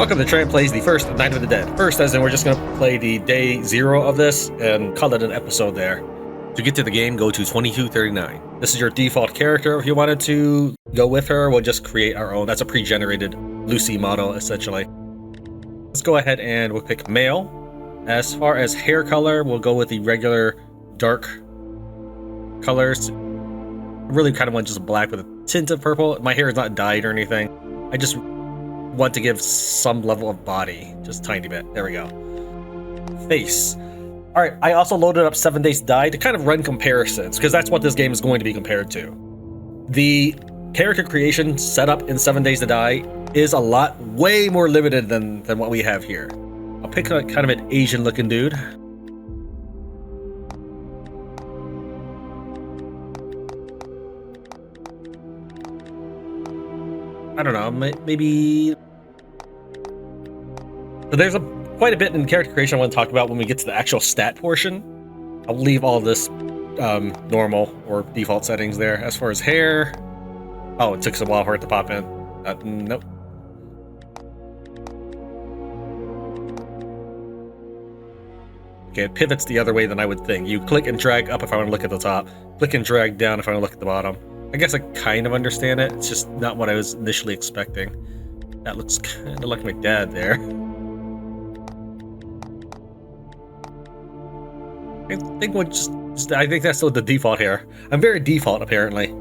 Welcome to Tran Plays the first Night of the Dead. First, as in we're just going to play the day 0 of this and call it an episode there. To get to the game, go to 2239. This is your default character. If you wanted to go with her, we'll just create our own. That's a pre-generated Lucy model, essentially. Let's go ahead and we'll pick male. As far as hair color, we'll go with the regular dark colors. I really kind of want just black with a tint of purple. My hair is not dyed or anything. I just want to give some level of body, just a tiny bit. There we go. Face. All right, I also loaded up 7 Days to Die to kind of run comparisons, because that's what this game is going to be compared to. The character creation setup in 7 Days to Die is a lot, way more limited than what we have here. I'll pick a kind of an Asian-looking dude. I don't know, maybe... So there's quite a bit in character creation I want to talk about when we get to the actual stat portion. I'll leave all this normal or default settings there. As far as hair... Oh, it took a while for it to pop in. Nope. Okay, it pivots the other way than I would think. You click and drag up if I want to look at the top. Click and drag down if I want to look at the bottom. I guess I kind of understand it. It's just not what I was initially expecting. That looks kind of like my dad there. I think that's still the default here. I'm very default, apparently.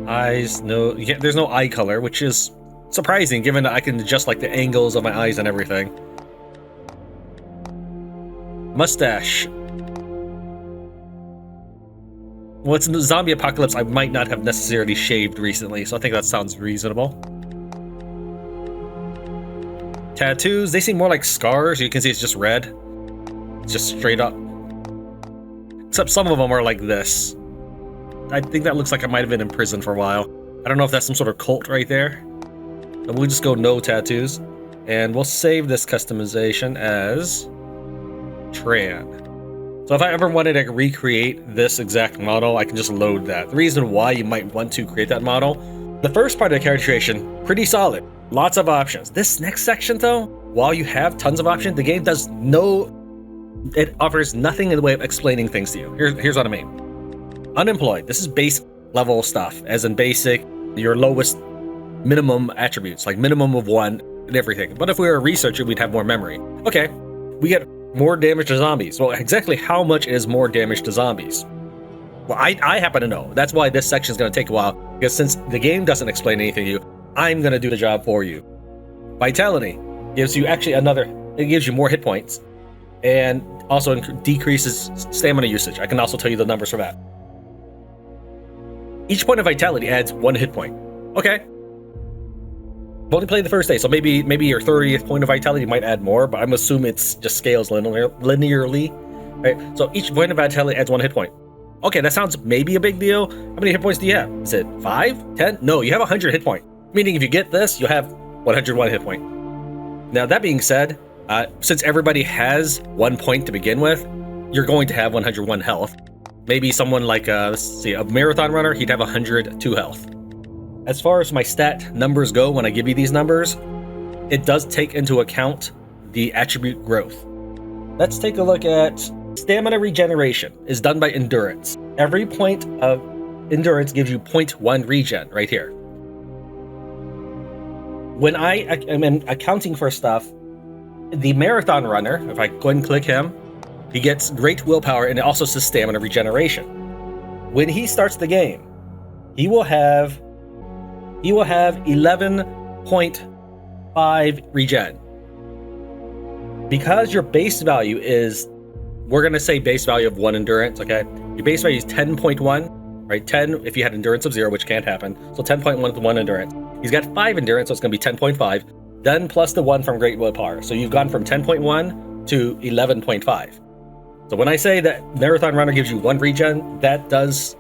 Eyes, no, yeah, there's no eye color, which is surprising given that I can adjust like the angles of my eyes and everything. Mustache. Well, it's in the zombie apocalypse. I might not have necessarily shaved recently, so I think that sounds reasonable. Tattoos, they seem more like scars. You can see it's just red. It's just straight up. Except some of them are like this. I think that looks like I might have been in prison for a while. I don't know if that's some sort of cult right there. But we'll just go no tattoos. And we'll save this customization as Tran. So if I ever wanted to recreate this exact model, I can just load that. The reason why you might want to create that model, the first part of the character creation, pretty solid. Lots of options. This next section though, while you have tons of options, the game it offers nothing in the way of explaining things to you. Here's what I mean. Unemployed, this is base level stuff, as in basic, your lowest minimum attributes, like minimum of 1 and everything. But if we were a researcher, we'd have more memory. Okay, we get more damage to zombies. Well, exactly how much is more damage to zombies? Well, I happen to know. That's why this section is going to take a while, because since the game doesn't explain anything to you, I'm going to do the job for you. Vitality gives you actually it gives you more hit points, and also decreases stamina usage. I can also tell you the numbers for that. Each point of vitality adds 1 hit point. Okay. I've only played the first day, so maybe your 30th point of vitality might add more, but I'm assuming it's just scales linearly. Right? So each point of vitality adds 1 hit point. Okay, that sounds maybe a big deal. How many hit points do you have? Is it 5? 10? No, you have 100 hit point. Meaning if you get this, you'll have 101 hit point. Now that being said, since everybody has 1 point to begin with, you're going to have 101 health. Maybe someone like, let's see, a marathon runner, he'd have 102 health. As far as my stat numbers go, when I give you these numbers, it does take into account the attribute growth. Let's take a look at stamina regeneration is done by endurance. Every point of endurance gives you 0.1 regen right here. When I am accounting for stuff, the marathon runner, if I go ahead and click him, he gets great willpower and it also says stamina regeneration. When he starts the game, he will have 11.5 regen. Because your base value is, we're going to say base value of 1 endurance, okay? Your base value is 10.1, right? 10 if you had endurance of 0, which can't happen. So 10.1 with 1 endurance. He's got 5 endurance, so it's going to be 10.5. Then plus the 1 from great willpower. So you've gone from 10.1 to 11.5. So when I say that marathon runner gives you 1 regen, that does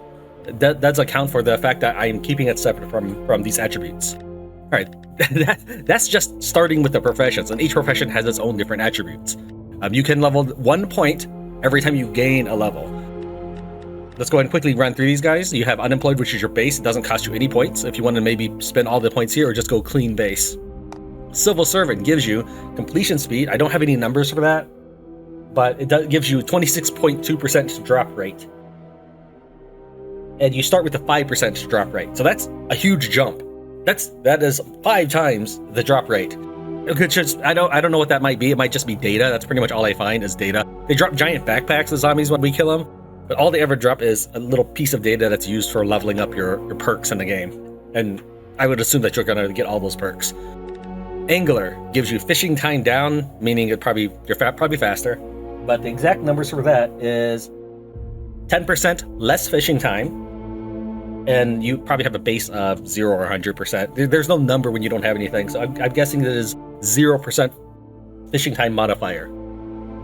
account for the fact that I am keeping it separate from these attributes. All right, that's just starting with the professions, and each profession has its own different attributes. You can level 1 point every time you gain a level. Let's go ahead and quickly run through these guys. You have unemployed, which is your base. It doesn't cost you any points if you want to maybe spend all the points here or just go clean base. Civil Servant gives you completion speed. I don't have any numbers for that, but it gives you 26.2% drop rate. And you start with a 5% drop rate. So that's a huge jump. That is 5 times the drop rate. I don't know what that might be. It might just be data. That's pretty much all I find is data. They drop giant backpacks of zombies when we kill them, but all they ever drop is a little piece of data that's used for leveling up your perks in the game. And I would assume that you're gonna get all those perks. Angler gives you fishing time down, meaning you're probably faster. But the exact numbers for that is 10% less fishing time, and you probably have a base of 0 or 100%. There's no number when you don't have anything, so I'm guessing that it is 0% fishing time modifier.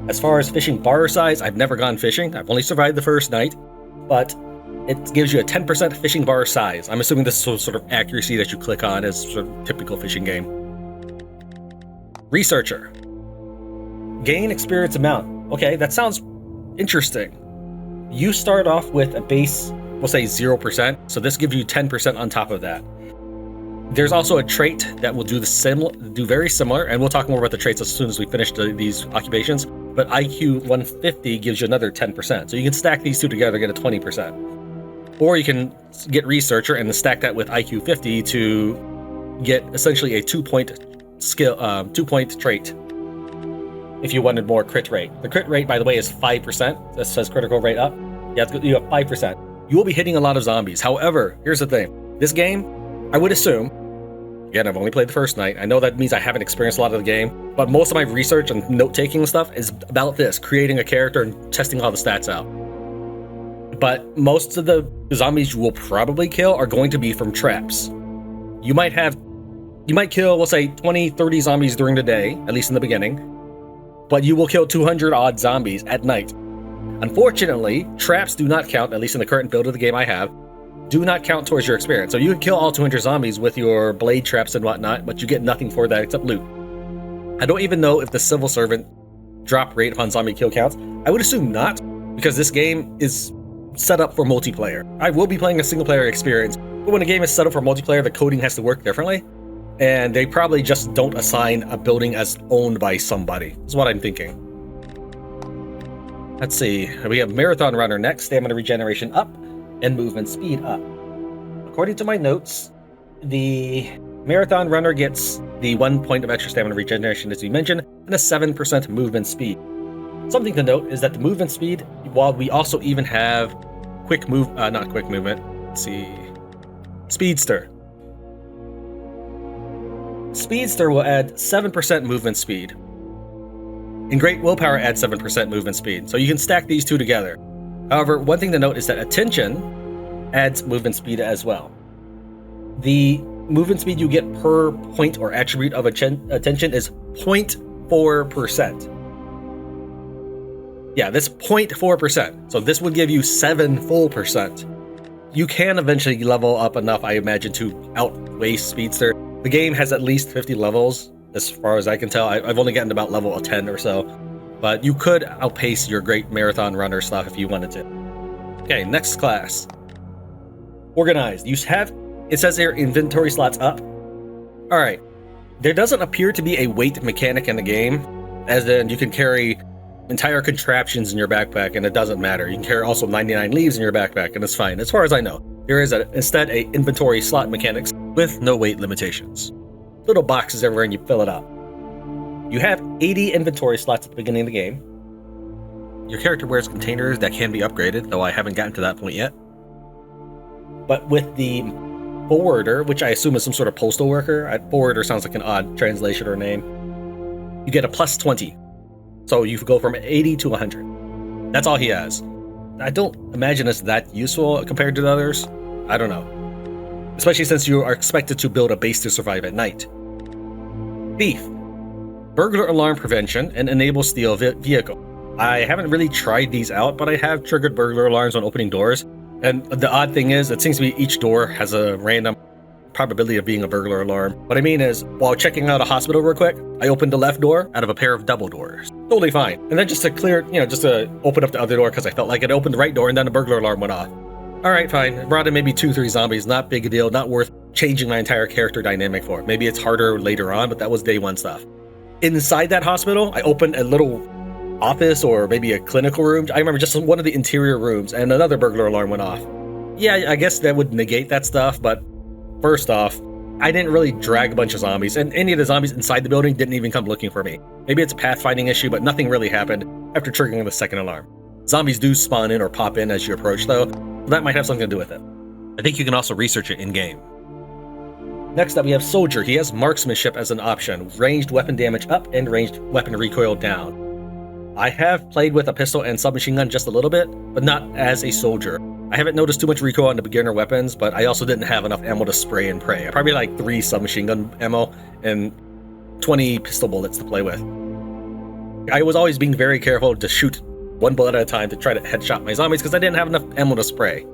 As far as fishing bar size, I've never gone fishing. I've only survived the first night, but it gives you a 10% fishing bar size. I'm assuming this is sort of accuracy that you click on as sort of typical fishing game. Researcher. Gain experience amount. Okay, that sounds interesting. You start off with a base, we'll say 0%, so this gives you 10% on top of that. There's also a trait that will do very similar, and we'll talk more about the traits as soon as we finish these occupations, but IQ 150 gives you another 10%, so you can stack these two together to get a 20%. Or you can get Researcher and stack that with IQ 50 to get essentially a 2-point trait. If you wanted more crit rate. The crit rate, by the way, is 5%. That says critical rate up. You have 5%. You will be hitting a lot of zombies. However, here's the thing. This game, I would assume, again, I've only played the first night. I know that means I haven't experienced a lot of the game, but most of my research and note-taking and stuff is about this, creating a character and testing all the stats out. But most of the zombies you will probably kill are going to be from traps. You might kill, we'll say, 20, 30 zombies during the day, at least in the beginning, but you will kill 200 odd zombies at night. Unfortunately, traps do not count, at least in the current build of the game I have, do not count towards your experience. So you can kill all 200 zombies with your blade traps and whatnot, but you get nothing for that except loot. I don't even know if the Civil Servant drop rate upon zombie kill counts. I would assume not, because this game is set up for multiplayer. I will be playing a single player experience, but when a game is set up for multiplayer, the coding has to work differently. And they probably just don't assign a building as owned by somebody, is what I'm thinking. Let's see, we have Marathon Runner next, stamina regeneration up, and movement speed up. According to my notes, the Marathon Runner gets the 1 point of extra stamina regeneration, as we mentioned, and a 7% movement speed. Something to note is that the movement speed, while we also even have Speedster. Speedster will add 7% movement speed. And Great Willpower adds 7% movement speed, so you can stack these two together. However, one thing to note is that Attention adds movement speed as well. The movement speed you get per point or attribute of Attention is 0.4%. Yeah, this 0.4%. So this would give you 7 full percent. You can eventually level up enough, I imagine, to outweigh Speedster. The game has at least 50 levels, as far as I can tell. I've only gotten about level 10 or so. But you could outpace your Great Marathon Runner stuff if you wanted to. Okay, next class. Organized. It says here, inventory slots up. Alright. There doesn't appear to be a weight mechanic in the game, as in you can carry entire contraptions in your backpack and it doesn't matter. You can carry also 99 leaves in your backpack and it's fine, as far as I know. There is instead a inventory slot mechanics with no weight limitations. Little boxes everywhere and you fill it up. You have 80 inventory slots at the beginning of the game. Your character wears containers that can be upgraded, though I haven't gotten to that point yet. But with the forwarder, which I assume is some sort of postal worker, forwarder sounds like an odd translation or name, you get a plus 20. So you go from 80 to 100. That's all he has. I don't imagine it's that useful compared to the others. I don't know. Especially since you are expected to build a base to survive at night. Thief. Burglar alarm prevention and enable steal vehicle. I haven't really tried these out, but I have triggered burglar alarms on opening doors. And the odd thing is, it seems to be each door has a random probability of being a burglar alarm. What I mean is, while checking out a hospital real quick, I opened the left door out of a pair of double doors. Totally fine. And then just to open up the other door because I felt like it, opened the right door and then the burglar alarm went off. Alright, fine. I brought in maybe 2-3 zombies, not big a deal, not worth changing my entire character dynamic for it. Maybe it's harder later on, but that was day one stuff. Inside that hospital, I opened a little office or maybe a clinical room. I remember just one of the interior rooms, and another burglar alarm went off. Yeah, I guess that would negate that stuff, but first off, I didn't really drag a bunch of zombies, and any of the zombies inside the building didn't even come looking for me. Maybe it's a pathfinding issue, but nothing really happened after triggering the second alarm. Zombies do spawn in or pop in as you approach, though, so that might have something to do with it. I think you can also research it in-game. Next up, we have Soldier. He has marksmanship as an option, ranged weapon damage up and ranged weapon recoil down. I have played with a pistol and submachine gun just a little bit, but not as a soldier. I haven't noticed too much recoil on the beginner weapons, but I also didn't have enough ammo to spray and pray. I probably had like 3 submachine gun ammo and 20 pistol bullets to play with. I was always being very careful to shoot one bullet at a time to try to headshot my zombies because I didn't have enough ammo to spray.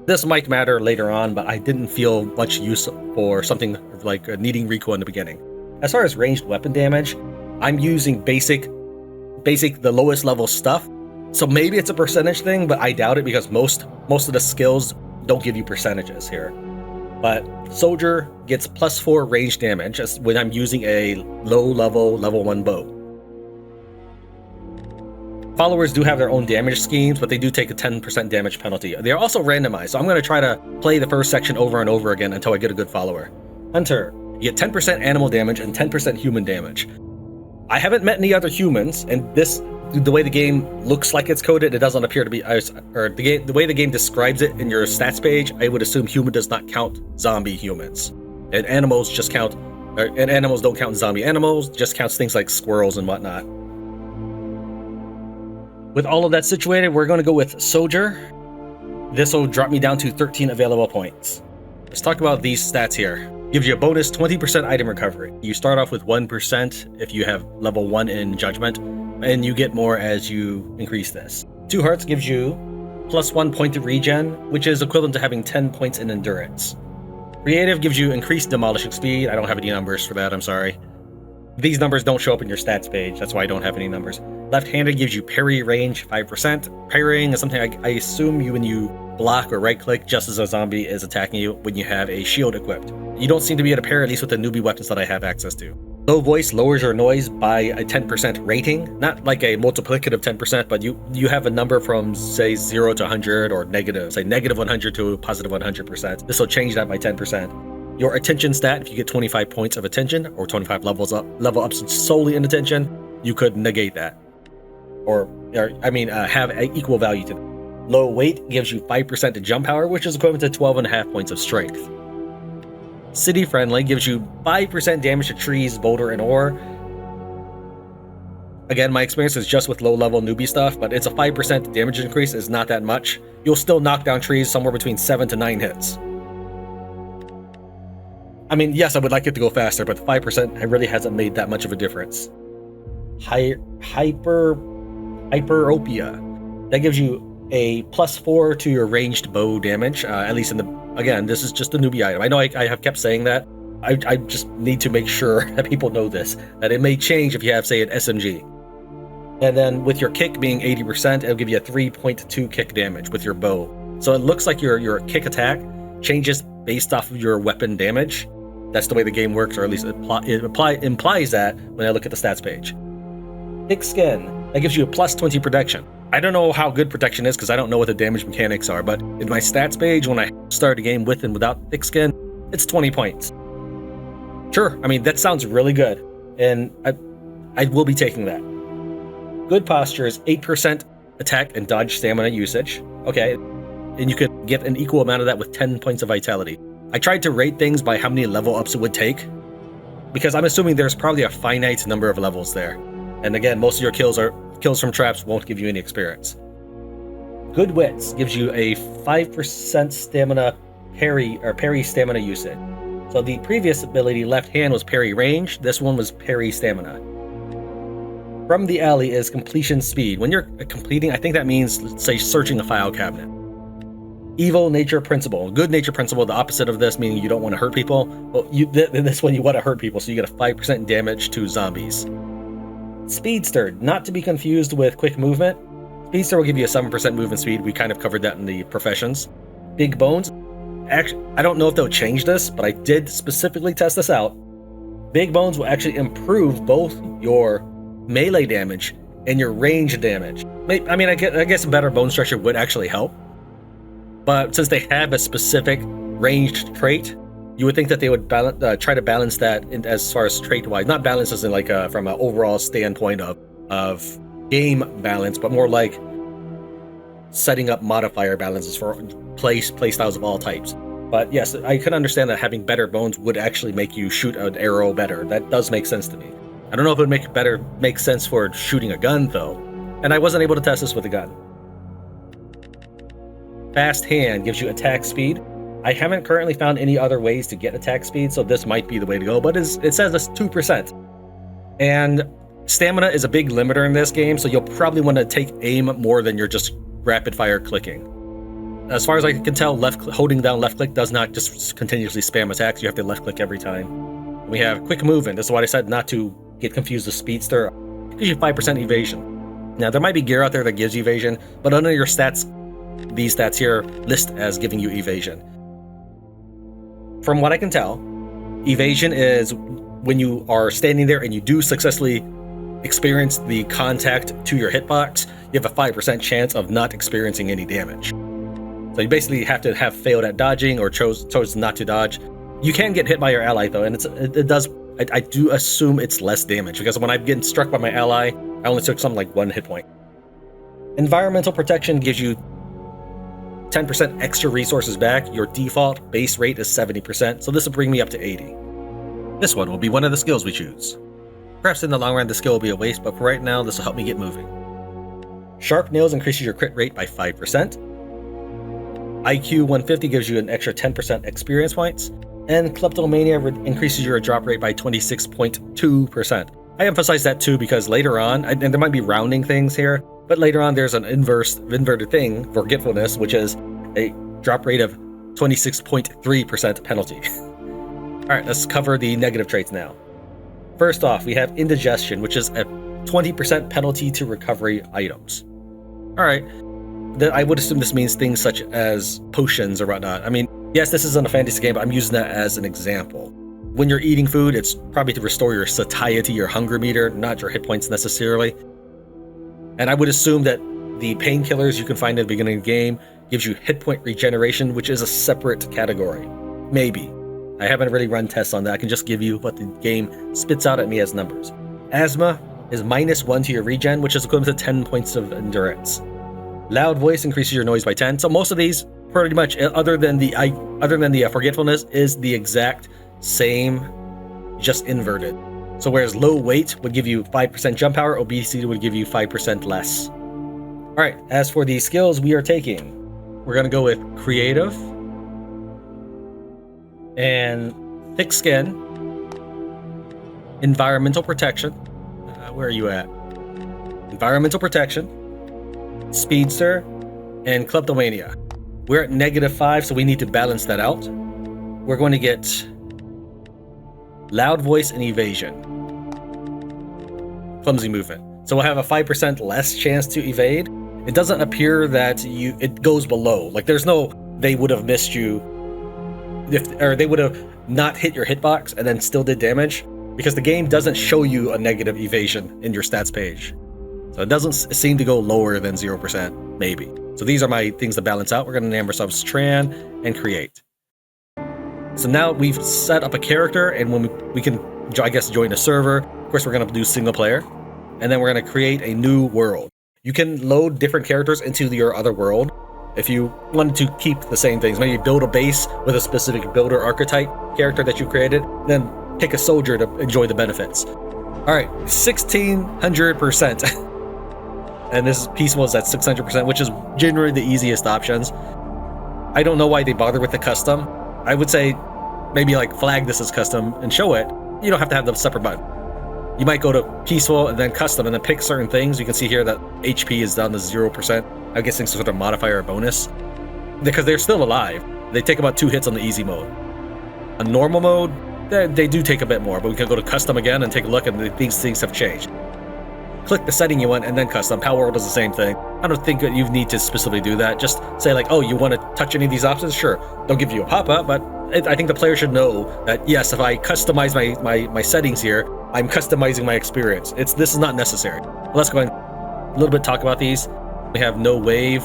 This might matter later on, but I didn't feel much use for something like needing recoil in the beginning. As far as ranged weapon damage, I'm using basic, the lowest level stuff. So maybe it's a percentage thing, but I doubt it because most of the skills don't give you percentages here. But Soldier gets +4 range damage when I'm using a low-level, level 1 bow. Followers do have their own damage schemes, but they do take a 10% damage penalty. They are also randomized, so I'm going to try to play the first section over and over again until I get a good follower. Hunter, you get 10% animal damage and 10% human damage. I haven't met any other humans, and the way the game looks like it's coded, it doesn't appear to be, the way the game describes it in your stats page, I would assume human does not count zombie humans. And animals don't count zombie animals, just counts things like squirrels and whatnot. With all of that situated, we're going to go with Soldier. This will drop me down to 13 available points. Let's talk about these stats here. Gives you a bonus 20% item recovery. You start off with 1% if you have level 1 in Judgment, and you get more as you increase this. 2 Hearts gives you +1 point of regen, which is equivalent to having 10 points in Endurance. Creative gives you increased demolishing speed. I don't have any numbers for that, I'm sorry. These numbers don't show up in your stats page, that's why I don't have any numbers. Left-handed gives you parry range 5%. Parrying is something I assume when you block or right-click just as a zombie is attacking you when you have a shield equipped. You don't seem to be able to parry, at least with the newbie weapons that I have access to. Low voice lowers your noise by a 10% rating, not like a multiplicative 10%, but you have a number from, say, 0 to 100 or negative, say negative 100 to positive 100%. This will change that by 10%. Your attention stat, if you get 25 points of attention or 25 level ups solely in attention, you could negate that. Have an equal value to them. Low weight gives you 5% to jump power, which is equivalent to 12.5 points of strength. City friendly gives you 5% damage to trees, boulder, and ore. Again, my experience is just with low-level newbie stuff, but it's a 5% damage increase is not that much. You'll still knock down trees somewhere between 7 to 9 hits. I mean, yes, I would like it to go faster, but the 5% really hasn't made that much of a difference. Hyperopia. That gives you a +4 to your ranged bow damage, at least again, this is just a newbie item. I know I have kept saying that. I just need to make sure that people know this, that it may change if you have, say, an SMG. And then with your kick being 80%, it'll give you a 3.2 kick damage with your bow. So it looks like your kick attack changes based off of your weapon damage. That's the way the game works, or at least it implies that when I look at the stats page. Thick skin. That gives you a +20 protection. I don't know how good protection is because I don't know what the damage mechanics are, but in my stats page, when I start a game with and without thick skin, it's 20 points. Sure, I mean, that sounds really good, and I will be taking that. Good posture is 8% attack and dodge stamina usage. Okay, and you could get an equal amount of that with 10 points of vitality. I tried to rate things by how many level ups it would take, because I'm assuming there's probably a finite number of levels there. And again, most of your kills from traps won't give you any experience. Good Wits gives you a 5% stamina parry stamina usage. So the previous ability, left hand, was parry range. This one was parry stamina. From the alley is completion speed. When you're completing, I think that means, let's say, searching a file cabinet. Evil nature principle. Good nature principle, the opposite of this, meaning you don't want to hurt people. Well, in this one, you want to hurt people, so you get a 5% damage to zombies. Speedster, not to be confused with quick movement. Speedster will give you a 7% movement speed. We kind of covered that in the professions. Big bones. actually, I don't know if they'll change this, but I did specifically test this out. Big bones will actually improve both your melee damage and your range damage. I mean, I guess a better bone structure would actually help. But since they have a specific ranged trait, you would think that they would try to balance that as far as trait-wise. Not balance as in like from an overall standpoint of game balance, but more like setting up modifier balances for play styles of all types. But yes, I could understand that having better bones would actually make you shoot an arrow better. That does make sense to me. I don't know if it would make sense for shooting a gun though. And I wasn't able to test this with a gun. Fast hand gives you attack speed. I haven't currently found any other ways to get attack speed, so this might be the way to go, but it says it's 2%. And stamina is a big limiter in this game, so you'll probably want to take aim more than you're just rapid fire clicking. As far as I can tell, holding down left click does not just continuously spam attacks. You have to left click every time. We have quick movement. This is why I said not to get confused with speedster. It gives you 5% evasion. Now there might be gear out there that gives you evasion, but under your stats, these stats here list as giving you evasion. From what I can tell, evasion is when you are standing there and you do successfully experience the contact to your hitbox, you have a 5% chance of not experiencing any damage. So you basically have to have failed at dodging or chose not to dodge. You can get hit by your ally though, and I do assume it's less damage, because when I'm getting struck by my ally, I only took something like 1 hit point. Environmental protection gives you 10% extra resources back. Your default base rate is 70%, so this will bring me up to 80. This one will be one of the skills we choose. Perhaps in the long run the skill will be a waste, but for right now this will help me get moving. Sharp Nails increases your crit rate by 5%. IQ 150 gives you an extra 10% experience points. And Kleptomania increases your drop rate by 26.2%. I emphasize that too because later on, and there might be rounding things here, but later on there's an inverted thing, Forgetfulness, which is a drop rate of 26.3% penalty. Alright, let's cover the negative traits now. First off, we have Indigestion, which is a 20% penalty to recovery items. Alright, I would assume this means things such as potions or whatnot. I mean, yes, this isn't a fantasy game, but I'm using that as an example. When you're eating food, it's probably to restore your satiety, your hunger meter, not your hit points necessarily. And I would assume that the painkillers you can find at the beginning of the game gives you hit point regeneration, which is a separate category. Maybe. I haven't really run tests on that. I can just give you what the game spits out at me as numbers. Asthma is -1 to your regen, which is equivalent to 10 points of endurance. Loud Voice increases your noise by 10. So most of these, pretty much, other than the Forgetfulness, is the exact same, just inverted. So whereas low weight would give you 5% jump power, obesity would give you 5% less. Alright, as for the skills we are taking, we're going to go with Creative and Thick Skin, Environmental Protection. Where are you at? Environmental Protection, Speedster, and Kleptomania. We're at -5, so we need to balance that out. We're going to get Loud Voice and Evasion. Clumsy Movement. So we'll have a 5% less chance to evade. It doesn't appear that it goes below. Like there's no, they would have missed you, or they would have not hit your hitbox and then still did damage, because the game doesn't show you a negative evasion in your stats page. So it doesn't seem to go lower than 0%, maybe. So these are my things to balance out. We're going to name ourselves Tran and Create. So now we've set up a character, and when we can, I guess, join a server. Of course, we're going to do single player, and then we're going to create a new world. You can load different characters into your other world if you wanted to keep the same things. Maybe build a base with a specific builder archetype character that you created, then pick a soldier to enjoy the benefits. All right, 1600%. And this peaceful is at 600%, which is generally the easiest options. I don't know why they bother with the custom. I would say maybe like flag this as custom and show it. You don't have to have the separate button. You might go to peaceful and then custom and then pick certain things. You can see here that HP is down to 0%. I'm guessing some sort of modifier or bonus. Because they're still alive. They take about 2 hits on the easy mode. On normal mode, they do take a bit more, but we can go to custom again and take a look, and these things have changed. Click the setting you want and then custom. Power World does the same thing. I don't think that you need to specifically do that. Just say like, oh, you want to touch any of these options? Sure. They'll give you a pop-up, but I think the player should know that, yes, if I customize my settings here, I'm customizing my experience. This is not necessary. Let's go ahead and a little bit talk about these. We have no wave.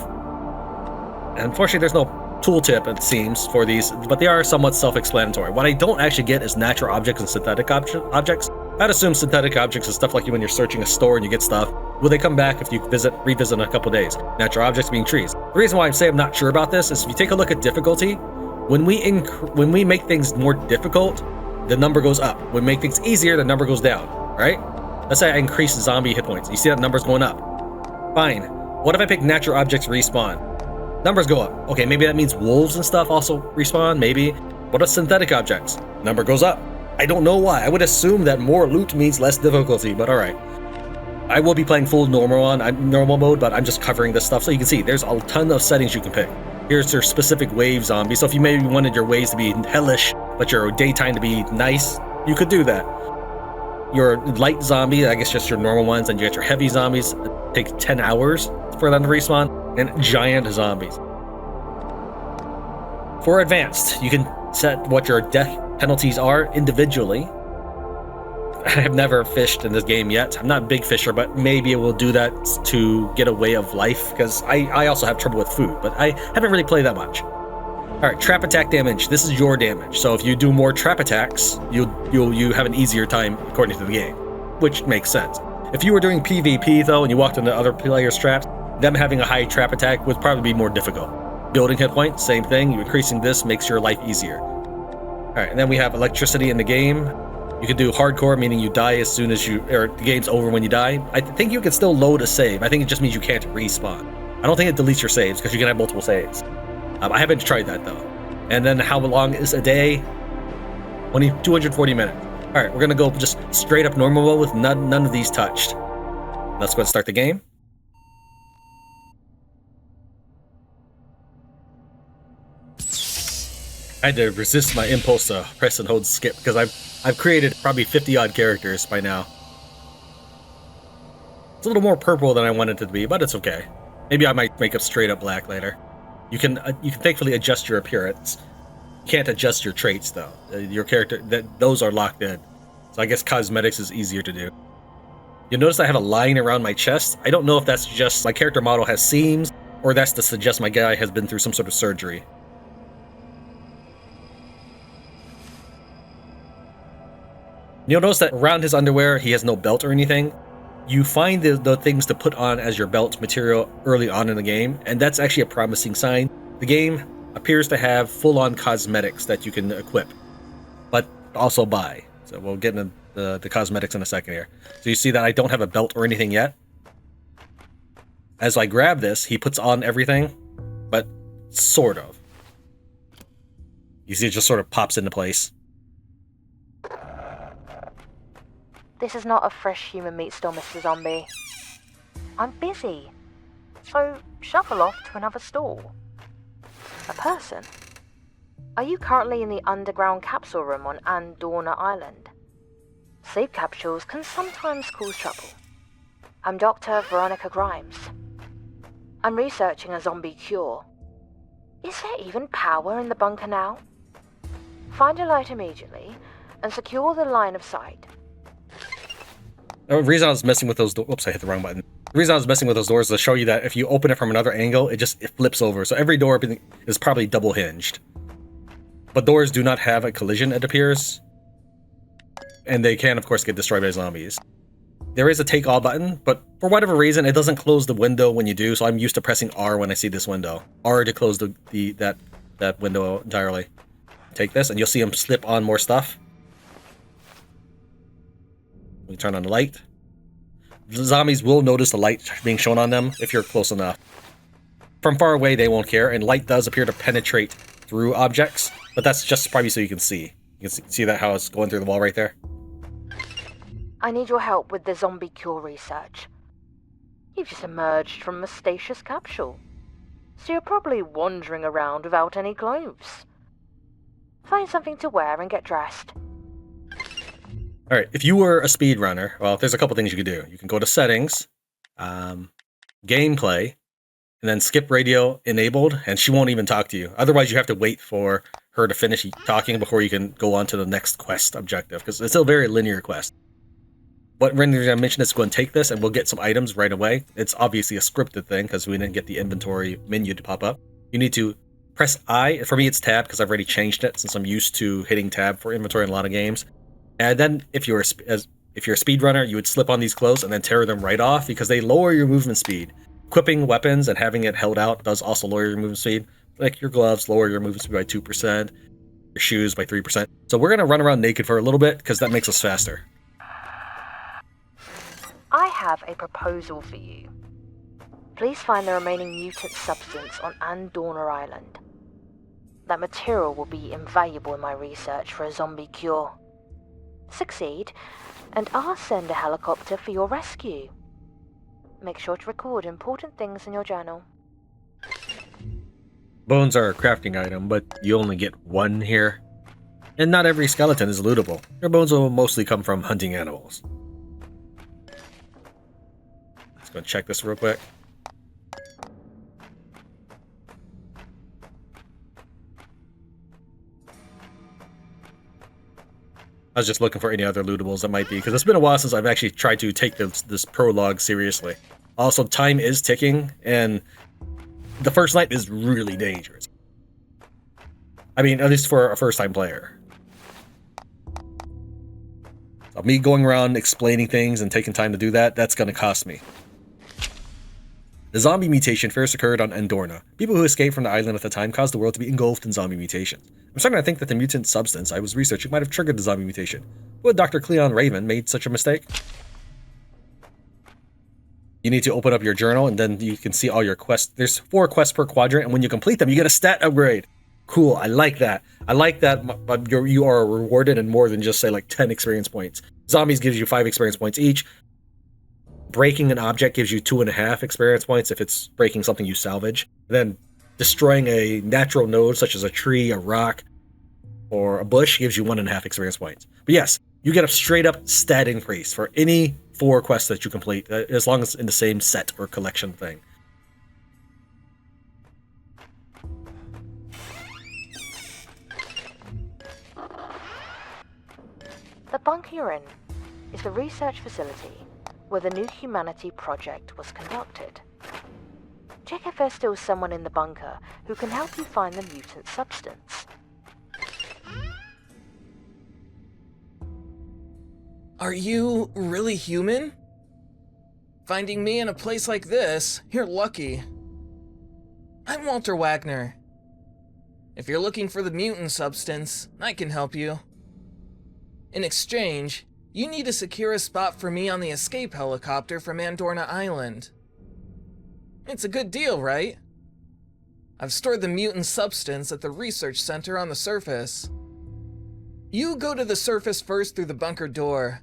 And unfortunately, there's no tooltip, it seems, for these, but they are somewhat self-explanatory. What I don't actually get is natural objects and synthetic objects. I'd assume synthetic objects is stuff like when you're searching a store and you get stuff. Will they come back if you revisit in a couple days? Natural objects being trees. The reason why I'm not sure about this is if you take a look at difficulty, when we make things more difficult, the number goes up. When we make things easier, the number goes down, right? Let's say I increase zombie hit points. You see that number's going up. Fine. What if I pick natural objects respawn? Numbers go up. Okay, maybe that means wolves and stuff also respawn, maybe. What are synthetic objects? Number goes up. I don't know why. I would assume that more loot means less difficulty, but alright. I will be playing full normal mode, but I'm just covering this stuff so you can see there's a ton of settings you can pick. Here's your specific wave zombie, so if you maybe wanted your waves to be hellish, but your daytime to be nice, you could do that. Your light zombie, I guess just your normal ones, and you get your heavy zombies, take 10 hours for them to respawn, and giant zombies. For advanced, you can set what your death penalties are individually. I have never fished in this game yet. I'm not a big fisher, but maybe it will do that to get a way of life, because I also have trouble with food, but I haven't really played that much. Alright, trap attack damage. This is your damage. So if you do more trap attacks, you have an easier time according to the game, which makes sense. If you were doing PvP though, and you walked into other players' traps, them having a high trap attack would probably be more difficult. Building hit points, same thing. You increasing this makes your life easier. Alright, and then we have electricity in the game. You can do hardcore, meaning you die as soon as the game's over when you die. I think you can still load a save. I think it just means you can't respawn. I don't think it deletes your saves, because you can have multiple saves. I haven't tried that though. And then how long is a day? 240 minutes. Alright, we're gonna go just straight up normal mode with none of these touched. Let's go and start the game. I had to resist my impulse to press and hold skip, because I've created probably 50 odd characters by now. It's a little more purple than I wanted it to be, but it's okay. Maybe I might make it straight up black later. You can thankfully adjust your appearance. You can't adjust your traits though. Your character, those are locked in. So I guess cosmetics is easier to do. You'll notice I have a line around my chest. I don't know if that's just my character model has seams, or that's to suggest my guy has been through some sort of surgery. You'll notice that around his underwear, he has no belt or anything. You find the things to put on as your belt material early on in the game, and that's actually a promising sign. The game appears to have full-on cosmetics that you can equip, but also buy. So we'll get into the cosmetics in a second here. So you see that I don't have a belt or anything yet. As I grab this, he puts on everything, but sort of. You see it just sort of pops into place. This is not a fresh human meat store, Mr. Zombie. I'm busy. So, shuffle off to another stall. A person? Are you currently in the underground capsule room on Andorna Island? Sleep capsules can sometimes cause trouble. I'm Dr. Veronica Grimes. I'm researching a zombie cure. Is there even power in the bunker now? Find a light immediately and secure the line of sight. The reason I was messing with those doors, oops, I hit the wrong button. The reason I was messing with those doors is to show you that if you open it from another angle, it flips over. So every door is probably double hinged. But doors do not have a collision, it appears. And they can, of course, get destroyed by zombies. There is a take all button, but for whatever reason, it doesn't close the window when you do, so I'm used to pressing R when I see this window. R to close that window entirely. Take this, and you'll see him slip on more stuff. We turn on the light. The zombies will notice the light being shown on them if you're close enough. From far away, they won't care, and light does appear to penetrate through objects, but that's just probably so you can see. You can see that how it's going through the wall right there? I need your help with the zombie cure research. You've just emerged from a stasis capsule, so you're probably wandering around without any clothes. Find something to wear and get dressed. Alright, if you were a speedrunner, well, there's a couple things you could do. You can go to settings, gameplay, and then skip radio enabled, and she won't even talk to you. Otherwise, you have to wait for her to finish talking before you can go on to the next quest objective, because it's still a very linear quest. What Render's going to mention is go and take this, and we'll get some items right away. It's obviously a scripted thing, because we didn't get the inventory menu to pop up. You need to press I. For me, it's tab, because I've already changed it, since I'm used to hitting tab for inventory in a lot of games. And then, if you're a speedrunner, you would slip on these clothes and then tear them right off, because they lower your movement speed. Equipping weapons and having it held out does also lower your movement speed. Like your gloves lower your movement speed by 2%, your shoes by 3%. So we're going to run around naked for a little bit, because that makes us faster. I have a proposal for you. Please find the remaining mutant substance on Andorna Island. That material will be invaluable in my research for a zombie cure. Succeed, and I'll send a helicopter for your rescue. Make sure to record important things in your journal. Bones are a crafting item, but you only get one here. And not every skeleton is lootable. Your bones will mostly come from hunting animals. Let's go check this real quick. I was just looking for any other lootables that might be, because it's been a while since I've actually tried to take this prologue seriously. Also, time is ticking, and the first night is really dangerous. I mean, at least for a first-time player. So me going around explaining things and taking time to do that, that's going to cost me. The zombie mutation first occurred on Andorna. People who escaped from the island at the time caused the world to be engulfed in zombie mutations. I'm starting to think that the mutant substance I was researching might have triggered the zombie mutation. Would Dr. Cleon Raven made such a mistake? You need to open up your journal, and then you can see all your quests. There's 4 quests per quadrant, and when you complete them, you get a stat upgrade. Cool, I like that. I like that you are rewarded in more than just, say, like 10 experience points. Zombies gives you 5 experience points each. Breaking an object gives you 2.5 experience points if it's breaking something you salvage. Then destroying a natural node such as a tree, a rock, or a bush gives you 1.5 experience points. But yes, you get a straight up stat increase for any 4 quests that you complete, as long as it's in the same set or collection thing. The bunker you're in is the research facility where the New Humanity project was conducted. Check if there's still someone in the bunker who can help you find the mutant substance. Are you really human? Finding me in a place like this, you're lucky. I'm Walter Wagner. If you're looking for the mutant substance, I can help you. In exchange, you need to secure a spot for me on the escape helicopter from Andorna Island. It's a good deal, right? I've stored the mutant substance at the research center on the surface. You go to the surface first through the bunker door.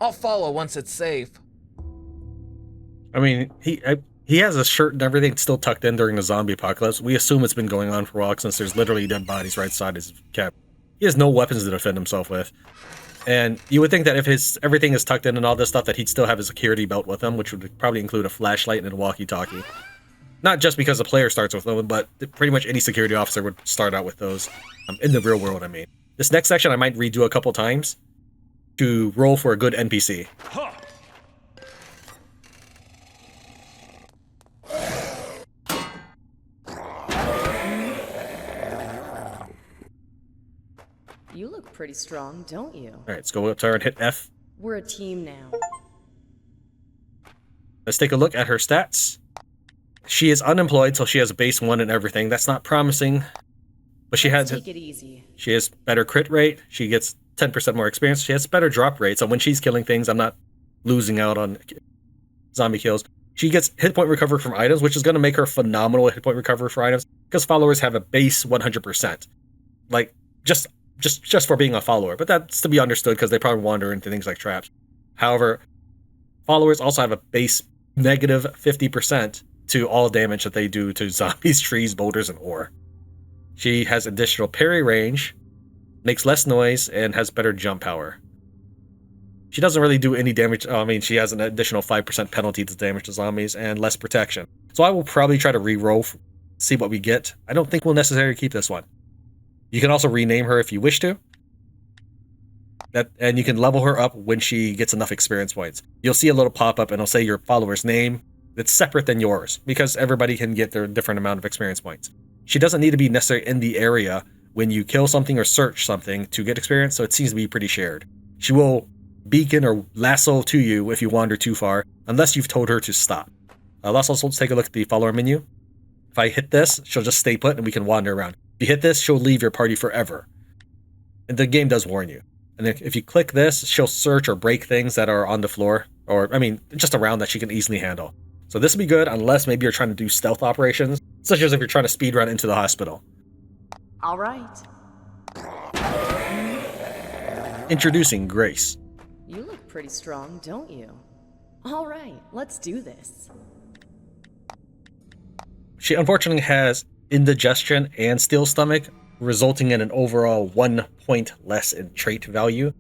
I'll follow once it's safe. I mean, he has a shirt and everything still tucked in during the zombie apocalypse. We assume it's been going on for a while since there's literally dead bodies right side his cap. He has no weapons to defend himself with. And you would think that if everything is tucked in and all this stuff, that he'd still have his security belt with him, which would probably include a flashlight and a walkie-talkie. Not just because the player starts with them, but pretty much any security officer would start out with those. In the real world, I mean. This next section I might redo a couple times to roll for a good NPC. You look pretty strong, don't you? Alright, let's go up to her and hit F. We're a team now. Let's take a look at her stats. She is unemployed, so she has a base 1 and everything. That's not promising. But she has. Take it easy. She has better crit rate. She gets 10% more experience. She has better drop rate, so when she's killing things, I'm not losing out on zombie kills. She gets hit point recovery from items, which is going to make her phenomenal at hit point recovery for items, because followers have a base 100%. Like, just for being a follower. But that's to be understood, because they probably wander into things like traps. However, followers also have a base negative 50% to all damage that they do to zombies, trees, boulders, and ore. She has additional parry range, makes less noise, and has better jump power. She doesn't really do any damage. I mean, she has an additional 5% penalty to damage to zombies and less protection. So I will probably try to re-roll, see what we get. I don't think we'll necessarily keep this one. You can also rename her if you wish to. And you can level her up when she gets enough experience points. You'll see a little pop-up and it'll say your follower's name. That's separate than yours, because everybody can get their different amount of experience points. She doesn't need to be necessarily in the area when you kill something or search something to get experience, so it seems to be pretty shared. She will beacon or lasso to you if you wander too far, unless you've told her to stop. Let's also take a look at the follower menu. If I hit this, she'll just stay put and we can wander around. If you hit this, she'll leave your party forever. And the game does warn you. And if you click this, she'll search or break things that are on the floor, or, I mean, just around that she can easily handle. So this will be good unless maybe you're trying to do stealth operations, such as if you're trying to speed run into the hospital. All right. Introducing Grace. You look pretty strong, don't you? All right, let's do this. She unfortunately has indigestion and steel stomach, resulting in an overall 1 point less in trait value.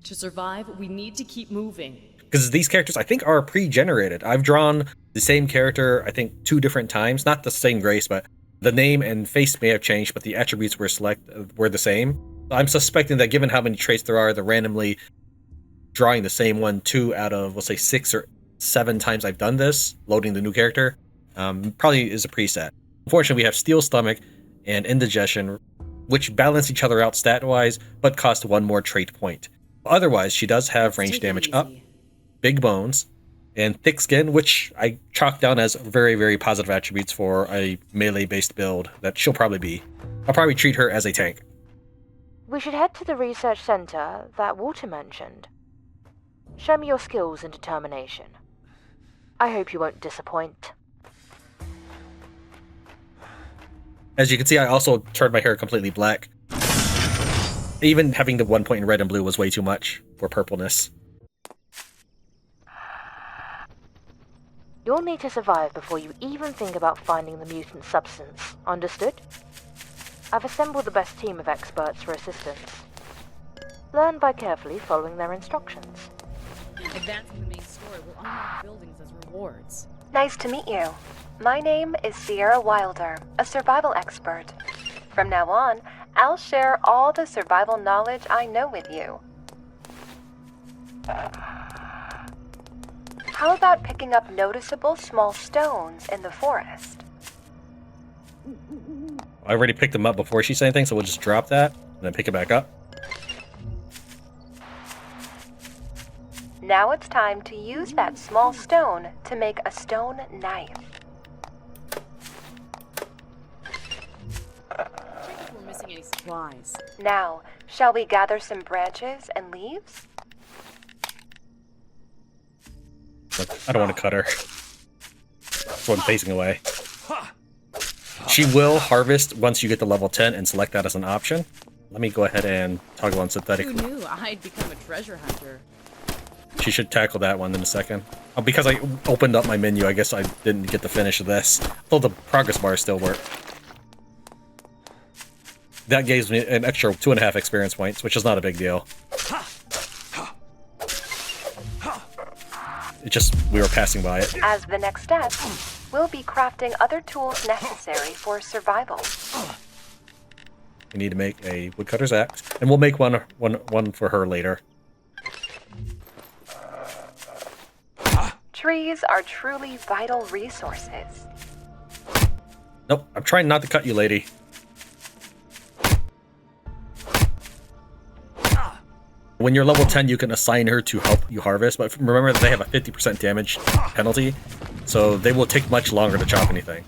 To survive, we need to keep moving. Because these characters, I think, are pre-generated. I've drawn the same character, I think, 2 different times. Not the same Grace, but the name and face may have changed, but the attributes were the same. I'm suspecting that given how many traits there are, they're randomly drawing the same one 2 out of, let's say, 6 or 7 times I've done this, loading the new character. Probably is a preset. Unfortunately, we have steel stomach and indigestion, which balance each other out stat-wise, but cost 1 more trait point. Otherwise, she does have range damage up, big bones, and thick skin, which I chalk down as very, very positive attributes for a melee-based build that she'll probably be. I'll probably treat her as a tank. We should head to the research center that Walter mentioned. Show me your skills and determination. I hope you won't disappoint. As you can see, I also turned my hair completely black. Even having the 1 point in red and blue was way too much for purpleness. You'll need to survive before you even think about finding the mutant substance. Understood? I've assembled the best team of experts for assistance. Learn by carefully following their instructions. Advancing the main story will unlock buildings as rewards. Nice to meet you. My name is Sierra Wilder, a survival expert. From now on, I'll share all the survival knowledge I know with you. How about picking up noticeable small stones in the forest? I already picked them up before she said anything, so we'll just drop that and then pick it back up. Now it's time to use that small stone to make a stone knife. Check if we're missing any supplies. Now, shall we gather some branches and leaves? Look, I don't want to cut her. So I'm facing away. She will harvest once you get to level 10 and select that as an option. Let me go ahead and toggle on synthetic. Who knew I'd become a treasure hunter? She should tackle that one in a second. Oh, because I opened up my menu, I guess I didn't get to finish this. Although the progress bar still worked. That gives me an extra 2.5 experience points, which is not a big deal. It just, we were passing by it. As the next step, we'll be crafting other tools necessary for survival. We need to make a woodcutter's axe, and we'll make one for her later. Trees are truly vital resources. Nope, I'm trying not to cut you, lady. When you're level 10, you can assign her to help you harvest, but remember that they have a 50% damage penalty, so they will take much longer to chop anything.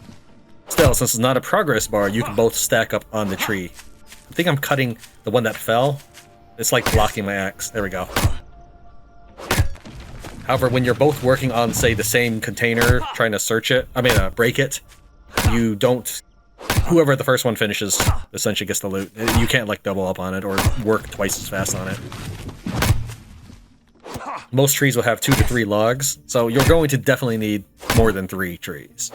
Still, since it's not a progress bar, you can both stack up on the tree. I think I'm cutting the one that fell. It's like blocking my axe. There we go. However, when you're both working on, say, the same container, trying to search it, break it, you don't... Whoever the first one finishes essentially gets the loot. You can't, like, double up on it or work twice as fast on it. Most trees will have 2 to 3 logs, so you're going to definitely need more than 3 trees.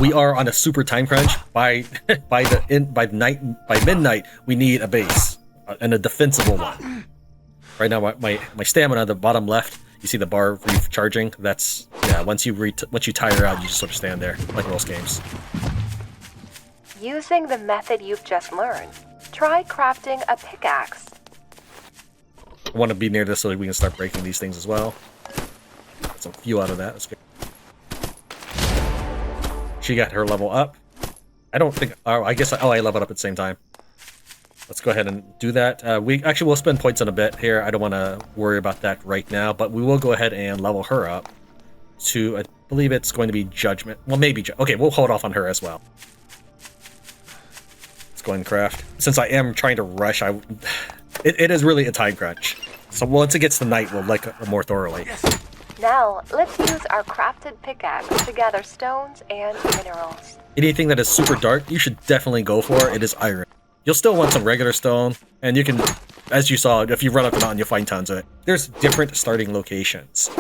we are on a super time crunch. By midnight, we need a base and a defensible one. Right now, my stamina at the bottom left, you see the bar recharging. That's once you tire out, you just sort of stand there like most games. Using the method you've just learned, try crafting a pickaxe. I want to be near this so we can start breaking these things as well. Get some fuel out of that. That's good. She got her level up. I don't think... Oh, I guess... Oh, I leveled up at the same time. Let's go ahead and do that. We'll spend points on a bit here. I don't want to worry about that right now, but we will go ahead and level her up to... I believe it's going to be Judgment. Well, maybe... Okay, we'll hold off on her as well. Let's go ahead and craft. Since I am trying to rush, it is really a time crunch. So once it gets to night, we'll like it more thoroughly. Now, let's use our crafted pickaxe to gather stones and minerals. Anything that is super dark, you should definitely go for. It is iron. You'll still want some regular stone, and you can, as you saw, if you run up the mountain, you'll find tons of it. There's different starting locations.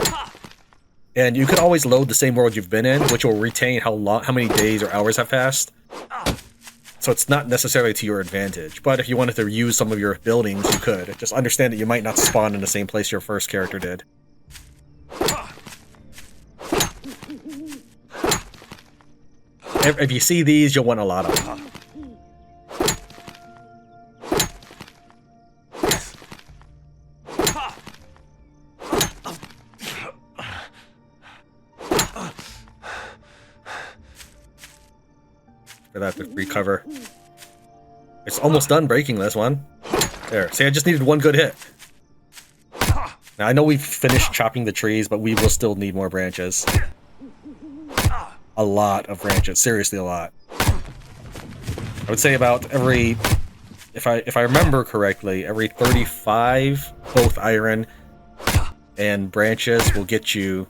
And you can always load the same world you've been in, which will retain how many days or hours have passed. So it's not necessarily to your advantage. But if you wanted to use some of your buildings, you could. Just understand that you might not spawn in the same place your first character did. If you see these, you'll want a lot of them. For that to recover. It's almost done breaking this one. There. See, I just needed one good hit. Now, I know we've finished chopping the trees, but we will still need more branches. A lot of branches. Seriously, a lot. I would say about every... If I remember correctly, every 35, both iron and branches will get you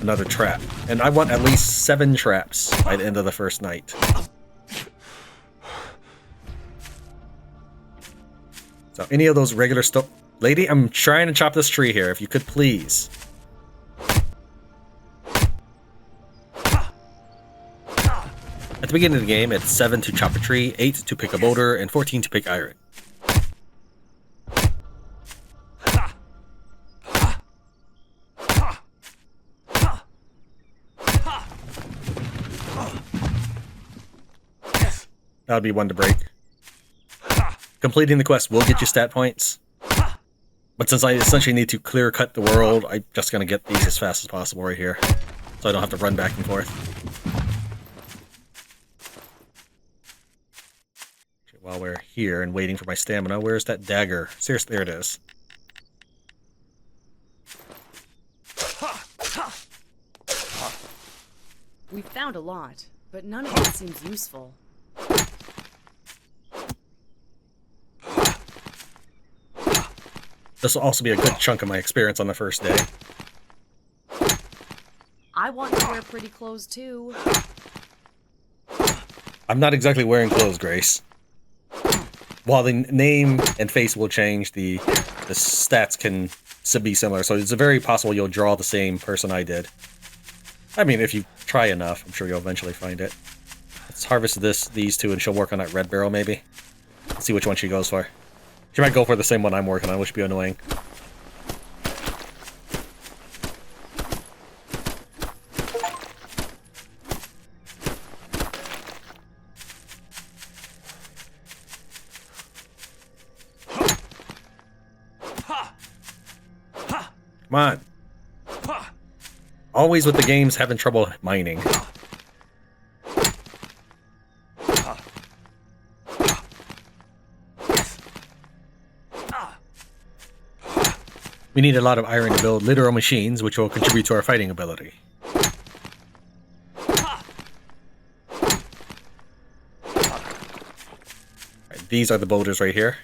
another trap. And I want at least 7 traps by the end of the first night. So any of those regular stuff... Lady, I'm trying to chop this tree here, if you could please. At the beginning of the game, it's 7 to chop a tree, 8 to pick a boulder, and 14 to pick iron. That would be one to break. Completing the quest will get you stat points. But since I essentially need to clear cut the world, I'm just going to get these as fast as possible right here. So I don't have to run back and forth. Okay, while we're here and waiting for my stamina, where's that dagger? Seriously, there it is. We found a lot, but none of it seems useful. This will also be a good chunk of my experience on the first day. I want to wear pretty clothes too. I'm not exactly wearing clothes, Grace. While the name and face will change, the stats can be similar, so it's very possible you'll draw the same person I did. I mean, if you try enough, I'm sure you'll eventually find it. Let's harvest these two, and she'll work on that red barrel, maybe. Let's see which one she goes for. She might go for the same one I'm working on, which would be annoying. Come on. Always with the games having trouble mining. We need a lot of iron to build literal machines, which will contribute to our fighting ability. Right, these are the boulders right here.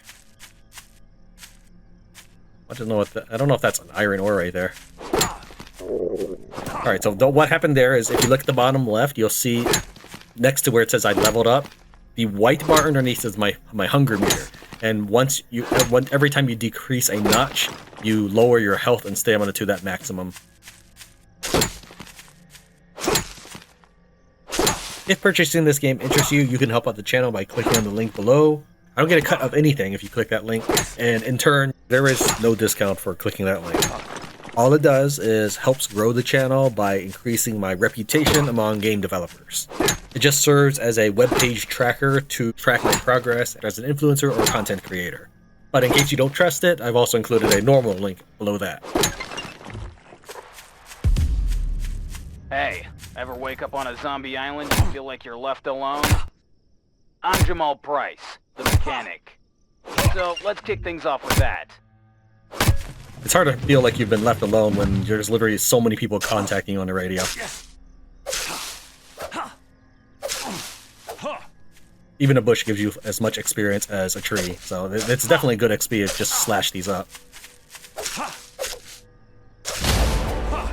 I don't know if that's an iron ore right there. Alright, so what happened there is if you look at the bottom left, you'll see next to where it says I leveled up, the white bar underneath is my hunger meter. And every time you decrease a notch, you lower your health and stamina to that maximum. If purchasing this game interests you, you can help out the channel by clicking on the link below. I don't get a cut of anything if you click that link, and in turn, there is no discount for clicking that link. All it does is helps grow the channel by increasing my reputation among game developers. It just serves as a web page tracker to track my progress as an influencer or content creator. But in case you don't trust it, I've also included a normal link below that. Hey, ever wake up on a zombie island and feel like you're left alone? I'm Jamal Price, the mechanic. So let's kick things off with that. It's hard to feel like you've been left alone when there's literally so many people contacting you on the radio. Even a bush gives you as much experience as a tree, so it's definitely good XP to just slash these up.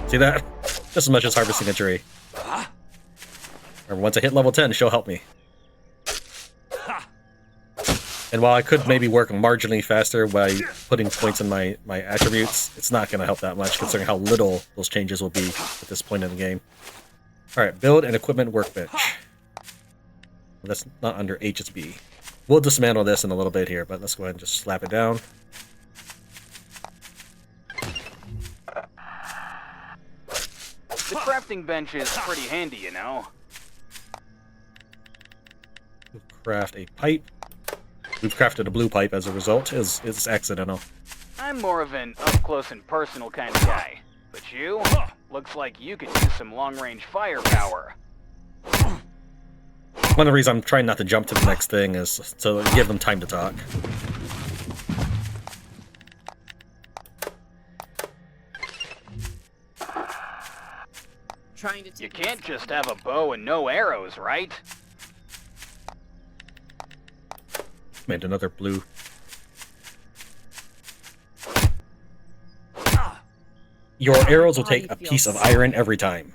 See that? Just as much as harvesting a tree. Or once I hit level 10, she'll help me. And while I could maybe work marginally faster by putting points in my attributes, it's not going to help that much considering how little those changes will be at this point in the game. Alright, build an equipment workbench. That's not under H, it's B. We'll dismantle this in a little bit here, but let's go ahead and just slap it down. The crafting bench is pretty handy, you know. We'll craft a pipe. We've crafted a blue pipe as a result. It's accidental. I'm more of an up-close and personal kind of guy. But you? Looks like you could use some long-range firepower. One of the reasons I'm trying not to jump to the next thing is to give them time to talk. You can't just have a bow and no arrows, right? Made another blue. Your arrows will take a piece of iron every time.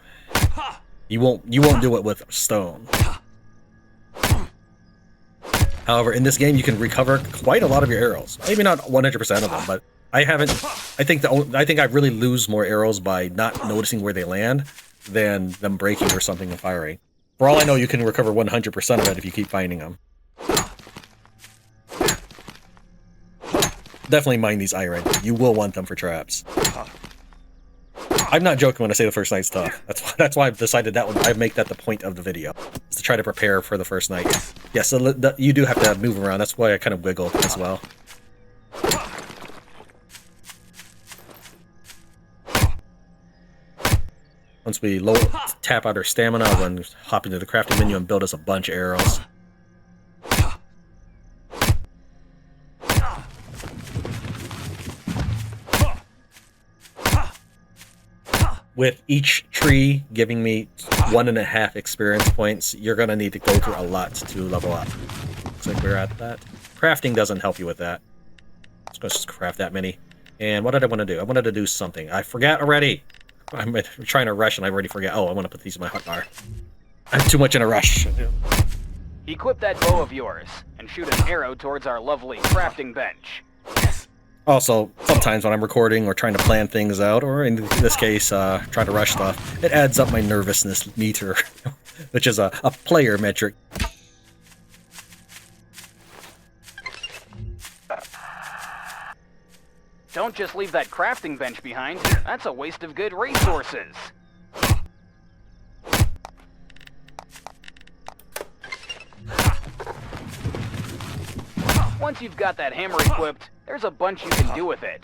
You won't do it with stone. However, in this game you can recover quite a lot of your arrows. Maybe not 100% of them, but I think I really lose more arrows by not noticing where they land than them breaking or something and firing. For all I know, you can recover 100% of it if you keep finding them. Definitely mine these iron. You will want them for traps. I'm not joking when I say the first night's tough. That's why I've decided I make that the point of the video, is to try to prepare for the first night. Yeah, so you do have to move around. That's why I kind of wiggle as well. Once we tap out our stamina, we'll then hop into the crafting menu and build us a bunch of arrows. With each tree giving me 1.5 experience points, you're going to need to go through a lot to level up. Looks like we're at that. Crafting doesn't help you with that. Let's just craft that many. And what did I want to do? I wanted to do something. I forgot already. I'm trying to rush and I already forget. Oh, I want to put these in my hotbar. I'm too much in a rush. Equip that bow of yours and shoot an arrow towards our lovely crafting bench. Also, sometimes when I'm recording or trying to plan things out, or in this case, trying to rush stuff, it adds up my nervousness meter, which is a player metric. Don't just leave that crafting bench behind. That's a waste of good resources. Once you've got that hammer equipped, there's a bunch you can do with it.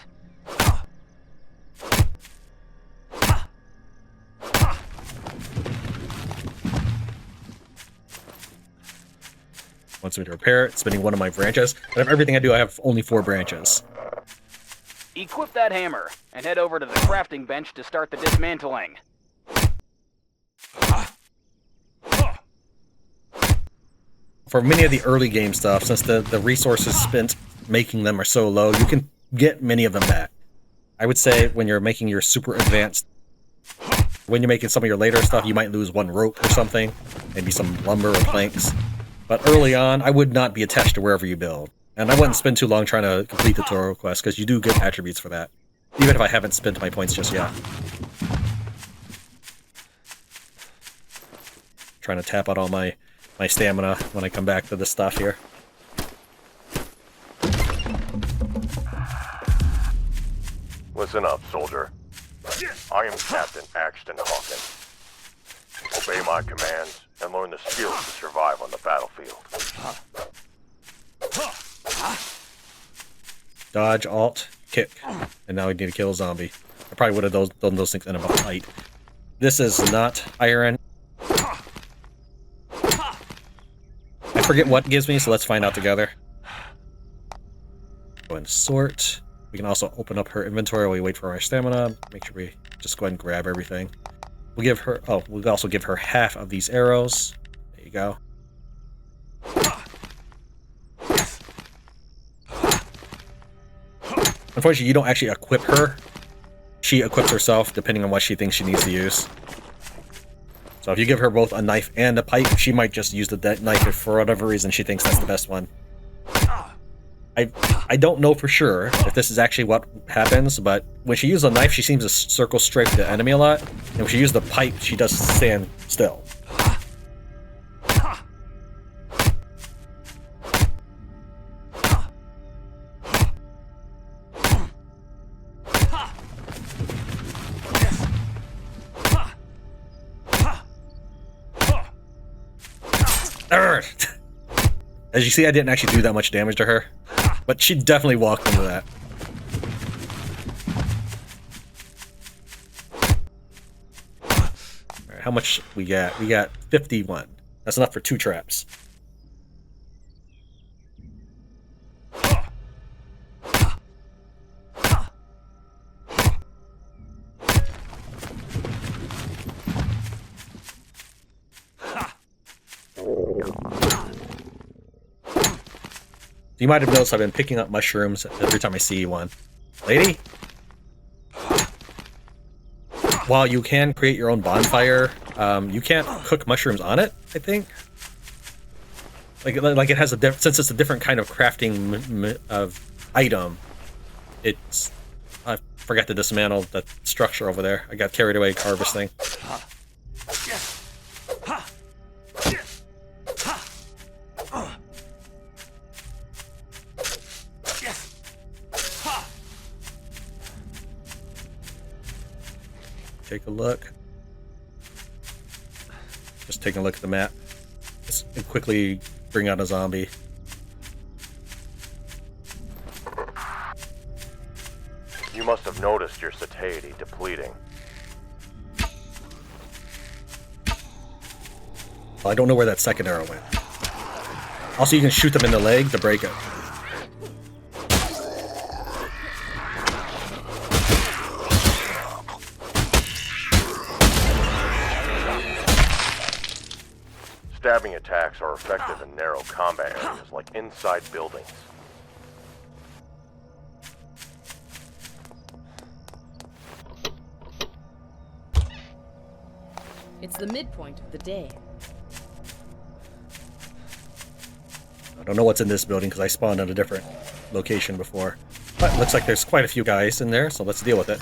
Wants me to repair it, spinning one of my branches. Out of everything I do, I have only 4 branches. Equip that hammer and head over to the crafting bench to start the dismantling. For many of the early game stuff, since the resources spent making them are so low, you can get many of them back. I would say when you're making your super advanced, when you're making some of your later stuff, you might lose 1 rope or something, maybe some lumber or planks. But early on, I would not be attached to wherever you build. And I wouldn't spend too long trying to complete the tutorial quest, because you do get attributes for that, even if I haven't spent my points just yet. trying to tap out all my stamina when I come back to this stuff here. Listen up, soldier. I am Captain Axton Hawkins. Obey my commands and learn the skills to survive on the battlefield. Dodge, alt, kick. And now we need to kill a zombie. I probably would have done those things in a fight. This is not iron. I forget what it gives me, so let's find out together. Go and sort. We can also open up her inventory while we wait for our stamina. Make sure we just go ahead and grab everything. We'll give her, oh, we'll also give her half of these arrows. There you go. Unfortunately, you don't actually equip her. She equips herself depending on what she thinks she needs to use. So if you give her both a knife and a pipe, she might just use the knife if for whatever reason she thinks that's the best one. I don't know for sure if this is actually what happens, but when she uses a knife, she seems to circle straight the enemy a lot. And when she uses the pipe, she does stand still. As you see, I didn't actually do that much damage to her, but she definitely walked into that. Alright, how much we got? We got 51. That's enough for 2 traps. You might have noticed I've been picking up mushrooms every time I see one. Lady? While you can create your own bonfire, you can't cook mushrooms on it, I think. Like it has a since it's a different kind of crafting item, it's... I forgot to dismantle the structure over there. I got carried away harvesting. Take a look. Just taking a look at the map. Let's quickly bring out a zombie. You must have noticed your satiety depleting. Well, I don't know where that second arrow went. Also, you can shoot them in the leg to break it. Stabbing attacks are effective in narrow combat areas like inside buildings. It's the midpoint of the day. I don't know what's in this building because I spawned at a different location before. But it looks like there's quite a few guys in there, so let's deal with it.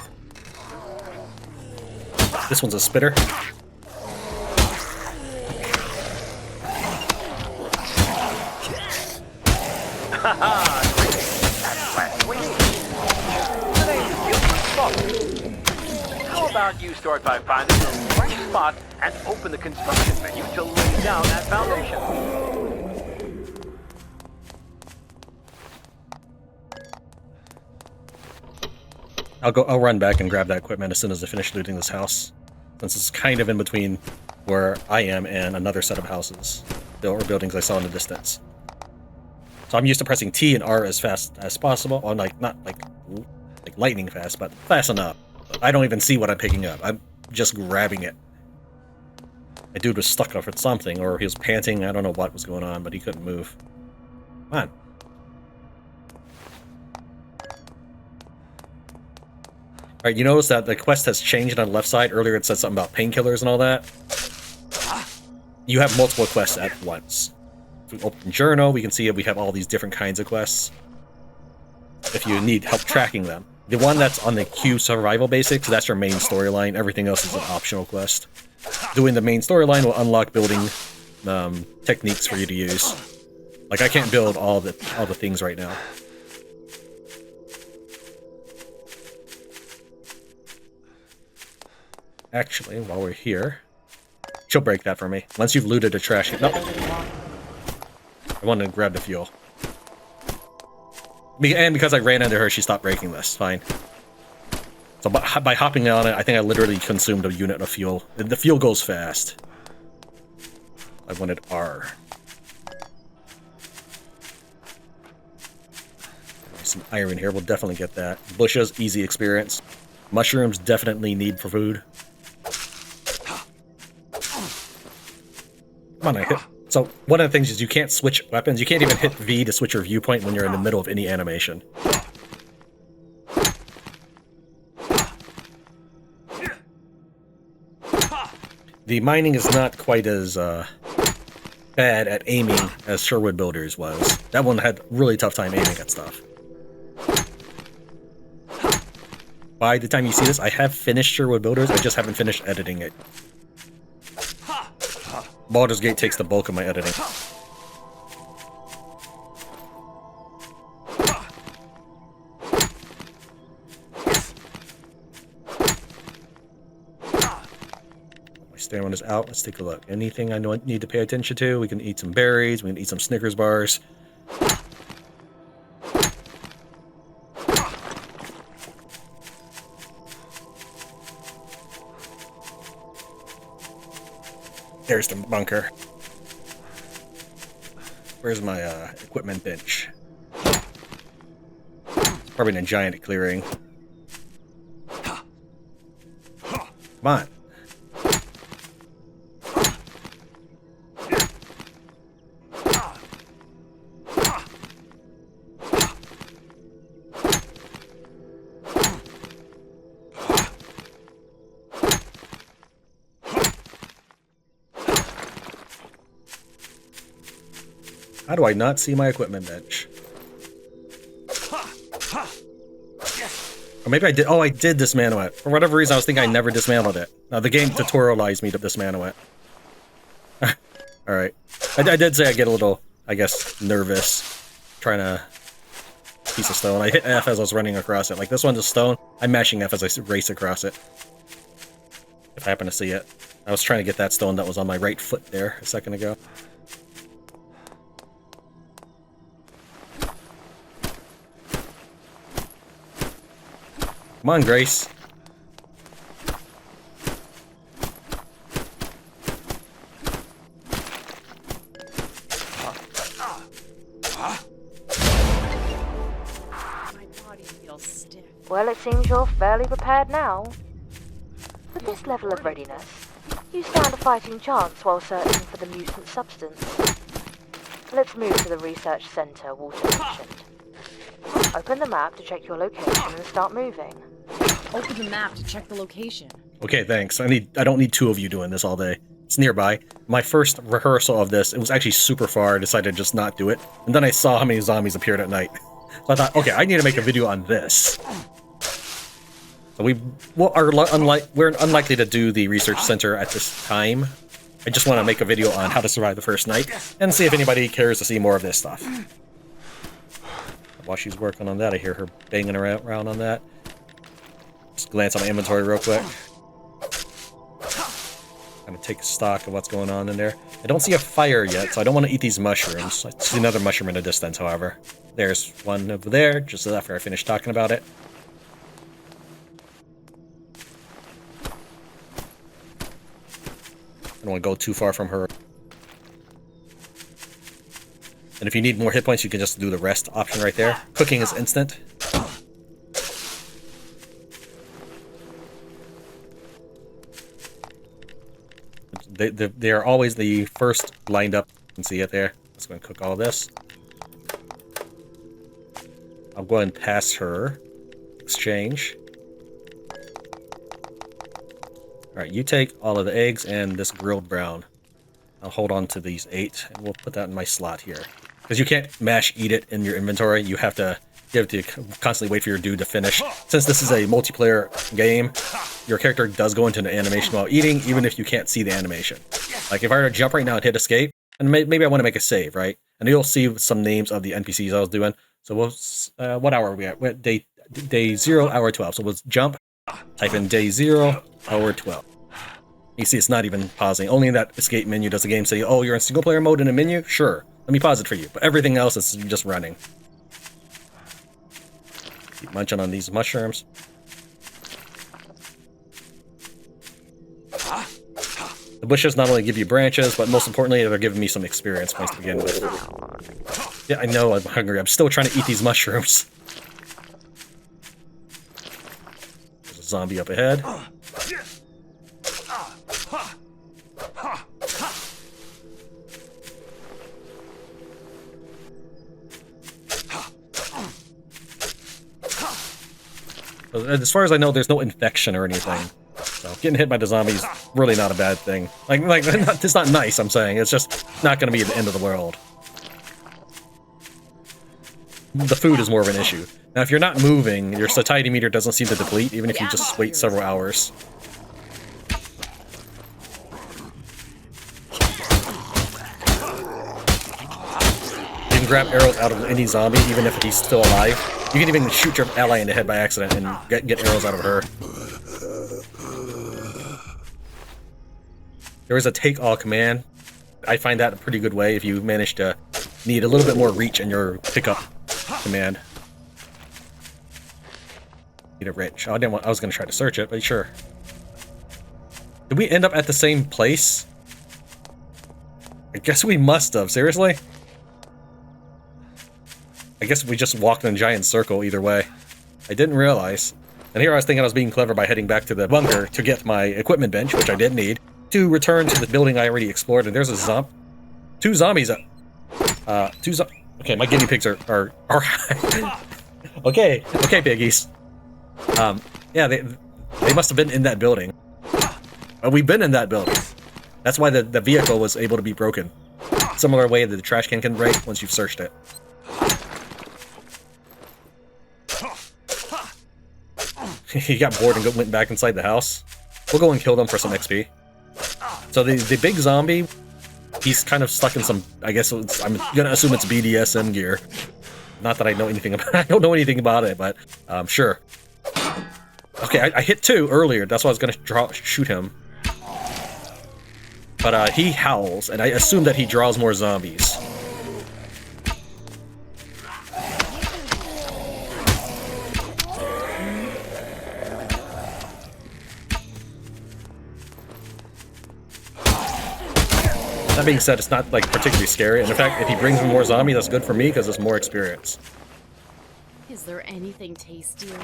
This one's a spitter. How about you start by finding the right spot and open the construction menu to lay down that foundation? I'll run back and grab that equipment as soon as I finish looting this house, since it's kind of in between where I am and another set of houses or buildings I saw in the distance. So I'm used to pressing T and R as fast as possible, or not like lightning fast, but fast enough. I don't even see what I'm picking up. I'm just grabbing it. My dude was stuck up at something, or he was panting. I don't know what was going on, but he couldn't move. Come on. Alright, you notice that the quest has changed on the left side. Earlier it said something about painkillers and all that. You have multiple quests at once. If we open journal, we can see that we have all these different kinds of quests. If you need help tracking them. The one that's on the Q survival basics, that's your main storyline. Everything else is an optional quest. doing the main storyline will unlock building techniques for you to use. Like, I can't build all the things right now. Actually, while we're here, she'll break that for me. Once you've looted a trash can. Nope. I wanted to grab the fuel. And because I ran into her, she stopped breaking this. Fine. So by hopping on it, I think I literally consumed a unit of fuel. The fuel goes fast. I wanted R. There's some iron here. We'll definitely get that. Bushes, easy experience. Mushrooms, definitely need for food. Come on, I hit. So one of the things is you can't switch weapons. You can't even hit V to switch your viewpoint when you're in the middle of any animation. The mining is not quite as bad at aiming as Sherwood Builders was. That one had really tough time aiming at stuff. By the time you see this, I have finished Sherwood Builders, I just haven't finished editing it. Baldur's Gate takes the bulk of my editing. My stamina is out. Let's take a look. Anything I need to pay attention to? We can eat some berries. We can eat some Snickers bars. There's the bunker. Where's my equipment bench? Probably in a giant clearing. Come on. How do I not see my equipment bench? Or maybe I did. Oh, I did dismantle it. For whatever reason, I was thinking I never dismantled it. Now, the game tutorialized me to dismantle it. Alright. I did say I get a little, I guess, nervous trying to piece of stone. I hit F as I was running across it. Like, this one's a stone. I'm mashing F as I race across it. If I happen to see it. I was trying to get that stone that was on my right foot there a second ago. Come on, Grace. My body feels stiff. Well, it seems you're fairly prepared now. With this level of readiness, you stand a fighting chance while searching for the mutant substance. Let's move to the research center Walter mentioned. Open the map to check your location and start moving. Open the map to check the location. Okay, thanks. I don't need two of you doing this all day. It's nearby. My first rehearsal of this, it was actually super far. I decided to just not do it. And then I saw how many zombies appeared at night. So I thought, okay, I need to make a video on this. So we're unlikely to do the research center at this time. I just want to make a video on how to survive the first night and see if anybody cares to see more of this stuff. While she's working on that, I hear her banging around on that. Just glance at my inventory real quick. Kind of take stock of what's going on in there. I don't see a fire yet, so I don't want to eat these mushrooms. I see another mushroom in the distance, however. There's one over there, just after I finish talking about it. I don't want to go too far from her. And if you need more hit points, you can just do the rest option right there. Cooking is instant. They are always the first lined up. You can see it there. Let's go and cook all this. I'll go and pass her. Exchange. Alright, you take all of the eggs and this grilled brown. I'll hold on to these 8, and we'll put that in my slot here. Because you can't mash eat it in your inventory. You have to You have to constantly wait for your dude to finish. Since this is a multiplayer game, your character does go into an animation while eating, even if you can't see the animation. Like if I were to jump right now and hit escape, and maybe I want to make a save, right? And you'll see some names of the NPCs I was doing. So we'll, what hour are we at? We're at day 0, hour 12. So we'll jump, type in day 0, hour 12. You see it's not even pausing. Only in that escape menu does the game say, oh, you're in single player mode in a menu? Sure, let me pause it for you. But everything else is just running. Keep munching on these mushrooms. The bushes not only give you branches, but most importantly, they're giving me some experience points to begin with. Yeah, I know I'm hungry. I'm still trying to eat these mushrooms. There's a zombie up ahead. As far as I know, there's no infection or anything. So getting hit by the zombie is really not a bad thing. Like it's not nice, I'm saying. It's just not going to be the end of the world. The food is more of an issue. Now, if you're not moving, your satiety meter doesn't seem to deplete, even if you just wait several hours. You can grab arrows out of any zombie, even if he's still alive. You can even shoot your ally in the head by accident and get arrows out of her. There is a take all command. I find that a pretty good way if you manage to need a little bit more reach in your pickup command. Need a wrench. Oh, I was going to try to search it, but sure. Did we end up at the same place? I guess we must have. Seriously? I guess we just walked in a giant circle either way. I didn't realize. And here I was thinking I was being clever by heading back to the bunker to get my equipment bench, which I did need, to return to the building I already explored, and there's a two zombies. Okay, my guinea pigs are okay, piggies. Yeah, they must have been in that building. We've been in that building. That's why the vehicle was able to be broken. Similar way that the trash can break once you've searched it. He got bored and went back inside the house. We'll go and kill them for some XP. So the big zombie, he's kind of stuck in some, I guess I'm gonna assume it's BDSM gear. Not that I know anything about it. I don't know anything about it, but sure. Okay, I hit 2 earlier. That's why I was gonna shoot him. But he howls, and I assume that he draws more zombies. That being said, it's not like particularly scary, and in fact, if he brings me more zombie, that's good for me because it's more experience. Is there anything tastier?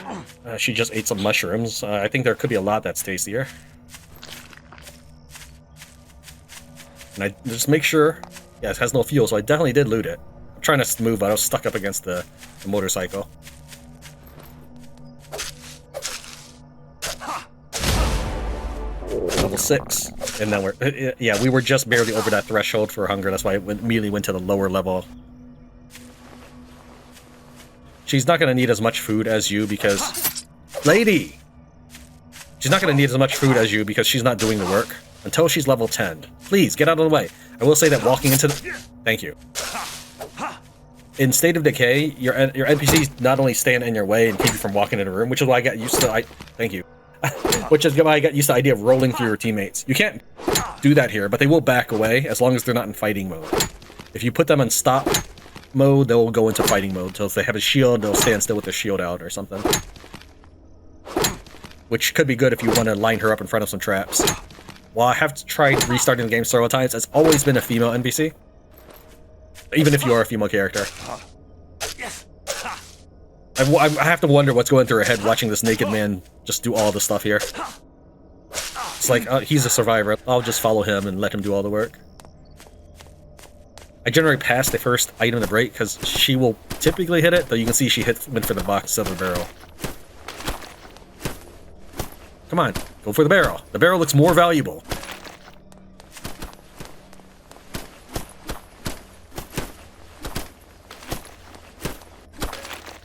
She just ate some mushrooms. I think there could be a lot that's tastier. And I just make sure, yeah, it has no fuel, so I definitely did loot it. I'm trying to move, but I was stuck up against the motorcycle. Level 6, and then we were just barely over that threshold for hunger. That's why I immediately went to the lower level. She's not gonna need as much food as you because, lady, she's not gonna need as much food as you because she's not doing the work until she's level 10. Please get out of the way. I will say that walking into the, thank you. In State of Decay, your NPCs not only stand in your way and keep you from walking in a room, which is why I got used to. Thank you. Which is why I got used to the idea of rolling through your teammates. You can't do that here, but they will back away as long as they're not in fighting mode. If you put them in stop mode, they'll go into fighting mode. So if they have a shield, they'll stand still with their shield out or something. Which could be good if you want to line her up in front of some traps. While I have tried restarting the game several times, it's always been a female NPC. Even if you are a female character. I have to wonder what's going through her head watching this naked man just do all the stuff here. It's like, he's a survivor. I'll just follow him and let him do all the work. I generally pass the first item to break because she will typically hit it, though you can see she went for the box instead of the barrel. Come on, go for the barrel. The barrel looks more valuable.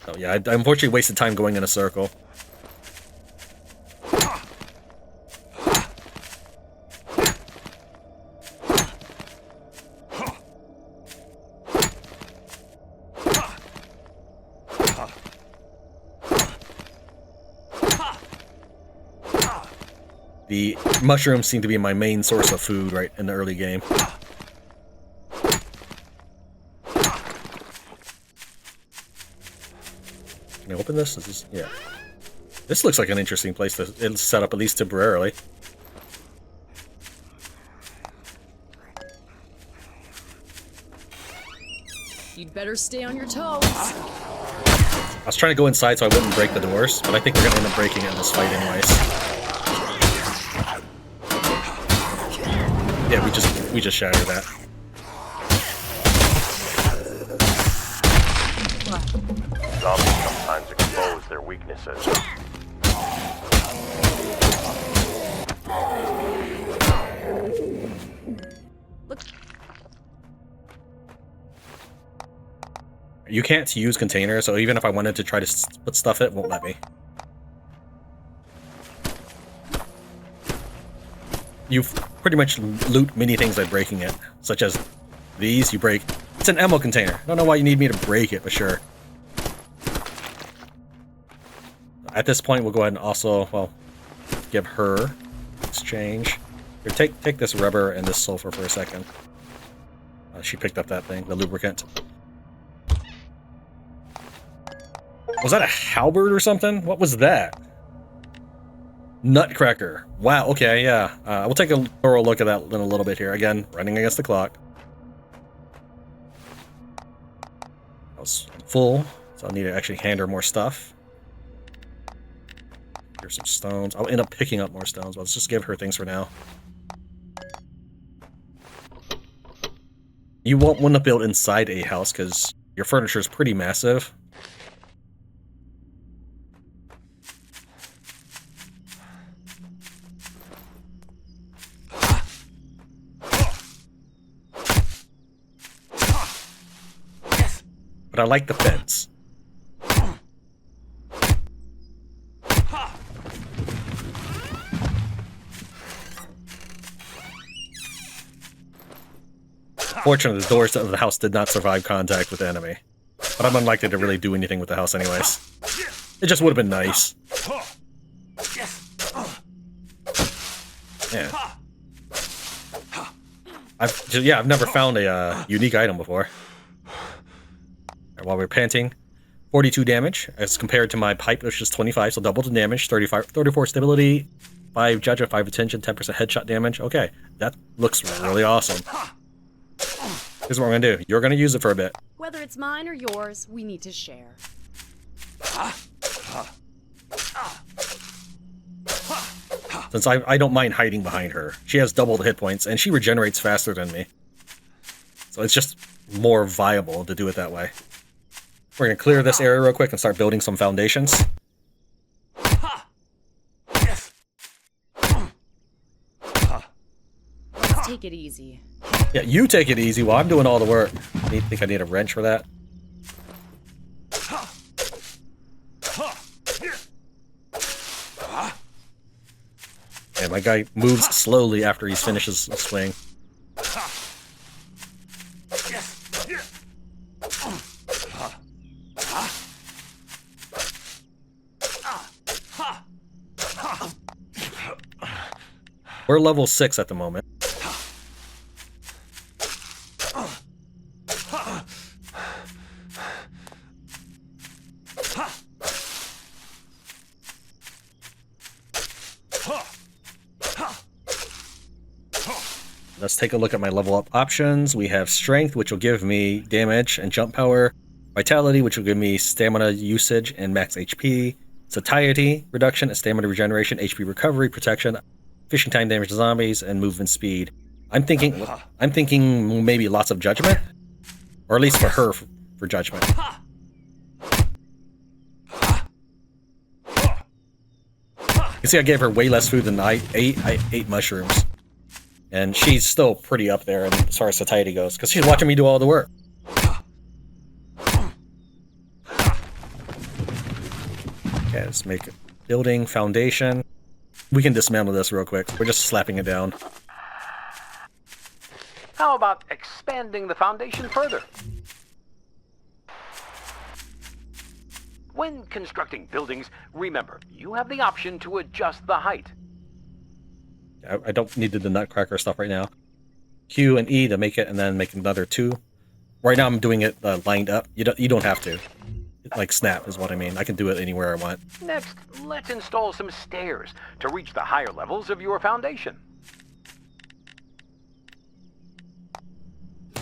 Oh, yeah, I unfortunately wasted time going in a circle. The mushrooms seem to be my main source of food right in the early game. Can I open this? Yeah. This looks like an interesting place to set up, at least temporarily. You'd better stay on your toes. I was trying to go inside so I wouldn't break the doors, but I think we're going to end up breaking it in this fight anyways. Yeah, we just shattered that. Zombies sometimes expose their weaknesses. You can't use containers, so even if I wanted to try to put stuff in, it won't let me. You pretty much loot many things by breaking it, such as these. You break. It's an ammo container. I don't know why you need me to break it, but sure. At this point, we'll go ahead and also, well, give her exchange. Here, take this rubber and this sulfur for a second. She picked up that thing, the lubricant. Was that a halberd or something? What was that? Nutcracker. Wow, okay, yeah. We'll take a thorough look at that in a little bit here. Again, running against the clock. I was full, so I'll need to actually hand her more stuff. Here's some stones. I'll end up picking up more stones, but let's just give her things for now. You won't want to build inside a house because your furniture is pretty massive. But I like the fence. Fortunately, the doors of the house did not survive contact with the enemy. But I'm unlikely to really do anything with the house anyways. It just would have been nice. Yeah. I've never found a unique item before. While we're panting, 42 damage as compared to my pipe, which is 25, so double the damage. 34 stability, 5 judgment, 5 attention, 10% headshot damage. Okay, that looks really awesome. Here's what we're gonna do. You're gonna use it for a bit. Whether it's mine or yours, we need to share. Since I don't mind hiding behind her. She has double the hit points, and she regenerates faster than me. So it's just more viable to do it that way. We're going to clear this area real quick and start building some foundations. Let's take it easy. Yeah, you take it easy while I'm doing all the work. I think I need a wrench for that. Yeah, my guy moves slowly after he finishes the swing. We're level 6 at the moment. Let's take a look at my level up options. We have strength, which will give me damage and jump power. Vitality, which will give me stamina usage and max HP. Satiety reduction, stamina regeneration, HP recovery, protection, fishing time damage to zombies, and movement speed. I'm thinking maybe lots of judgment, or at least for her for judgment. You see, I gave her way less food than I ate mushrooms, and she's still pretty up there as far as satiety goes because she's watching me do all the work. let's make a building foundation. We can dismantle this real quick. We're just slapping it down. How about expanding the foundation further? When constructing buildings, remember, you have the option to adjust the height. I don't need to do the Nutcracker stuff right now. Q and E to make it, and then make another 2. Right now I'm doing it lined up. You don't have to. Like snap is what I mean. I can do it anywhere I want. Next, let's install some stairs to reach the higher levels of your foundation.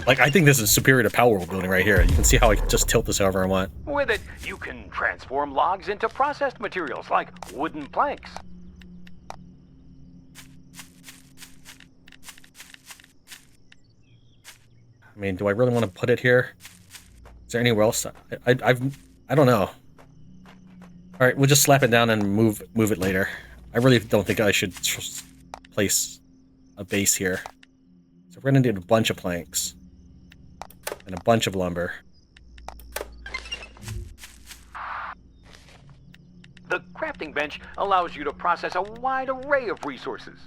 Like, I think this is superior to Power World building right here. You can see how I can just tilt this however I want. With it, you can transform logs into processed materials like wooden planks. I mean, do I really want to put it here? Is there anywhere else? I don't know. All right, we'll just slap it down and move it later. I really don't think I should place a base here. So we're gonna need a bunch of planks and a bunch of lumber. The crafting bench allows you to process a wide array of resources.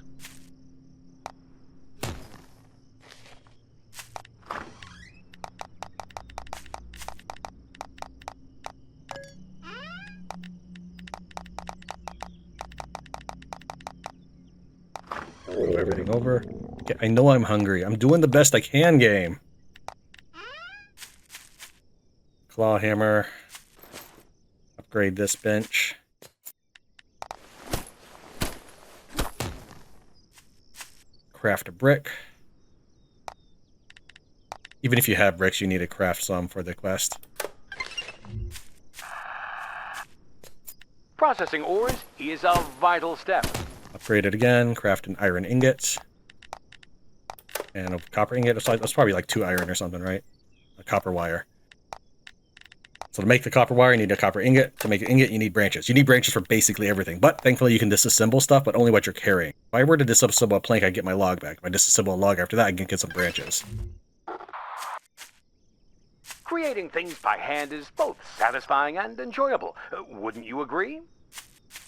Move everything over. Okay, I know I'm hungry. I'm doing the best I can, game. Claw hammer. Upgrade this bench. Craft a brick. Even if you have bricks, you need to craft some for the quest. Processing ores is a vital step. Upgrade it again. Craft an iron ingot. And a copper ingot. That's probably like 2 iron or something, right? A copper wire. So to make the copper wire, you need a copper ingot. To make an ingot, you need branches. You need branches for basically everything. But thankfully, you can disassemble stuff, but only what you're carrying. If I were to disassemble a plank, I get my log back. If I disassemble a log after that, I can get some branches. Creating things by hand is both satisfying and enjoyable. Wouldn't you agree?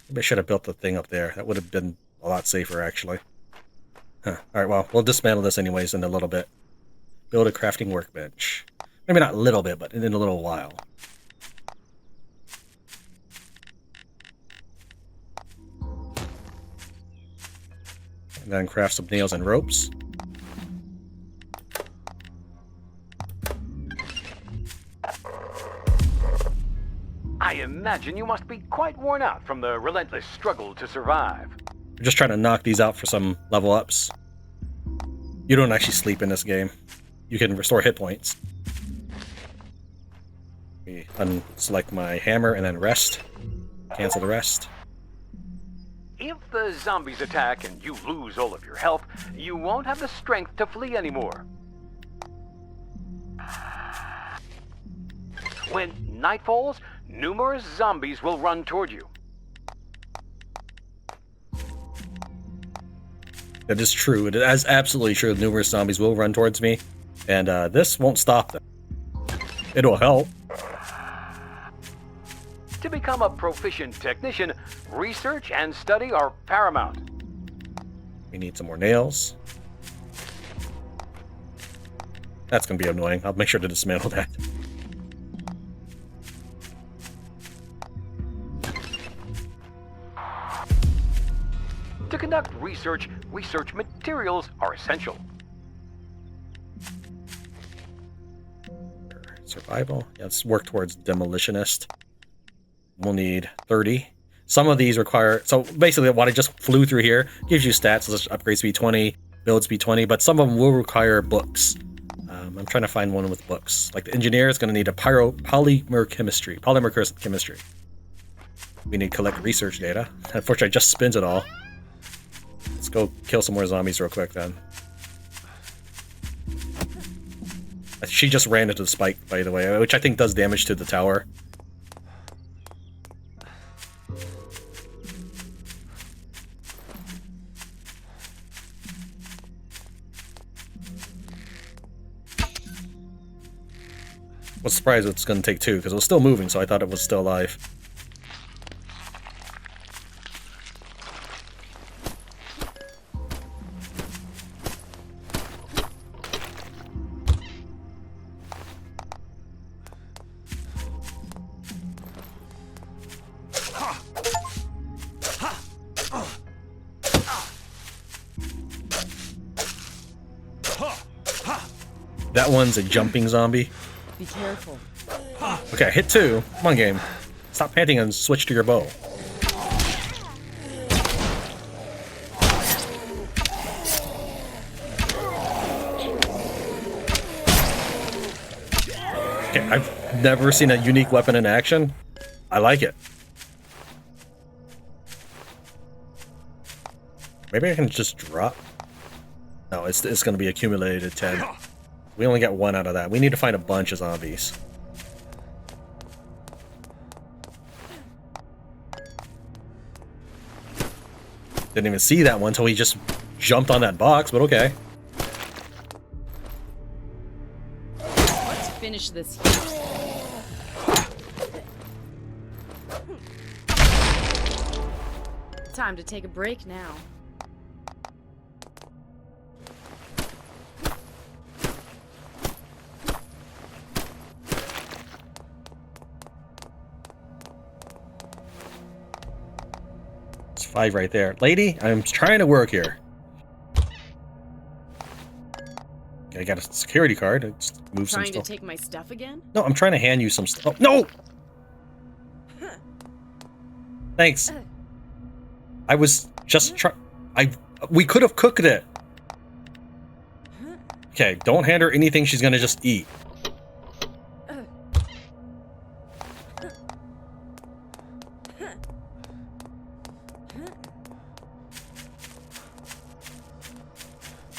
Maybe I should have built the thing up there. That would have been a lot safer, actually. Huh. Alright, well, we'll dismantle this anyways in a little bit. Build a crafting workbench. Maybe not a little bit, but in a little while. And then craft some nails and ropes. I imagine you must be quite worn out from the relentless struggle to survive. I'm just trying to knock these out for some level ups. You don't actually sleep in this game. You can restore hit points. Unselect my hammer and then rest. Cancel the rest. If the zombies attack and you lose all of your health, you won't have the strength to flee anymore. When night falls, numerous zombies will run toward you. That is true. It is absolutely true. Numerous zombies will run towards me, and this won't stop them. It'll help. To become a proficient technician, research and study are paramount. We need some more nails. That's going to be annoying. I'll make sure to dismantle that. To conduct research materials are essential. Survival. Yeah, let's work towards demolitionist. We'll need 30. Some of these require... So basically what I just flew through here gives you stats. So let's upgrade speed 20, build speed 20, but some of them will require books. I'm trying to find one with books. Like the engineer is going to need a polymer chemistry. We need collect research data. Unfortunately, it just spins it all. Let's go kill some more zombies real quick then. She just ran into the spike, by the way, which I think does damage to the tower. I was surprised it's going to take 2, because it was still moving, so I thought it was still alive. That one's a jumping zombie. Be careful. Okay, hit 2. Come on, game. Stop panting and switch to your bow. Okay, I've never seen a unique weapon in action. I like it. Maybe I can just drop. No, it's going to be accumulated 10. We only got 1 out of that. We need to find a bunch of zombies. Didn't even see that one until he just jumped on that box, but okay. Let's finish this here. Time to take a break now. It's 5 right there. Lady, I'm trying to work here. I got a security card. I just move some Trying to stuff. take my stuff again? No, I'm trying to hand you some stuff. Oh, no! Thanks. I was just trying. We could have cooked it. Okay, don't hand her anything she's gonna just eat.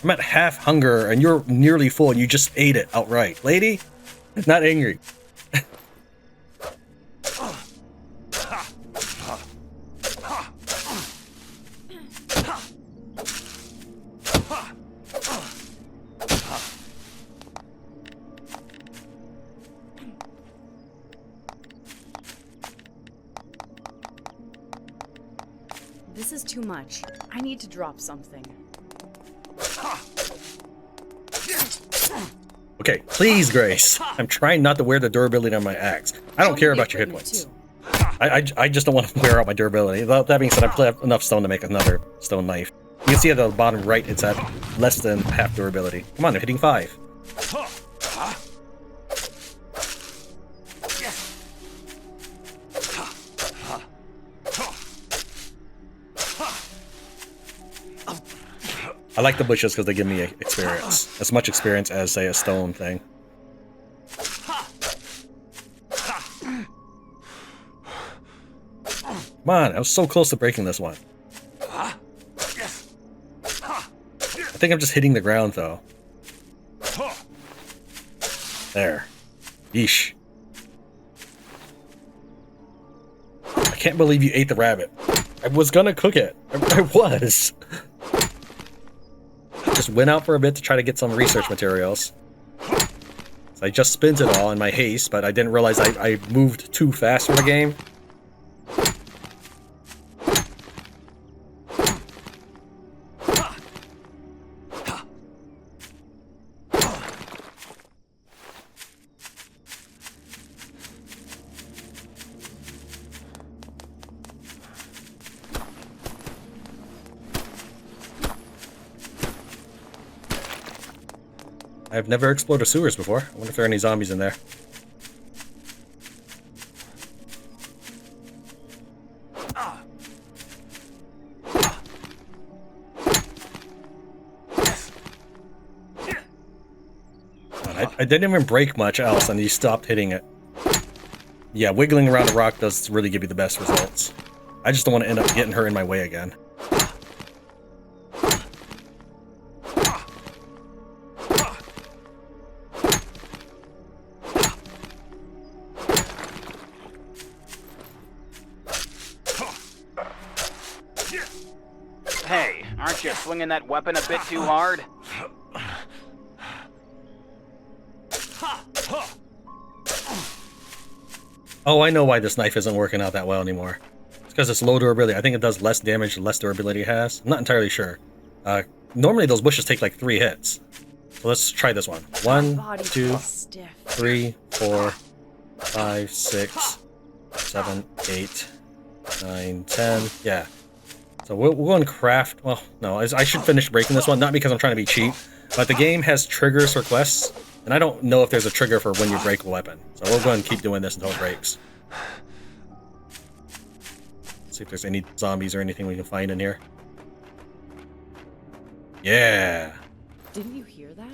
I'm at half hunger and you're nearly full and you just ate it outright. Lady, not angry. This is too much. I need to drop something. Okay, please, Grace. I'm trying not to wear the durability on my axe. I don't care about your hit points. I just don't want to wear out my durability. That being said, I have enough stone to make another stone knife. You can see at the bottom right, it's at less than half durability. Come on, they're hitting 5. I like the bushes because they give me experience. As much experience as, say, a stone thing. Come on, I was so close to breaking this one. I think I'm just hitting the ground, though. There. Yeesh. I can't believe you ate the rabbit. I was gonna cook it. I was. Just went out for a bit to try to get some research materials. So I just spent it all in my haste, but I didn't realize I moved too fast for the game. I've never explored the sewers before. I wonder if there are any zombies in there. I didn't even break much else and you stopped hitting it. Yeah, wiggling around a rock does really give you the best results. I just don't want to end up getting her in my way again. Hey, aren't you swinging that weapon a bit too hard? Oh, I know why this knife isn't working out that well anymore. It's because it's low durability. I think it does less damage the less durability it has. I'm not entirely sure. Normally those bushes take like 3 hits. So let's try this one. 1, 2, 3, 4, 5, 6, 7, 8, 9, 10. Yeah. So we'll go and craft. Well, no, I should finish breaking this one. Not because I'm trying to be cheap, but the game has triggers for quests. And I don't know if there's a trigger for when you break a weapon. So we'll go ahead and keep doing this until it breaks. See if there's any zombies or anything we can find in here. Yeah! Didn't you hear that?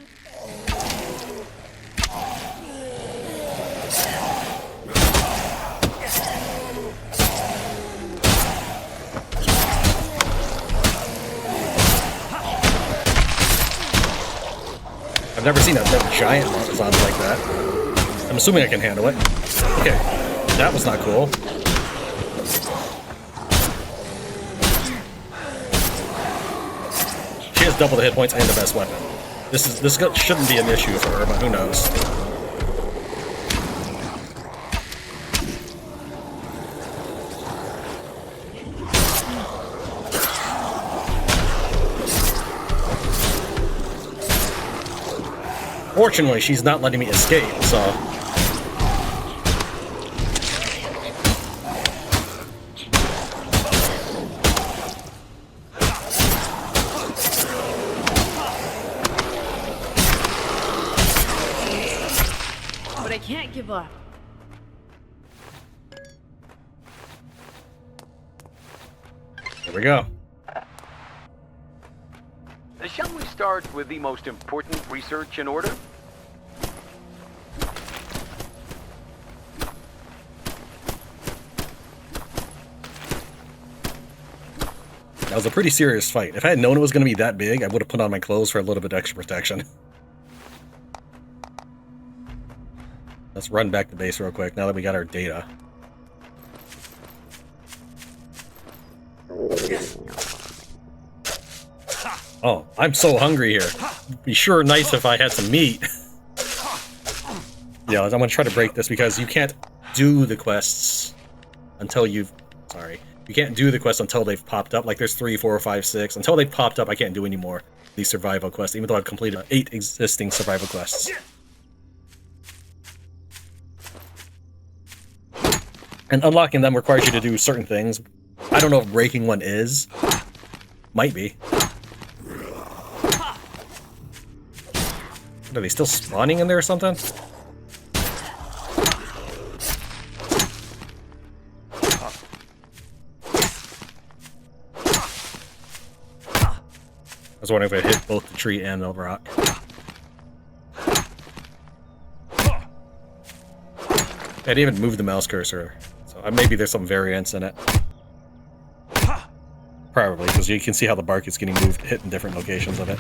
I've never seen a giant zombie like that. I'm assuming I can handle it. Okay, that was not cool. She has double the hit points and the best weapon. This shouldn't be an issue for her, but who knows? Fortunately, she's not letting me escape, so... But I can't give up. Here we go. Shall we start with the most important research in order? That was a pretty serious fight. If I had known it was going to be that big, I would have put on my clothes for a little bit extra protection. Let's run back to base real quick now that we got our data. Oh, I'm so hungry here. It'd be sure nice if I had some meat. Yeah, I'm gonna try to break this because you can't do the quests until you've... Sorry. You can't do the quests until they've popped up. Like there's 3, 4, 5, 6. Until they've popped up, I can't do any more these survival quests, even though I've completed 8 existing survival quests. And unlocking them requires you to do certain things. I don't know if breaking one is. Might be. Are they still spawning in there or something? I was wondering if I hit both the tree and the rock. I didn't even move the mouse cursor, so maybe there's some variance in it. Probably, because you can see how the bark is getting moved, hit in different locations of it.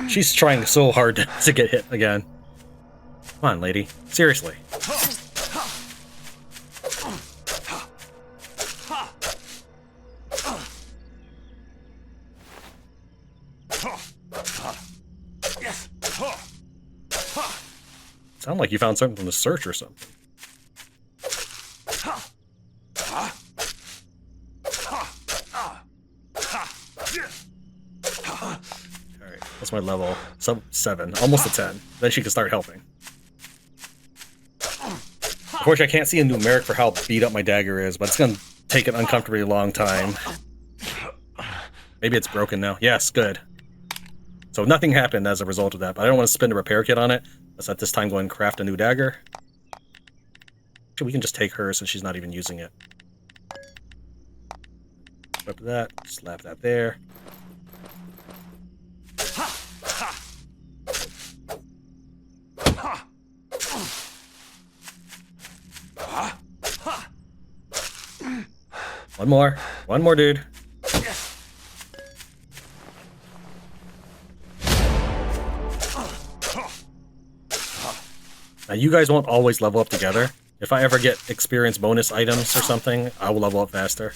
She's trying so hard to get hit again. Come on, lady. Seriously. Sound like you found something from the search or something. Alright, that's my level. Sub 7. Almost a 10. Then she can start helping. Of course, I can't see a numeric for how beat up my dagger is, but it's going to take an uncomfortably long time. Maybe it's broken now. Yes, good. So nothing happened as a result of that, but I don't want to spend a repair kit on it. Let's at this time go and craft a new dagger. Actually, we can just take her since she's not even using it. Equip that, slap that there. One more, dude. Now, you guys won't always level up together. If I ever get experience bonus items or something, I will level up faster.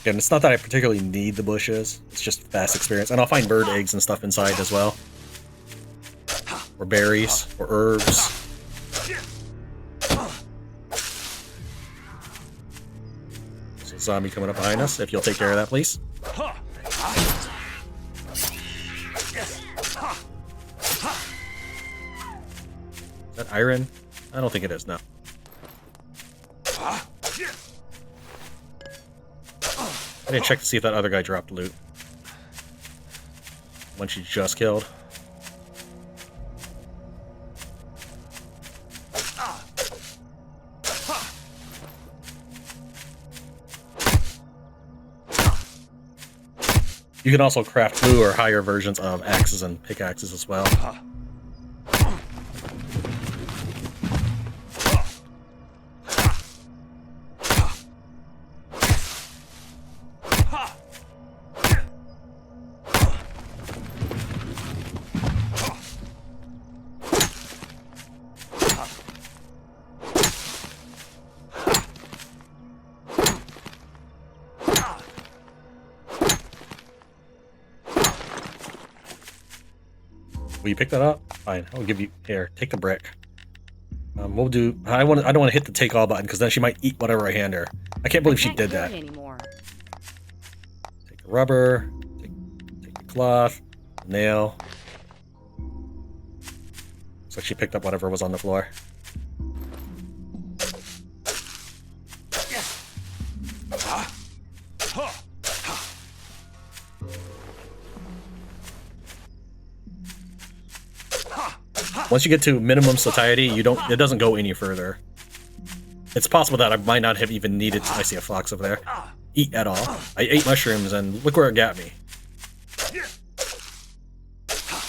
Again, it's not that I particularly need the bushes, it's just fast experience. And I'll find bird eggs and stuff inside as well. or berries, or herbs. There's a zombie coming up behind us. If you'll take care of that, please. Is that iron? I don't think it is, no. I didn't check to see if that other guy dropped loot. One she just killed. You can also craft blue or higher versions of axes and pickaxes as well. Will you pick that up? Fine, I'll give you here. Take the brick. We'll do. I don't want to hit the take all button because then she might eat whatever I hand her. I can't believe she did that. Anymore. Take the rubber. Take the cloth. Nail. Looks like she picked up whatever was on the floor. Once you get to minimum satiety, it doesn't go any further. It's possible that I might not have even needed I see a fox over there. Eat at all. I ate mushrooms and look where it got me.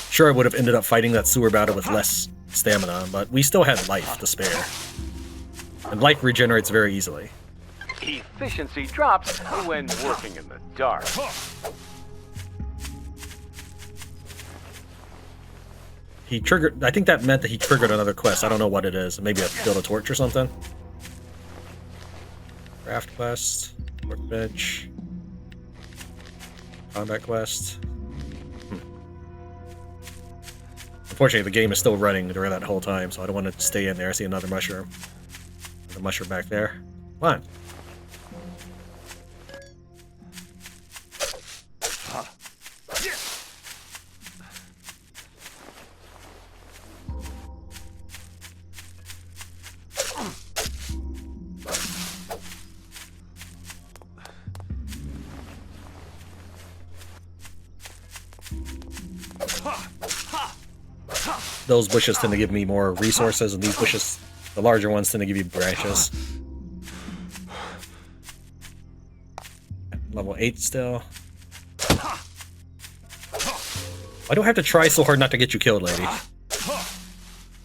Sure, I would have ended up fighting that sewer battle with less stamina, but we still had life to spare. And life regenerates very easily. Efficiency drops when working in the dark. He triggered. I think that meant that he triggered another quest. I don't know what it is. Maybe a build a torch or something. Craft quest. Workbench. Combat quest. Unfortunately, the game is still running during that whole time, so I don't want to stay in there. I see another mushroom. Another mushroom back there. Come on. Those bushes tend to give me more resources, and these bushes, the larger ones, tend to give you branches. Level 8 still. Why do I have to try so hard not to get you killed, lady?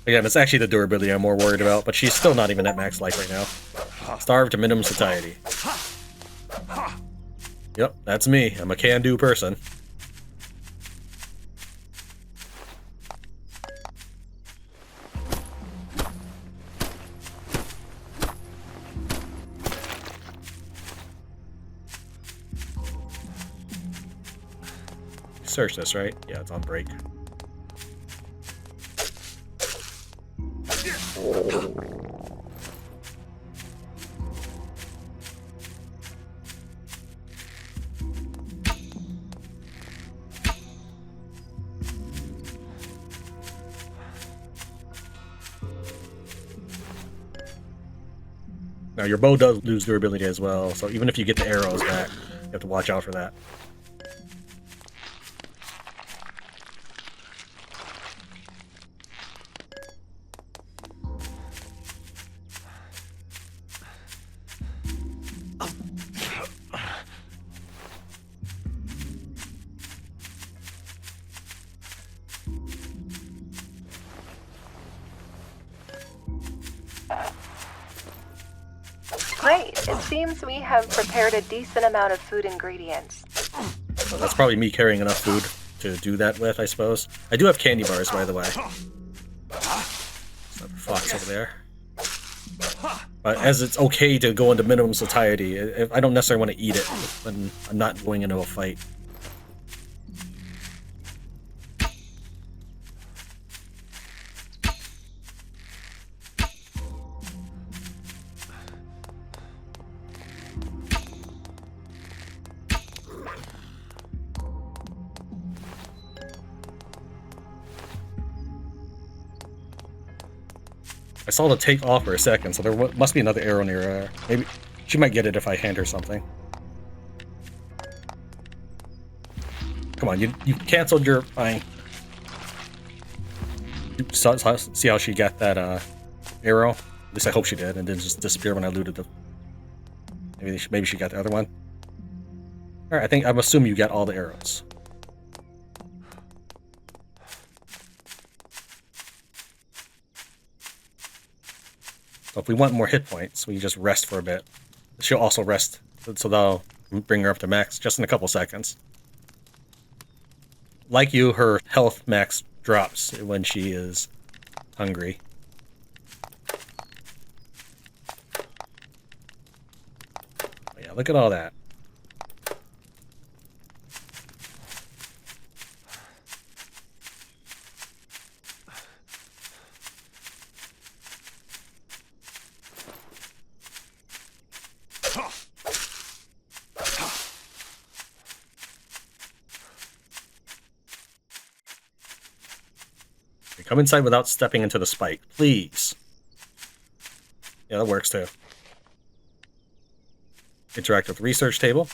Again, it's actually the durability I'm more worried about, but she's still not even at max life right now. Starved to minimum satiety. Yep, that's me. I'm a can-do person. Search this, right? Yeah, it's on break. Now your bow does lose durability as well, so even if you get the arrows back, you have to watch out for that. Great. It seems we have prepared a decent amount of food ingredients. Well, that's probably me carrying enough food to do that with, I suppose. I do have candy bars, by the way. There's another fox over there. But as it's okay to go into minimum satiety, I don't necessarily want to eat it when I'm not going into a fight. I saw the take off for a second, so there must be another arrow near her. Maybe she might get it if I hand her something. Come on, you canceled your... Fine. See how she got that arrow? At least I hope she did, and didn't just disappear when I looted the... Maybe she got the other one. Alright, I'm assuming you got all the arrows. So if we want more hit points, we just rest for a bit. She'll also rest, so that'll bring her up to max just in a couple seconds. Like you, her health max drops when she is hungry. But yeah, look at all that. Come inside without stepping into the spike, please. Yeah, that works too. Interact with research table.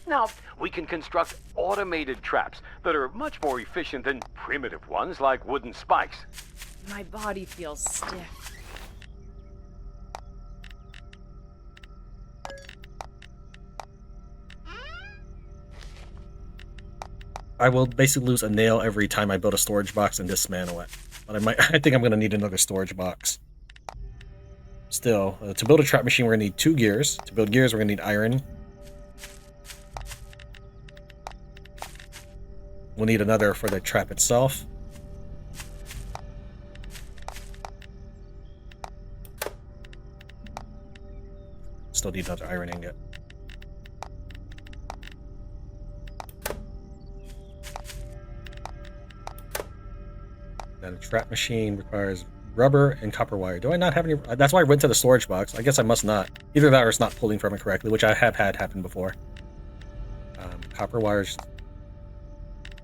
Now, we can construct automated traps that are much more efficient than primitive ones like wooden spikes. My body feels stiff. I will basically lose a nail every time I build a storage box and dismantle it. But I think I'm going to need another storage box. Still, to build a trap machine, we're going to need 2 gears. To build gears, we're going to need iron. We'll need another for the trap itself. Still need another iron ingot. And a trap machine requires rubber and copper wire. Do I not have any? That's why I went to the storage box. I guess I must not. Either that or it's not pulling from it correctly, which I have had happen before. Copper wires.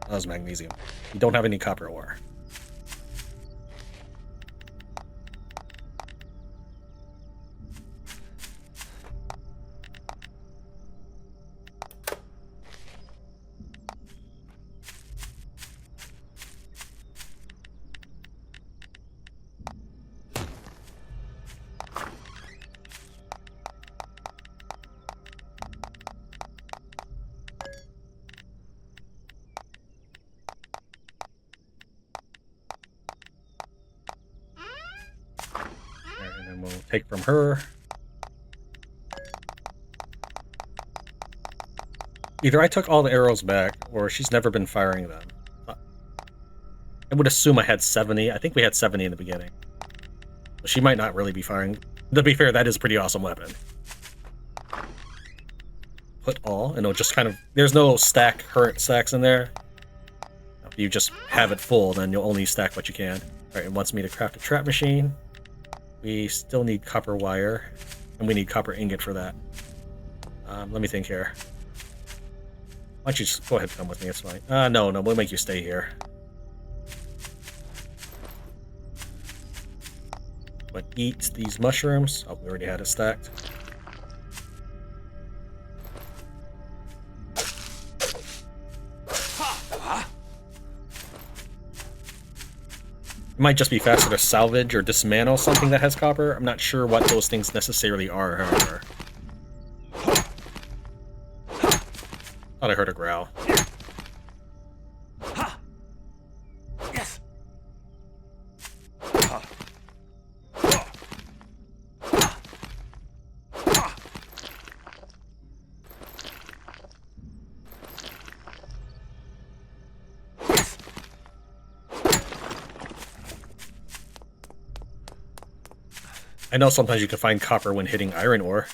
That was magnesium. You don't have any copper ore. Take from her. Either I took all the arrows back, or she's never been firing them. I would assume I had 70. I think we had 70 in the beginning. But she might not really be firing. To be fair, that is a pretty awesome weapon. Put all, and it'll just kind of... There's no current stacks in there. If you just have it full, then you'll only stack what you can. Alright, it wants me to craft a trap machine. We still need copper wire, and we need copper ingot for that. Let me think here. Why don't you just go ahead and come with me, it's fine. No, we'll make you stay here. But eat these mushrooms. Oh, we already had it stacked. It might just be faster to salvage or dismantle something that has copper. I'm not sure what those things necessarily are, however. Thought I heard a growl. Yes. I know sometimes you can find copper when hitting iron ore.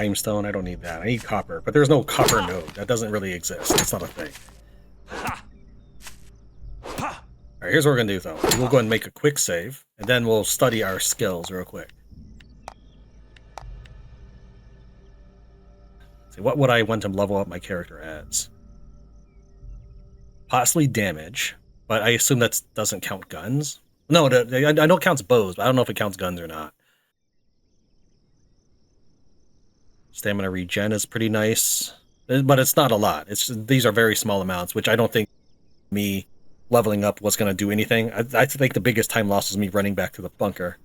limestone. I don't need that. I need copper. But there's no copper node. That doesn't really exist. That's not a thing. Alright, here's what we're going to do, though. We'll go ahead and make a quick save, and then we'll study our skills real quick. See, what would I want to level up my character as? Possibly damage, but I assume that doesn't count guns. No, I know it counts bows, but I don't know if it counts guns or not. Stamina regen is pretty nice, but it's not a lot. These are very small amounts, which I don't think me leveling up was going to do anything. I think the biggest time loss was me running back to the bunker.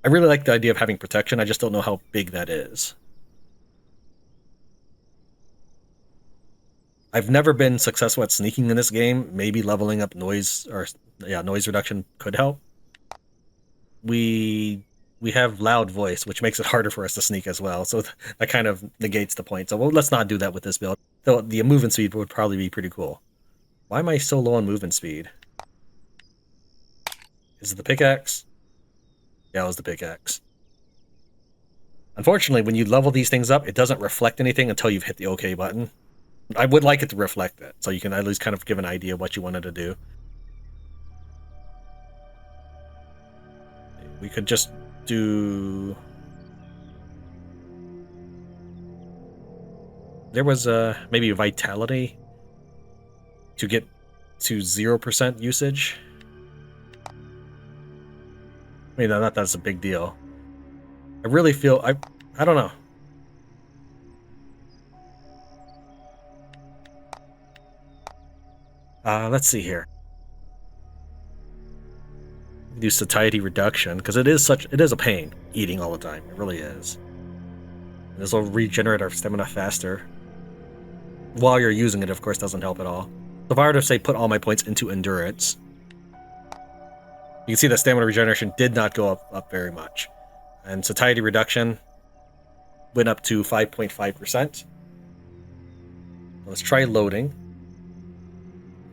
I really like the idea of having protection. I just don't know how big that is. I've never been successful at sneaking in this game. Maybe leveling up noise reduction could help. We have loud voice, which makes it harder for us to sneak as well. So that kind of negates the point. So let's not do that with this build. Though the movement speed would probably be pretty cool. Why am I so low on movement speed? Is it the pickaxe? Yeah, it was the pickaxe. Unfortunately, when you level these things up, it doesn't reflect anything until you've hit the OK button. I would like it to reflect that, so you can at least kind of give an idea of what you wanted to do. We could just do... There was maybe a vitality to get to 0% usage. I mean, not that's a big deal. I really feel... I don't know. Let's see here. Do satiety reduction, because it is a pain eating all the time. It really is. This will regenerate our stamina faster. While you're using it, of course, doesn't help at all. So if I were to say put all my points into endurance, you can see that stamina regeneration did not go up very much. And satiety reduction went up to 5.5%. Let's try loading.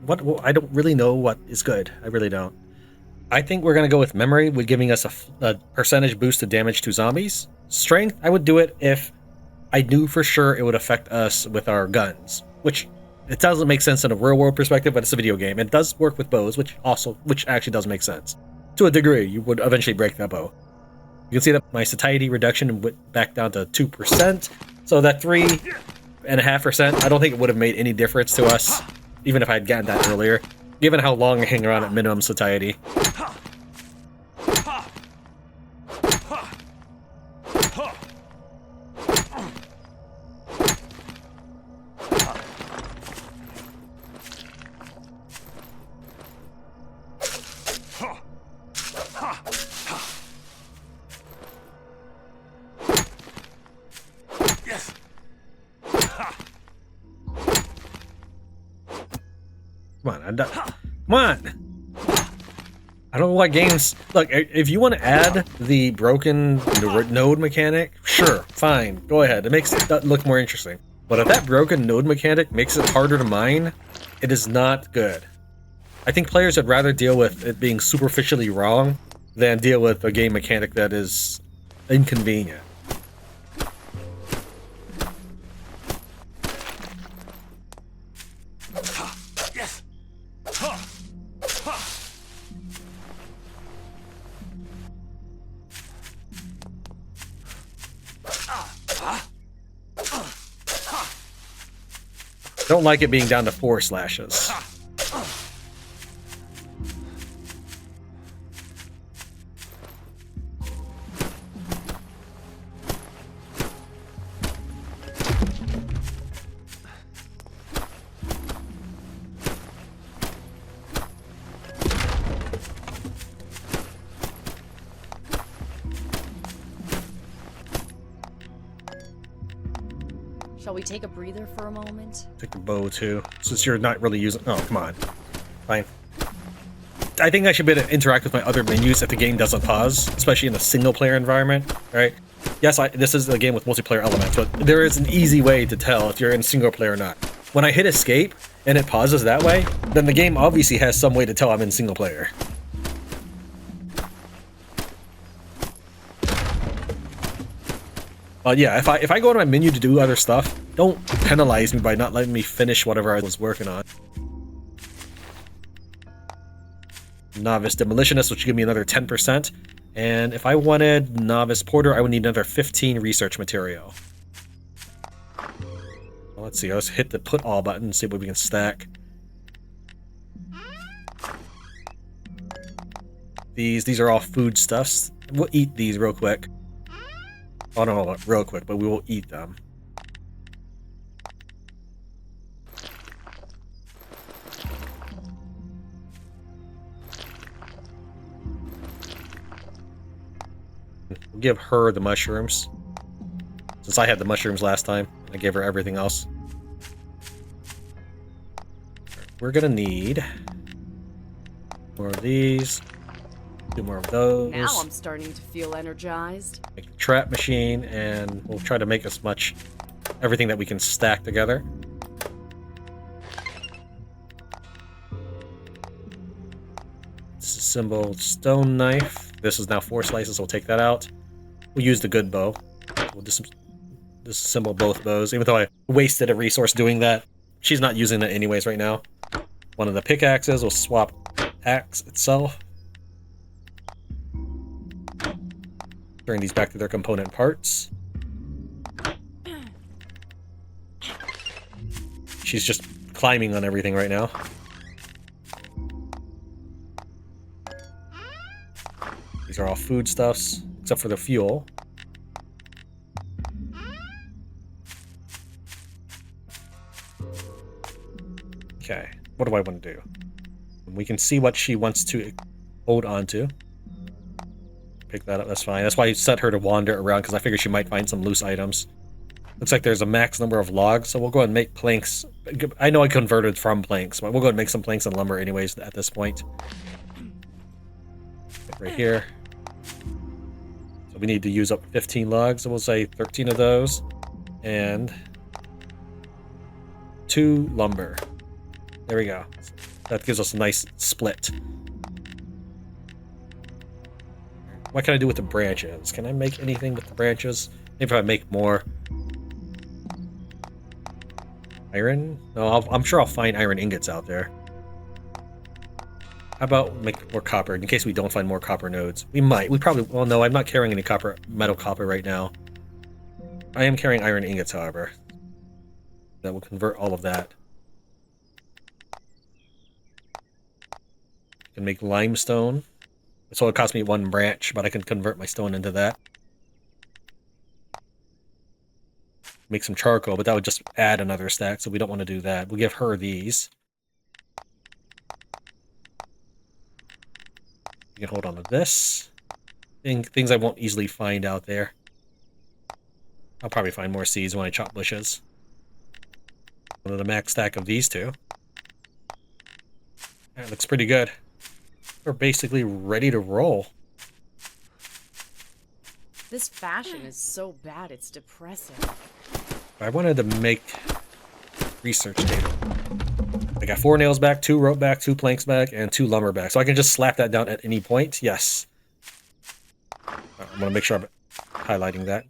I don't really know what is good. I really don't. I think we're going to go with memory, with giving us a percentage boost to damage to zombies. Strength, I would do it if I knew for sure it would affect us with our guns, which it doesn't make sense in a real world perspective, but it's a video game. It does work with bows, which actually does make sense. To a degree, you would eventually break that bow. You can see that my satiety reduction went back down to 2%, so that 3.5%, I don't think it would have made any difference to us, even if I had gotten that earlier, given how long I hang around at minimum satiety. Come on! I don't know what games... Look, if you want to add the broken node mechanic, sure, fine, go ahead. It makes it look more interesting. But if that broken node mechanic makes it harder to mine, it is not good. I think players would rather deal with it being superficially wrong than deal with a game mechanic that is inconvenient. Don't like it being down to 4 slashes. Shall we take a breather for a moment? Take the bow too, since you're not really using... Oh, come on. Fine. I think I should be able to interact with my other menus if the game doesn't pause, especially in a single-player environment, right? Yes, this is a game with multiplayer elements, but there is an easy way to tell if you're in single-player or not. When I hit escape, and it pauses that way, then the game obviously has some way to tell I'm in single-player. Yeah, if I go to my menu to do other stuff, don't penalize me by not letting me finish whatever I was working on. Novice Demolitionist, which give me another 10%. And if I wanted Novice Porter, I would need another 15 research material. Well, let's see, let's hit the put all button and see what we can stack. These are all foodstuffs. We'll eat these real quick. I don't know about real quick, but we will eat them. We'll give her the mushrooms. Since I had the mushrooms last time, I gave her everything else. We're gonna need more of these. 2 more of those. Now I'm starting to feel energized. Make the trap machine, and we'll try to make as much everything that we can stack together. Disassembled stone knife. This is now 4 slices, so we'll take that out. We'll use the good bow. We'll disassemble both bows, even though I wasted a resource doing that. She's not using it anyways right now. One of the pickaxes, we'll swap axe itself. Turn these back to their component parts. She's just climbing on everything right now. These are all foodstuffs, except for the fuel. Okay, what do I want to do? We can see what she wants to hold on to. Pick that up, that's fine. That's why I set her to wander around, because I figured she might find some loose items. Looks like there's a max number of logs, so we'll go ahead and make planks. I know I converted from planks, but we'll go ahead and make some planks and lumber anyways at this point. Right here. So we need to use up 15 logs, so we'll say 13 of those. And 2 lumber. There we go. That gives us a nice split. What can I do with the branches? Can I make anything with the branches? Maybe if I make more iron? No, I'm sure I'll find iron ingots out there. How about make more copper, in case we don't find more copper nodes? We might. We probably... Well, no, I'm not carrying any metal copper right now. I am carrying iron ingots, however. That will convert all of that. I can make limestone. So it cost me 1 branch, but I can convert my stone into that. Make some charcoal, but that would just add another stack, so we don't want to do that. We'll give her these. You can hold on to this. Things I won't easily find out there. I'll probably find more seeds when I chop bushes. Another max stack of these 2. That looks pretty good. We're basically ready to roll. This fashion is so bad it's depressing. I wanted to make research table. I got 4 nails back, 2 rope back, 2 planks back, and 2 lumber back. So I can just slap that down at any point. Yes. I'm going to make sure I'm highlighting that.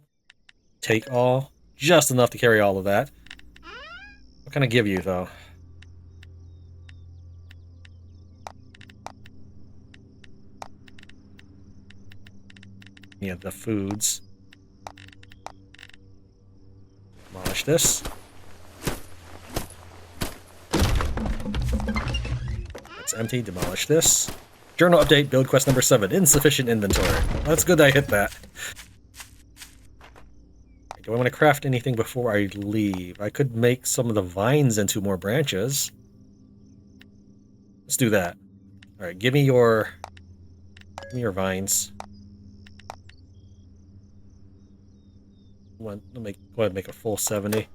Take all. Just enough to carry all of that. What can I give you, though? Yeah, the foods. Demolish this. It's empty. Demolish this. Journal update, build quest number 7. Insufficient inventory. Well, that's good I hit that. Do I want to craft anything before I leave? I could make some of the vines into more branches. Let's do that. Alright, give me your vines. Go ahead and make a full 70.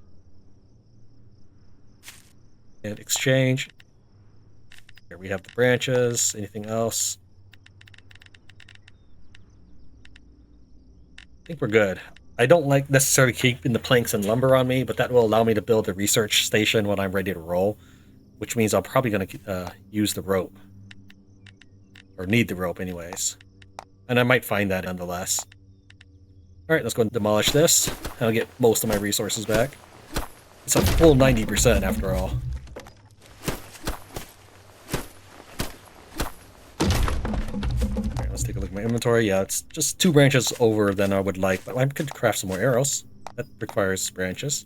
And exchange. Here we have the branches. Anything else? I think we're good. I don't like necessarily keeping the planks and lumber on me, but that will allow me to build a research station when I'm ready to roll, which means I'm probably going to use the rope. Or need the rope anyways. And I might find that nonetheless. Alright, let's go and demolish this. And I'll get most of my resources back. It's a full 90% after all. Alright, let's take a look at my inventory. Yeah, it's just 2 branches over than I would like, but I could craft some more arrows. That requires branches.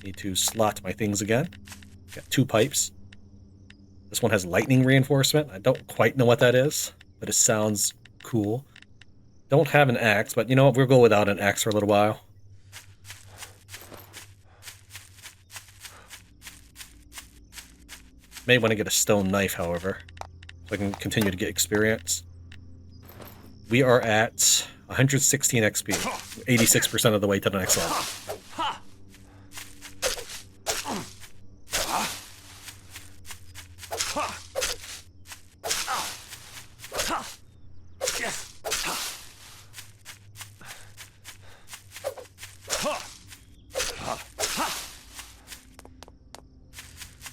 Need to slot my things again. Got 2 pipes. This one has lightning reinforcement. I don't quite know what that is, but it sounds cool. Don't have an axe, but you know what? We'll go without an axe for a little while. May want to get a stone knife, however, so I can continue to get experience. We are at 116 XP, 86% of the way to the next level.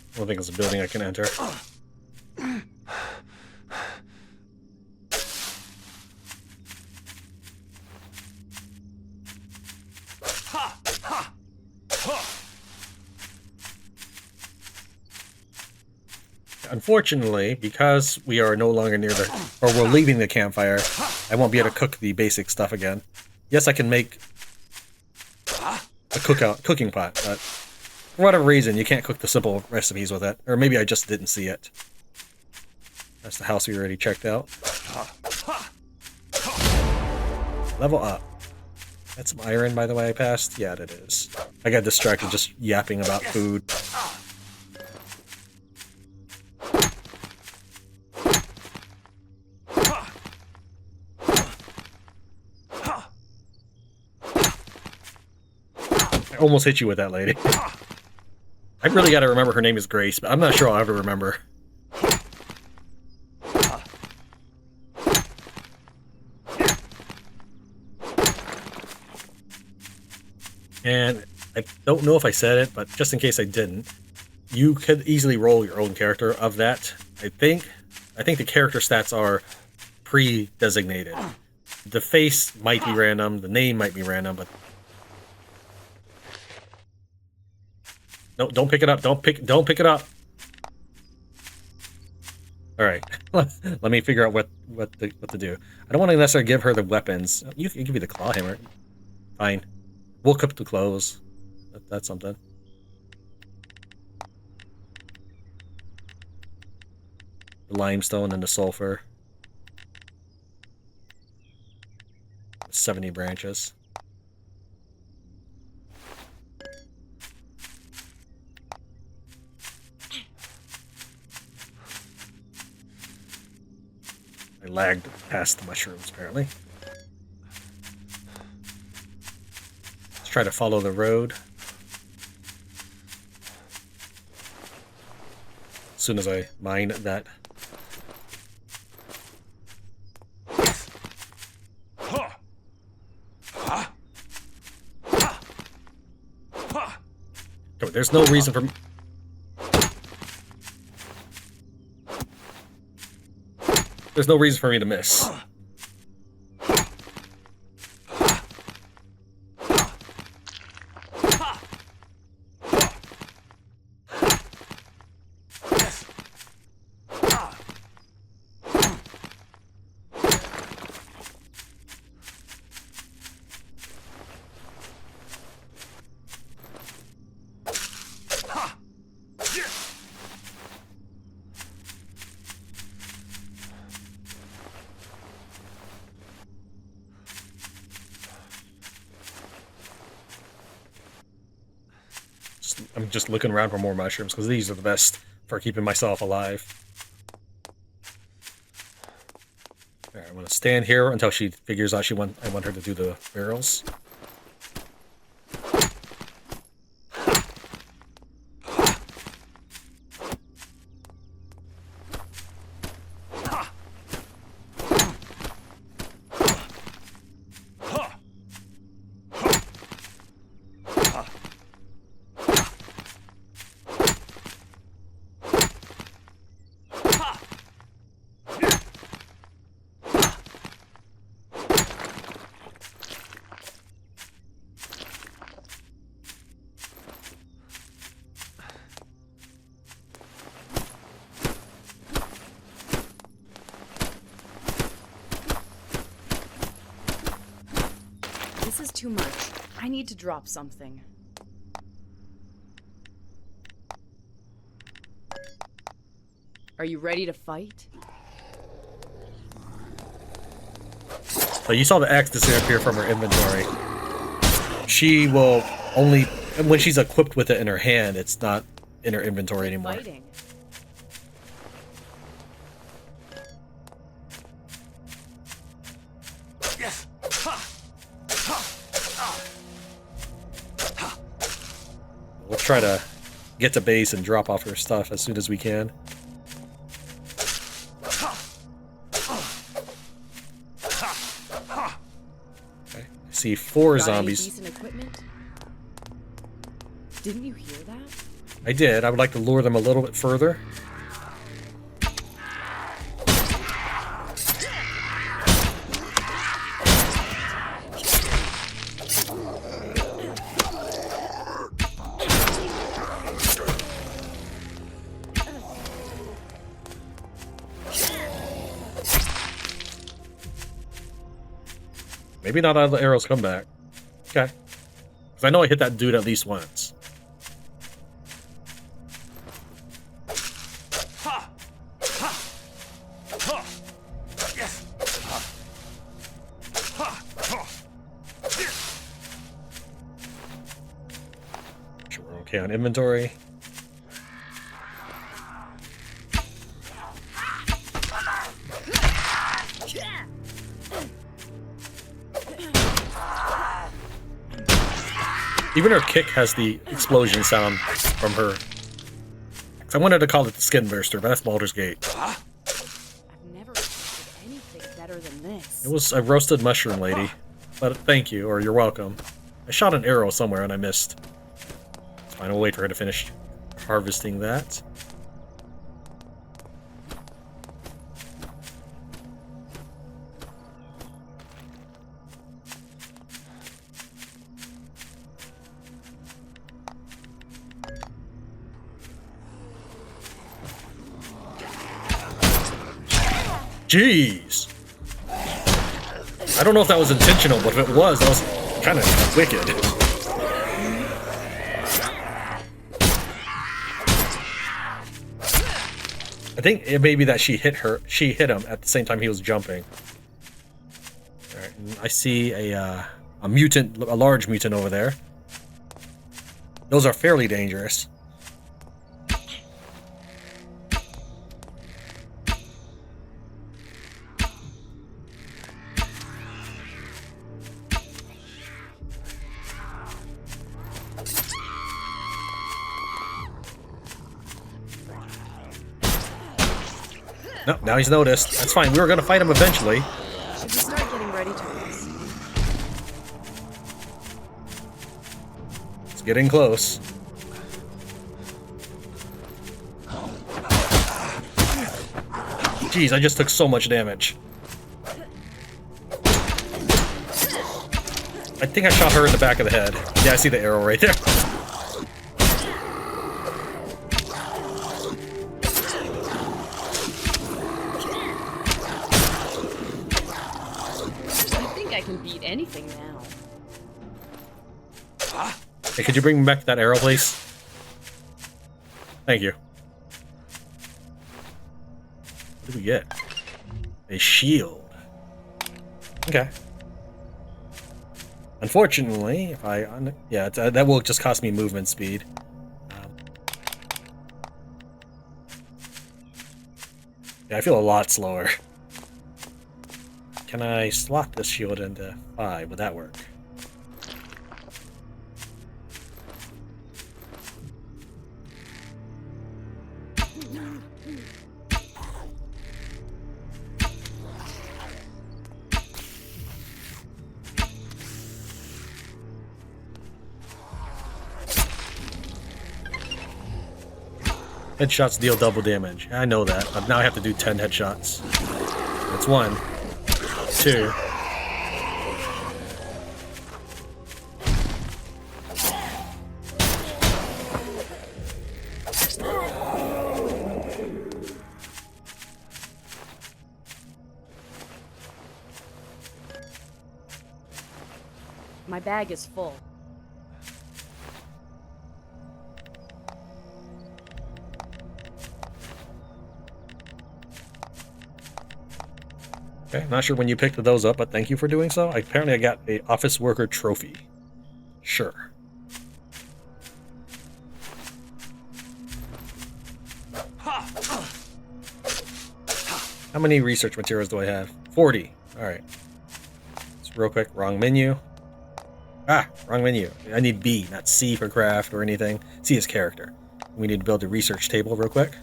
I don't think it's a building I can enter. Unfortunately, because we are no longer near the, or we're leaving the campfire, I won't be able to cook the basic stuff again. Yes, I can make a cooking pot, but for whatever reason, you can't cook the simple recipes with it. Or maybe I just didn't see it. That's the house we already checked out. Level up. That's some iron, by the way, I passed? Yeah, it is. I got distracted just yapping about food. I almost hit you with that lady. I really gotta remember her name is Grace, but I'm not sure I'll ever remember. And I don't know if I said it, but just in case I didn't, you could easily roll your own character of that. I think the character stats are pre-designated. The face might be random, the name might be random, but no, don't pick it up. Don't pick it up. All right, let me figure out what to do. I don't want to necessarily give her the weapons. You can give me the claw hammer. Fine. We'll cook the clothes. That's something. The limestone and the sulfur. 70 branches. I lagged past the mushrooms, apparently. Let's try to follow the road. As soon as I mine that. Oh, there's no reason for me. There's no reason for me to miss. I'm just looking around for more mushrooms because these are the best for keeping myself alive. Alright, I'm gonna stand here until she figures out I want her to do the barrels. too much. I need to drop something. Are you ready to fight? So you saw the axe disappear from her inventory. She will only, when she's equipped with it in her hand, it's not in her inventory anymore. Fighting. We'll try to get to base and drop off her stuff as soon as we can. Okay. I see 4 Got any zombies. decent equipment? Didn't you hear that? I did. I would like to lure them a little bit further. Maybe not all the arrows come back. Okay. Because I know I hit that dude at least once. Sure, we're okay on inventory. Even her kick has the explosion sound from her. Cause I wanted to call it the skin burster, but that's Baldur's Gate. I've never tasted anything better than this. It was a roasted mushroom lady. But thank you, or you're welcome. I shot an arrow somewhere and I missed. It's fine, we'll wait for her to finish harvesting that. Jeez! I don't know if that was intentional, but if it was, that was kind of wicked. I think it may be that she hit him at the same time he was jumping. Alright, I see a mutant, a large mutant over there. Those are fairly dangerous. No, now he's noticed. That's fine. We were going to fight him eventually. Should we start getting ready to race? It's getting close. Jeez, I just took so much damage. I think I shot her in the back of the head. Yeah, I see the arrow right there. I can beat anything now. Hey, could you bring back that arrow, please? Thank you. What do we get? A shield. Okay. Unfortunately, if I... yeah, that will just cost me movement speed. Yeah, I feel a lot slower. Can I slot this shield into 5? Would that work? Headshots deal double damage. I know that, but now I have to do 10 headshots. That's 1. 2. My My bag is full. Okay, not sure when you picked those up, but thank you for doing so. Apparently I got a office worker trophy. Sure. How many research materials do I have? 40. Alright. Just real quick, wrong menu. Ah, wrong menu. I need B, not C for craft or anything. C is character. We need to build a research table real quick.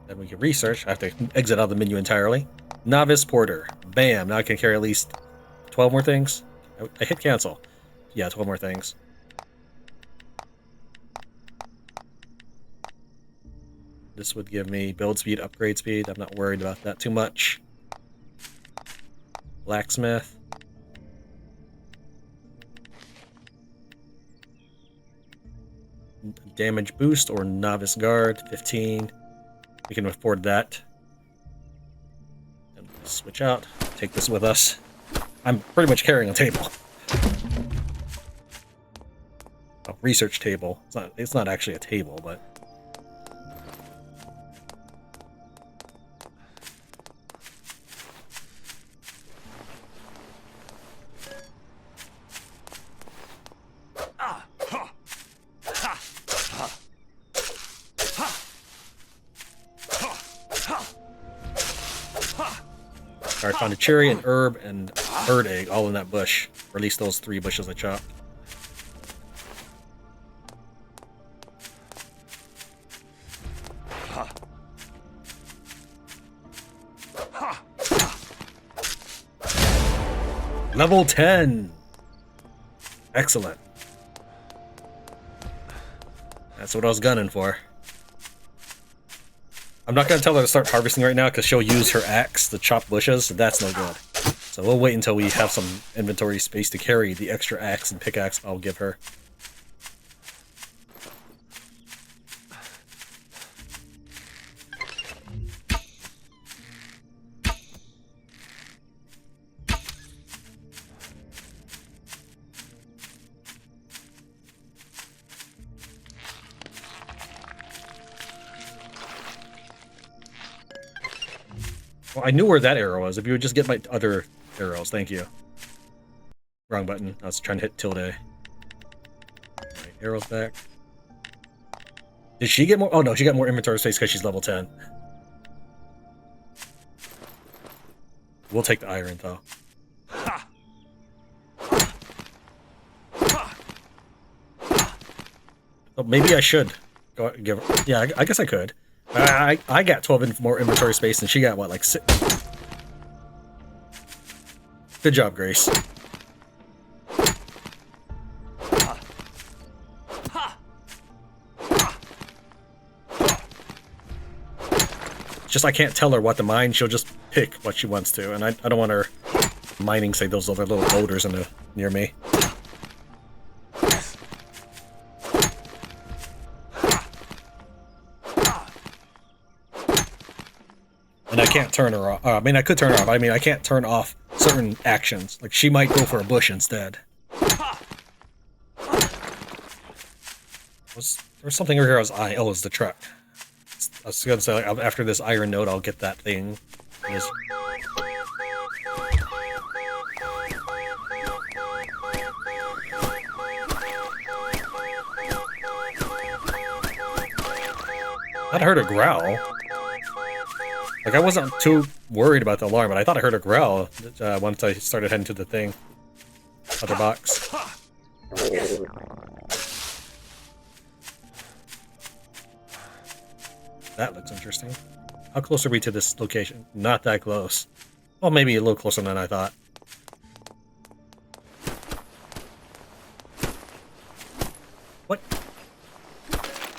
Then we can research. I have to exit out of the menu entirely. Novice Porter. Bam. Now I can carry at least 12 more things. I hit cancel. Yeah, 12 more things. This would give me build speed, upgrade speed. I'm not worried about that too much. Blacksmith. Damage boost or novice guard. 15. We can afford that. And switch out. Take this with us. I'm pretty much carrying a table. A research table. It's not actually a table, but I found a cherry, an herb, and bird egg all in that bush. Or at least those 3 bushes I chopped. Level 10! Excellent. That's what I was gunning for. I'm not going to tell her to start harvesting right now because she'll use her axe to chop bushes, so that's no good. So we'll wait until we have some inventory space to carry the extra axe and pickaxe I'll give her. Well, I knew where that arrow was. If you would just get my other arrows, thank you. Wrong button. I was trying to hit tilde. Right, arrows back. Did she get more? Oh no, she got more inventory space because she's level 10. We'll take the iron though. Oh, maybe I should go give her. Yeah, I guess I could. I got 12 more inventory space and she got what, like 6? Good job, Grace. Just I can't tell her what to mine. She'll just pick what she wants to, and I don't want her mining, say, those other little boulders near me. And I can't turn her off. I mean, I could turn her off. I mean, I can't turn off certain actions. Like, she might go for a bush instead. There's something over here I was eyeing. Oh, it's the truck. I was going to say, like, after this iron node, I'll get that thing. I heard a growl. Like, I wasn't too worried about the alarm, but I thought I heard a growl once I started heading to the thing. Other box. That looks interesting. How close are we to this location? Not that close. Well, maybe a little closer than I thought. What?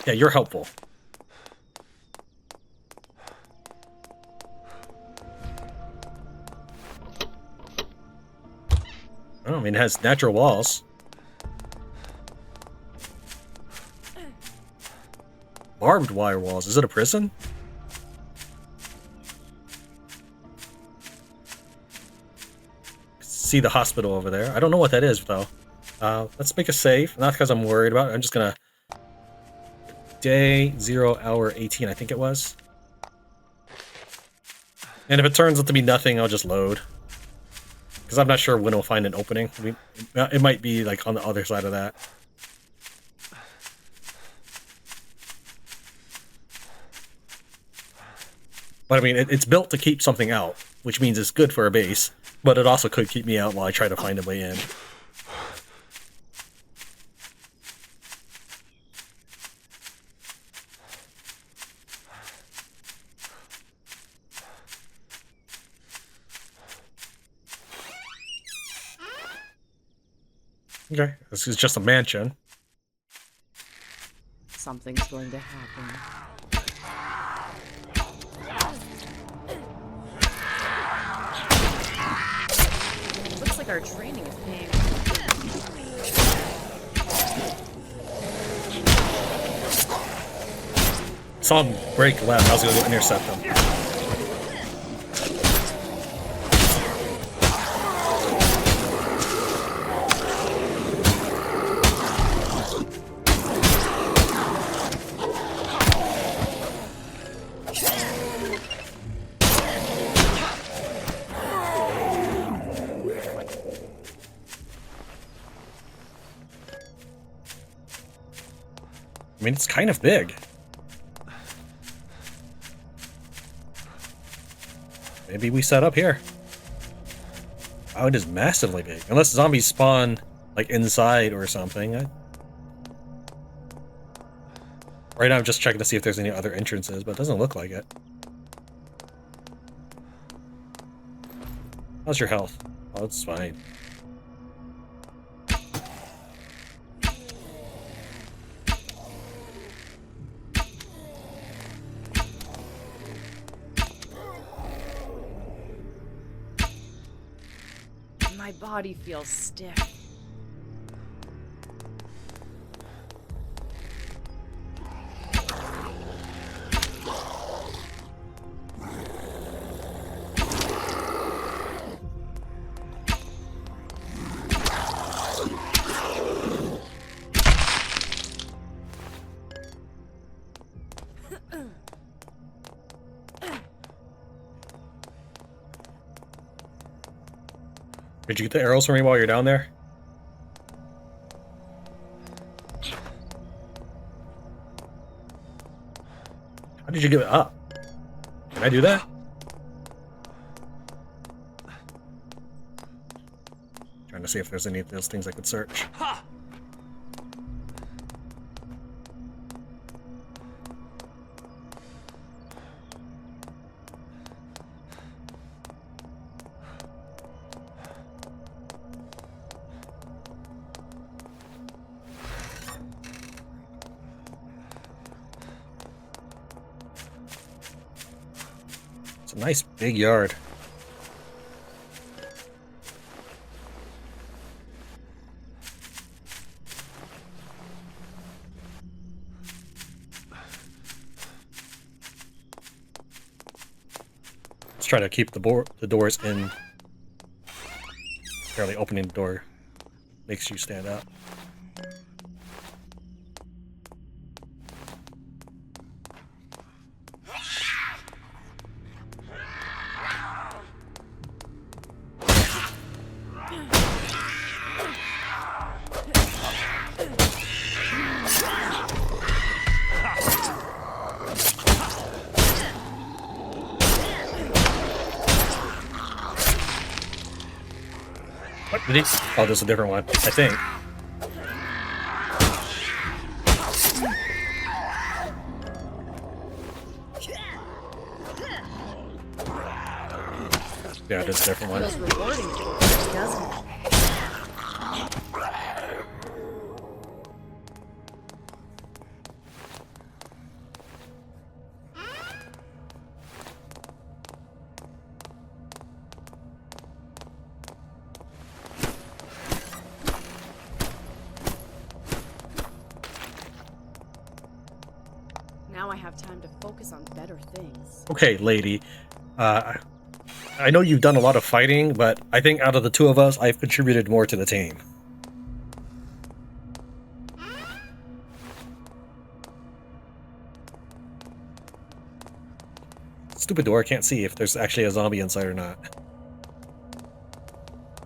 Yeah, you're helpful. Oh, I mean, it has natural walls. Barbed wire walls. Is it a prison? see the hospital over there. I don't know what that is, though. Let's make a save. Not because I'm worried about it. I'm just gonna... Day 0 hour 18, I think it was. And if it turns out to be nothing, I'll just load. Because I'm not sure when we'll find an opening. I mean, it might be like on the other side of that. But I mean, it's built to keep something out, which means it's good for a base. But it also could keep me out while I try to find a way in. Okay, this is just a mansion. Something's going to happen. Looks like our training is paying. Saw him break left. I was gonna go intercept him. I mean, it's kind of big. Maybe we set up here. Oh, it is massively big. Unless zombies spawn, like, inside or something. Right now I'm just checking to see if there's any other entrances, but it doesn't look like it. How's your health? Oh, it's fine. My body feels stiff. Did you get the arrows for me while you're down there? How did you give it up? Can I do that? Trying to see if there's any of those things I could search. It's a nice big yard. Let's try to keep the doors in. Apparently opening the door makes you stand out. What did he? Oh, this is a different one, I think. Yeah, it is a different one. Feels rewarding, doesn't it? Now I have time to focus on better things. Okay, lady. I know you've done a lot of fighting, but I think out of the two of us, I've contributed more to the team. Stupid door, I can't see if there's actually a zombie inside or not.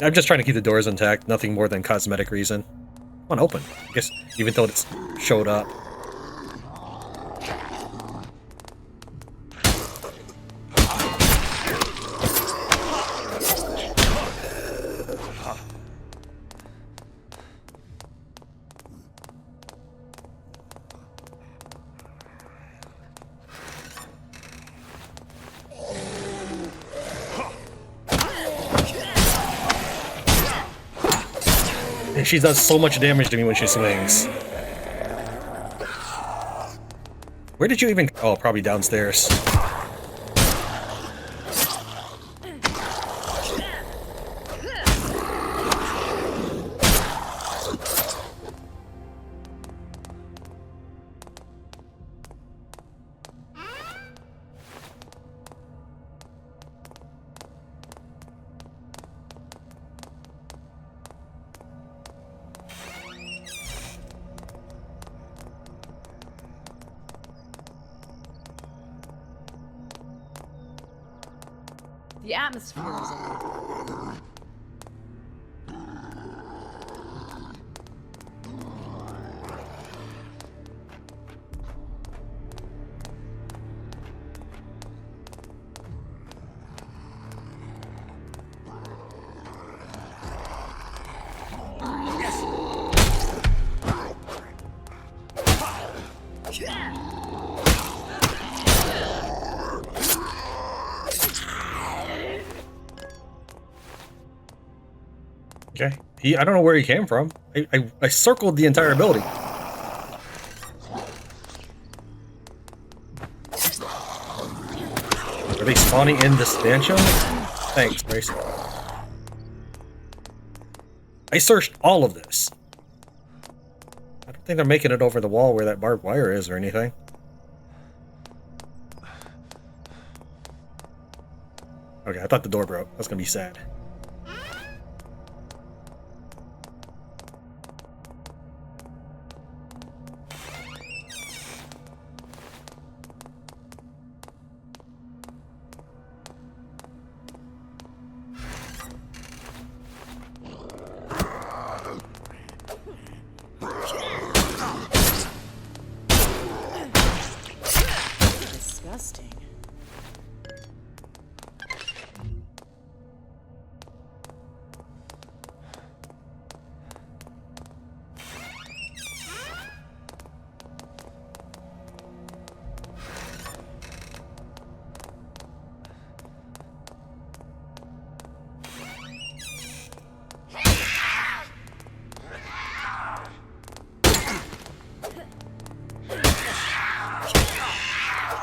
I'm just trying to keep the doors intact, nothing more than cosmetic reason. Come on, open. I guess, even though it's showed up. And she does so much damage to me when she swings. Where did you even... Oh, probably downstairs. The atmosphere is off. Okay. I don't know where he came from. I circled the entire building. Are they spawning in the stanchion? Thanks, Grace. I searched all of this. I don't think they're making it over the wall where that barbed wire is or anything. Okay, I thought the door broke. That's gonna be sad. Disgusting.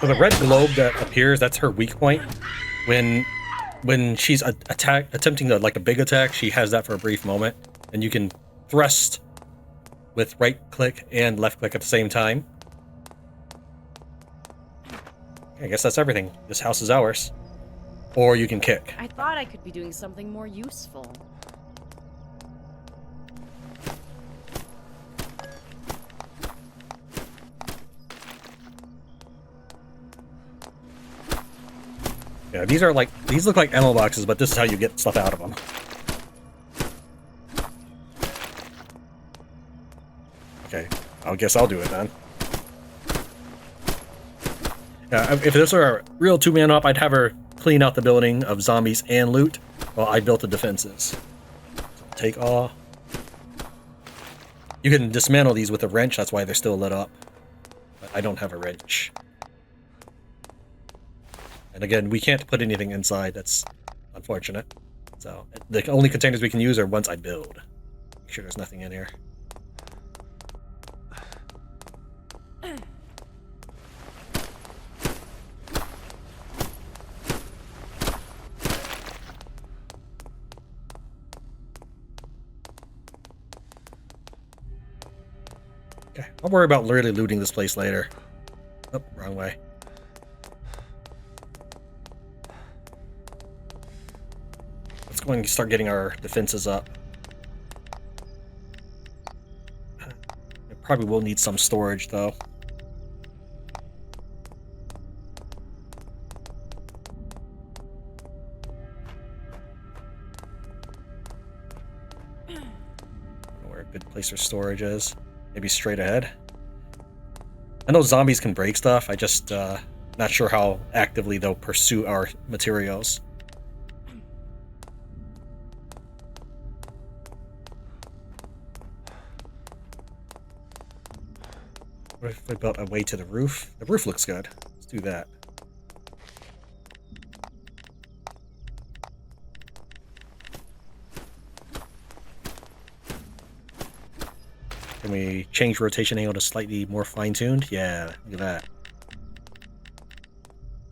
So the red globe that appears, that's her weak point. When she's attempting like a big attack, she has that for a brief moment, and you can thrust with right click and left click at the same time. I guess that's everything. This house is ours. Or you can kick. I thought I could be doing something more useful. Yeah, these look like ammo boxes, but this is how you get stuff out of them. Okay, I guess I'll do it then. Yeah, if this were a real two-man op, I'd have her clean out the building of zombies and loot while I built the defenses. So take all. You can dismantle these with a wrench, that's why they're still lit up. But I don't have a wrench. And again, we can't put anything inside, that's unfortunate. So, the only containers we can use are ones I build. Make sure there's nothing in here. Okay, I'll worry about really looting this place later. Oh, wrong way. go and start getting our defenses up. I probably will need some storage, though. I don't know where a good place for storage is. Maybe straight ahead. I know zombies can break stuff. I just not sure how actively they'll pursue our materials. What if we built a way to the roof? The roof looks good. Let's do that. Can we change rotation angle to slightly more fine-tuned? Yeah, look at that.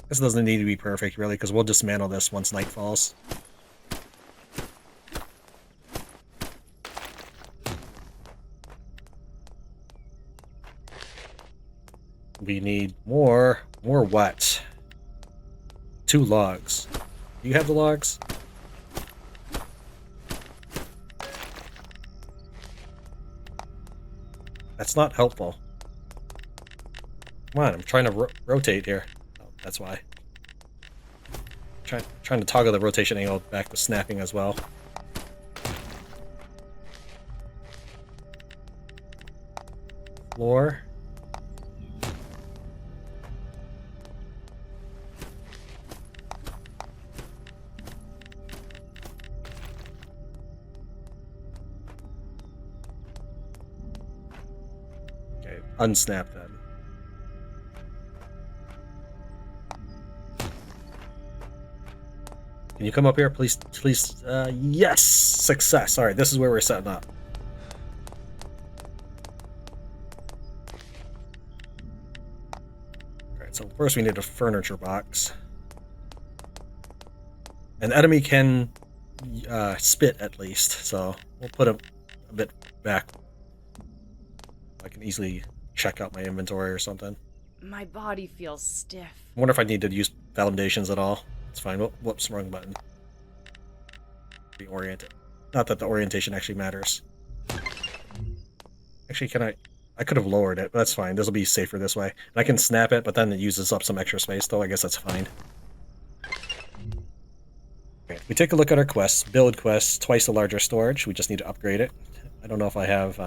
This doesn't need to be perfect, really, because we'll dismantle this once night falls. We need more what? 2 logs. Do you have the logs? That's not helpful. Come on, I'm trying to rotate here. Oh, that's why. Trying to toggle the rotation angle back to snapping as well. Floor. Okay, unsnap them. Can you come up here, please? Please. Yes! Success! Alright, this is where we're setting up. Alright, so first we need a furniture box. An enemy can spit at least, so we'll put him a bit back. I can easily check out my inventory or something. My body feels stiff. I wonder if I need to use foundations at all. It's fine. Whoops, wrong button. Reorient it. Not that the orientation actually matters. Actually, can I could have lowered it, but that's fine. This will be safer this way. And I can snap it, but then it uses up some extra space, though. I guess that's fine. Okay, we take a look at our quests. Build quests, twice the larger storage. We just need to upgrade it. I don't know if I have...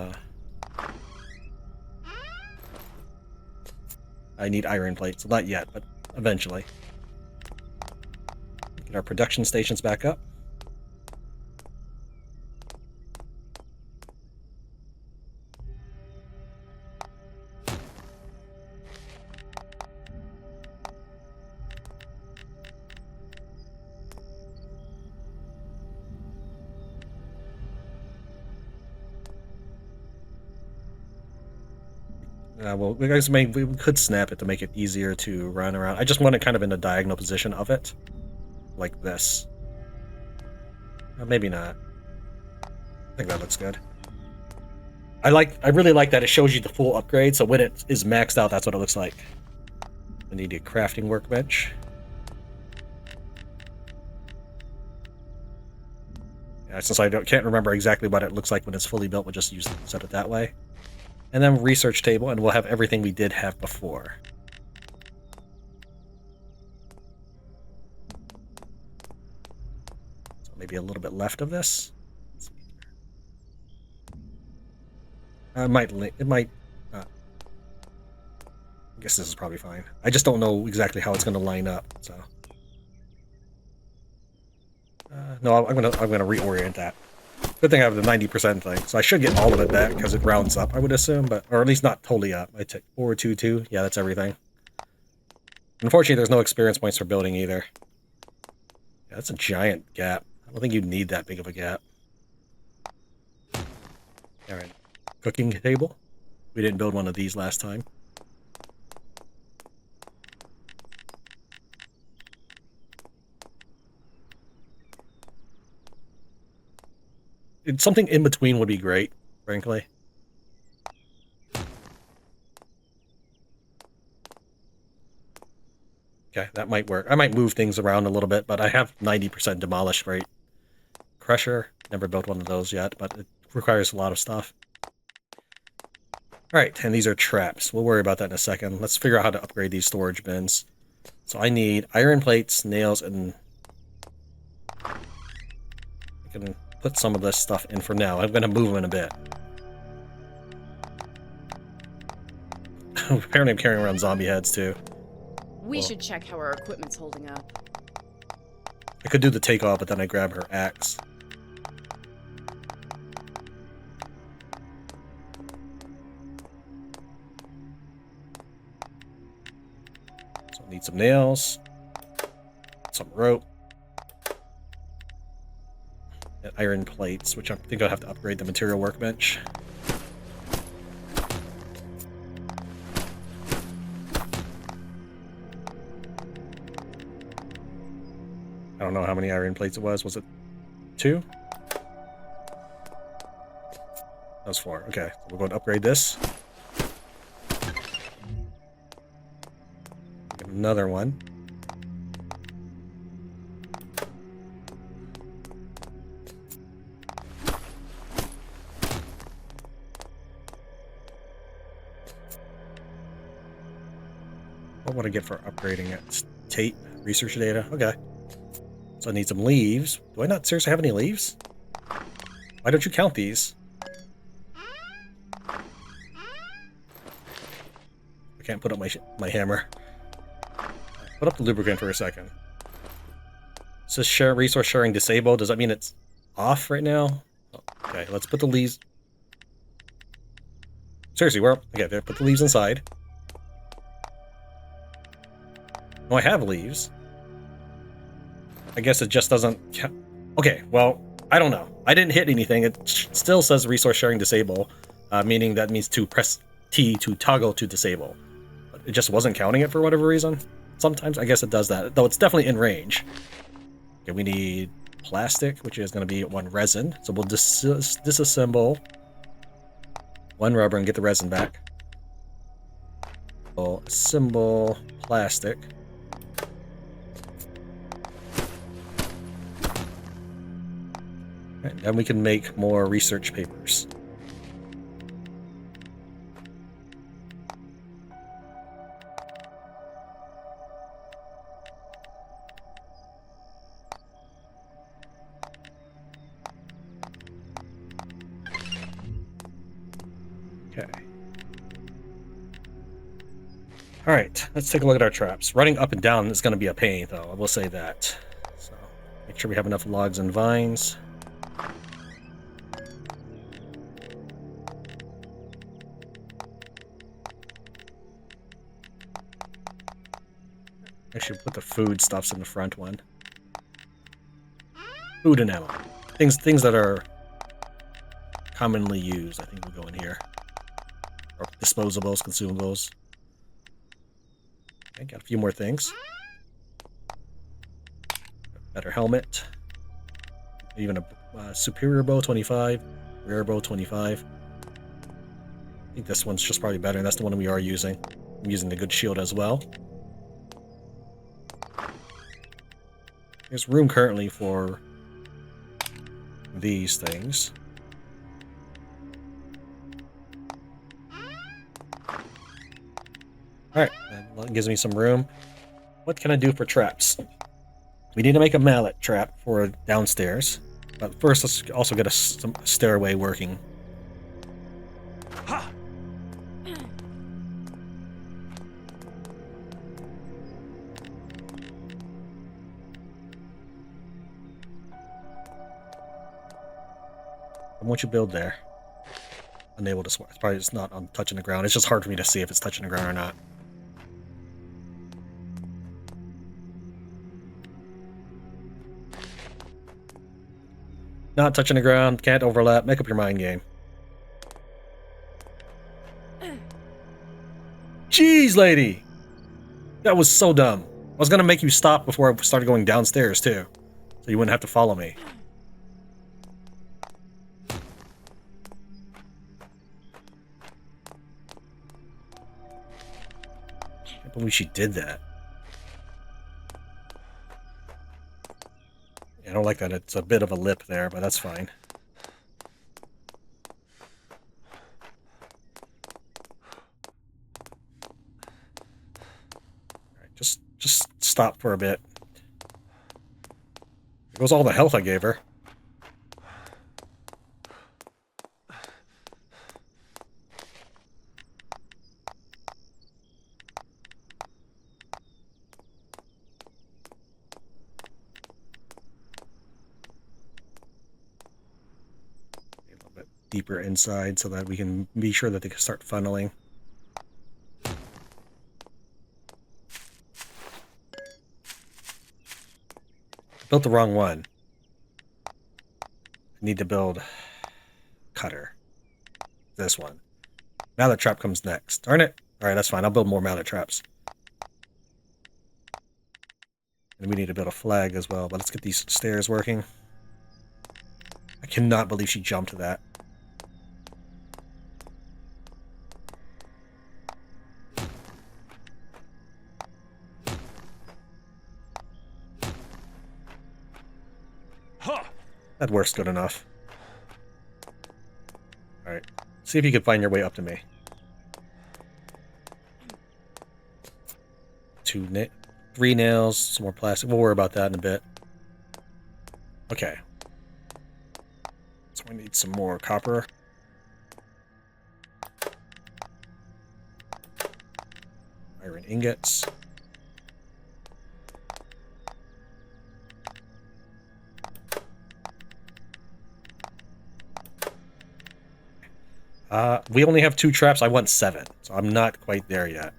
I need iron plates. Not yet, but eventually. Get our production stations back up. Well, we could snap it to make it easier to run around. I just want it kind of in the diagonal position of it. Like this. Maybe not. I think that looks good. I really like that it shows you the full upgrade, so when it is maxed out, that's what it looks like. I need a crafting workbench. Yeah, since I can't remember exactly what it looks like when it's fully built, we'll just set it that way. And then research table, and we'll have everything we did have before. So maybe a little bit left of this. It might. I guess this is probably fine. I just don't know exactly how it's going to line up. So no, I'm gonna reorient that. Good thing I have the 90% thing, so I should get all of it back because it rounds up, I would assume, or at least not totally up. I take 422. Yeah, that's everything. Unfortunately, there's no experience points for building either. Yeah, that's a giant gap. I don't think you'd need that big of a gap. All right, cooking table. We didn't build one of these last time. Something in between would be great, frankly. Okay, that might work. I might move things around a little bit, but I have 90% demolish rate. crusher. Never built one of those yet, but it requires a lot of stuff. Alright, and these are traps. We'll worry about that in a second. Let's figure out how to upgrade these storage bins. So I need iron plates, nails, and... I can put some of this stuff in for now. I'm going to move them in a bit. Apparently I'm carrying around zombie heads too. We should check how our equipment's holding up. I could do the takeoff, but then I grab her axe. So I need some nails, some rope, and iron plates, which I think I'll have to upgrade the material workbench. I don't know how many iron plates it was. Was it 2? That was 4. Okay, so we're going to upgrade this. Get another one. What would I get for upgrading it? Tape, research data. Okay. So I need some leaves. Do I not seriously have any leaves? Why don't you count these? I can't put up my hammer. Put up the lubricant for a second. It says share resource sharing disabled. Does that mean it's off right now? Okay, let's put the leaves. Seriously, where? Okay, put the leaves inside. Oh, I have leaves. I guess it just doesn't count. Okay, well, I don't know. I didn't hit anything. It still says resource sharing disable, meaning that means to press T to toggle to disable. But it just wasn't counting it for whatever reason. Sometimes I guess it does that, though it's definitely in range. Okay, we need plastic, which is going to be 1 resin. So we'll disassemble 1 rubber and get the resin back. We'll assemble plastic. And then we can make more research papers. Okay. Alright, let's take a look at our traps. Running up and down is going to be a pain, though. I will say that. So, make sure we have enough logs and vines. I should put the food stuffs in the front one. Food and ammo. Things that are commonly used, I think will go in here. Or disposables, consumables. Okay, got a few more things. Better helmet. Even a superior bow, 25. Rare bow, 25. I think this one's just probably better, and that's the one we are using. I'm using the good shield as well. There's room currently for these things. Alright, that gives me some room. What can I do for traps? We need to make a mallet trap for downstairs. But first, let's also get some stairway working. What you build there? Unable to swear. It's probably just not on touching the ground. It's just hard for me to see if it's touching the ground or not. Not touching the ground. Can't overlap. Make up your mind game. Jeez, lady! That was so dumb. I was gonna make you stop before I started going downstairs, too. So you wouldn't have to follow me. I can't believe she did that. I don't like that it's a bit of a lip there, but that's fine. Alright, just stop for a bit. There goes all the health I gave her. Deeper inside so that we can be sure that they can start funneling. Built the wrong one. I need to build cutter. This one. Mallet trap comes next. Darn it. Alright, that's fine. I'll build more mallet traps. And we need to build a flag as well, but let's get these stairs working. I cannot believe she jumped that. That works good enough. Alright. See if you can find your way up to me. 3 nails, some more plastic. We'll worry about that in a bit. Okay. So we need some more copper. Iron ingots. We only have 2 traps. I want 7, so I'm not quite there yet.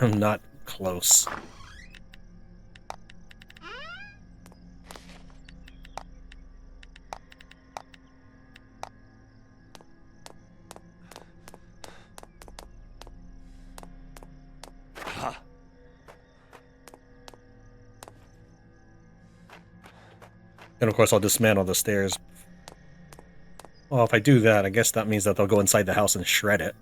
I'm not close. And of course I'll dismantle the stairs. Well, if I do that, I guess that means that they'll go inside the house and shred it.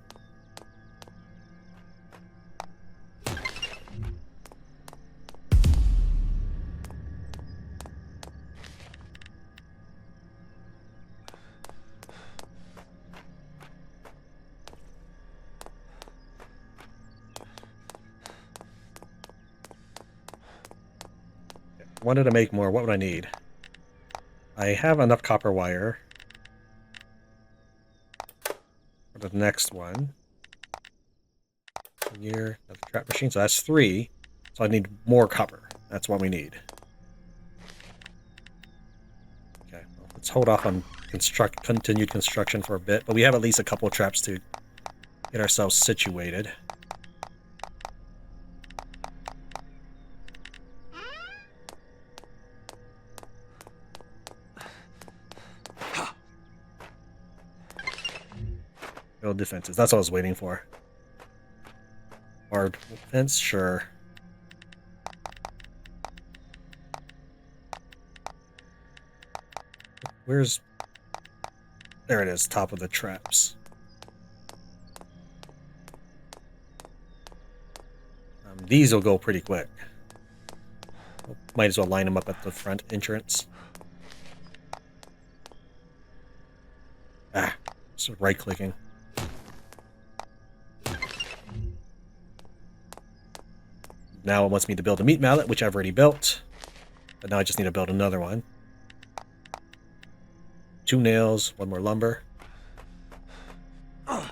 Wanted to make more. What would I need? I have enough copper wire for the next one. Here, another trap machine. So that's 3. So I need more copper. That's what we need. Okay, well, let's hold off on continued construction for a bit. But we have at least a couple of traps to get ourselves situated. Build defenses. That's what I was waiting for. Hard fence, sure. Where's... There it is, top of the traps. These will go pretty quick. Might as well line them up at the front entrance. Ah, just right-clicking. Now it wants me to build a meat mallet, which I've already built. But now I just need to build another one. 2 nails, 1 more lumber. Yeah,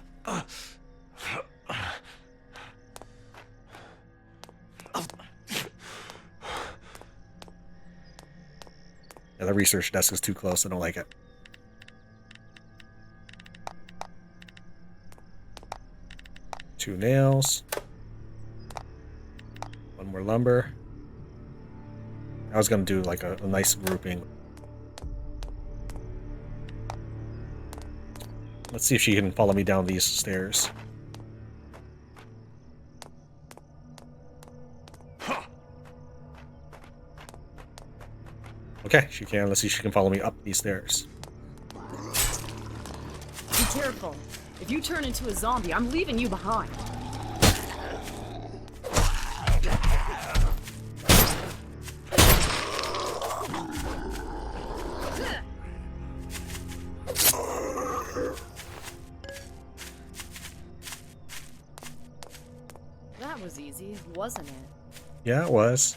the research desk is too close. I don't like it. Two nails. 1 more lumber. I was going to do like a nice grouping. Let's see if she can follow me down these stairs. Okay, she can. Let's see if she can follow me up these stairs. Be careful. If you turn into a zombie, I'm leaving you behind. That was easy, wasn't it? Yeah, it was.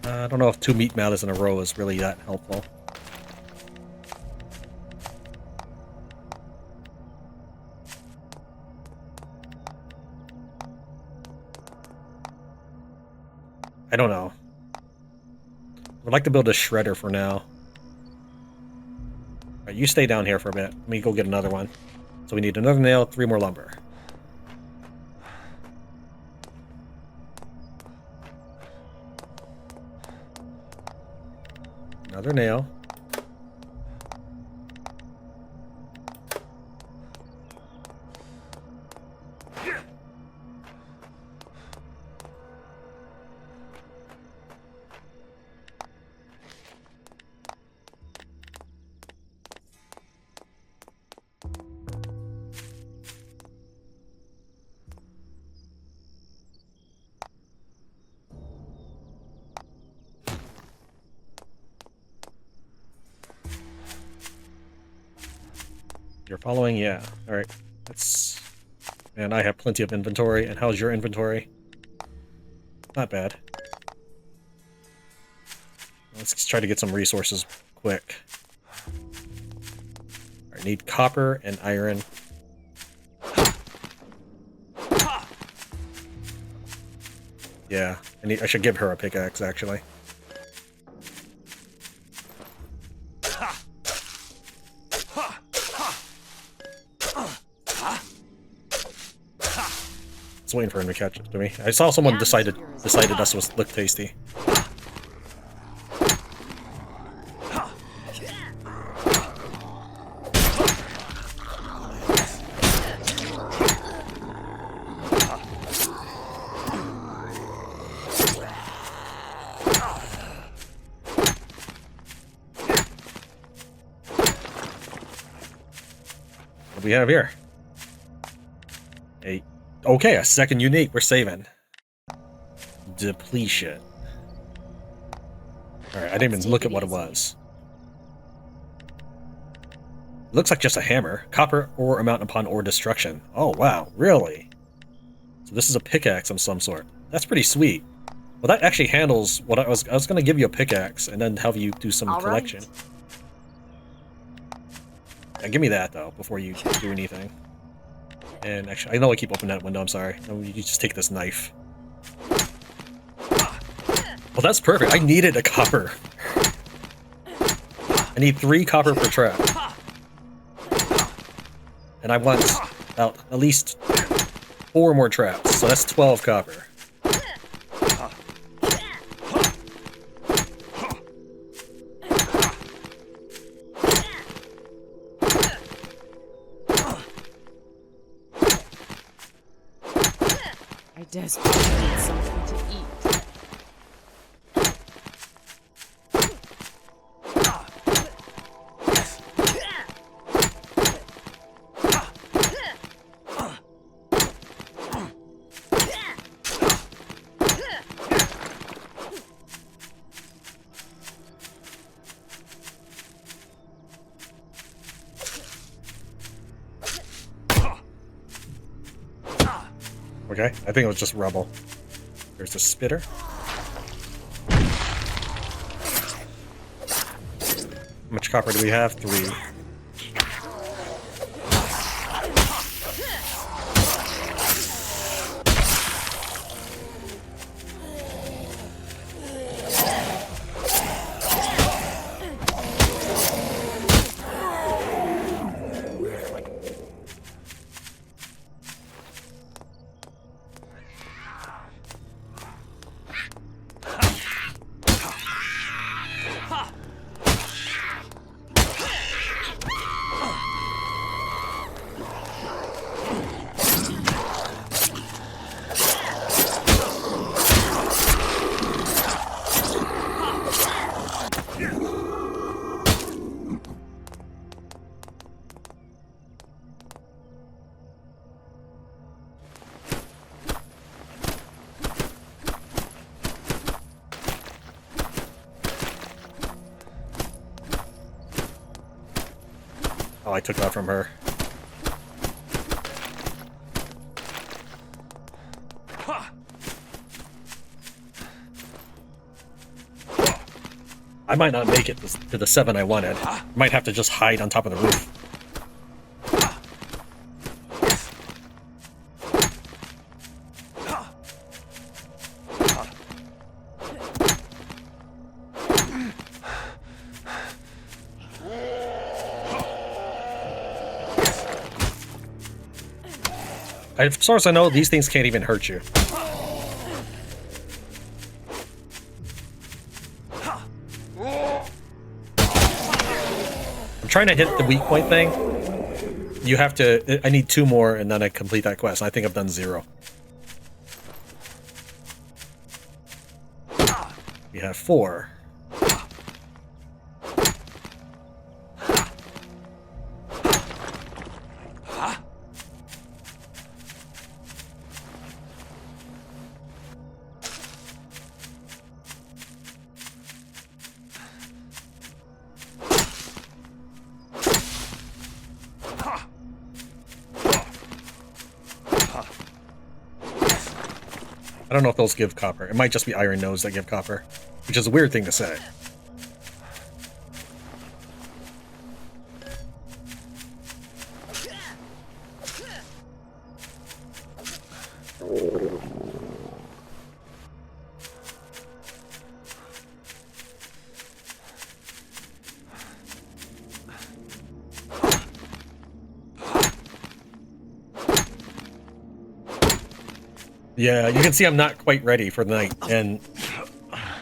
I don't know if 2 meat matters in a row is really that helpful. I don't know. I'd like to build a shredder for now. Alright, you stay down here for a bit. Let me go get another one. So we need another nail, 3 more lumber. Another nail. You're following? Yeah. Alright. That's... Man, I have plenty of inventory. And how's your inventory? Not bad. Let's try to get some resources quick. I need copper and iron. Yeah, I should give her a pickaxe, actually. I was waiting for him to catch it to me. I saw someone decided this was looked tasty. What do we have here? Okay, a second unique. We're saving. Depletion. Alright, I didn't even look at what it was. Looks like just a hammer. Copper ore amount upon ore destruction. Oh, wow. Really? So this is a pickaxe of some sort. That's pretty sweet. Well, that actually handles what I was going to give you a pickaxe and then have you do some collection. Yeah, give me that, though, before you do anything. And actually, I know I keep opening that window, I'm sorry. No, you just take this knife. Well, that's perfect. I needed a copper. I need 3 copper per trap. And I want about at least 4 more traps, so that's 12 copper. I desperately need something to eat. Okay, I think it was just rubble. There's the spitter. How much copper do we have? 3. Oh, I took that from her. I might not make it to the 7 I wanted. Might have to just hide on top of the roof. As far as I know, these things can't even hurt you. I'm trying to hit the weak point thing. You have to... I need 2 more and then I complete that quest. I think I've done 0. You have 4. I don't know if those give copper. It might just be iron nose that give copper, which is a weird thing to say. Yeah, you can see I'm not quite ready for the night, and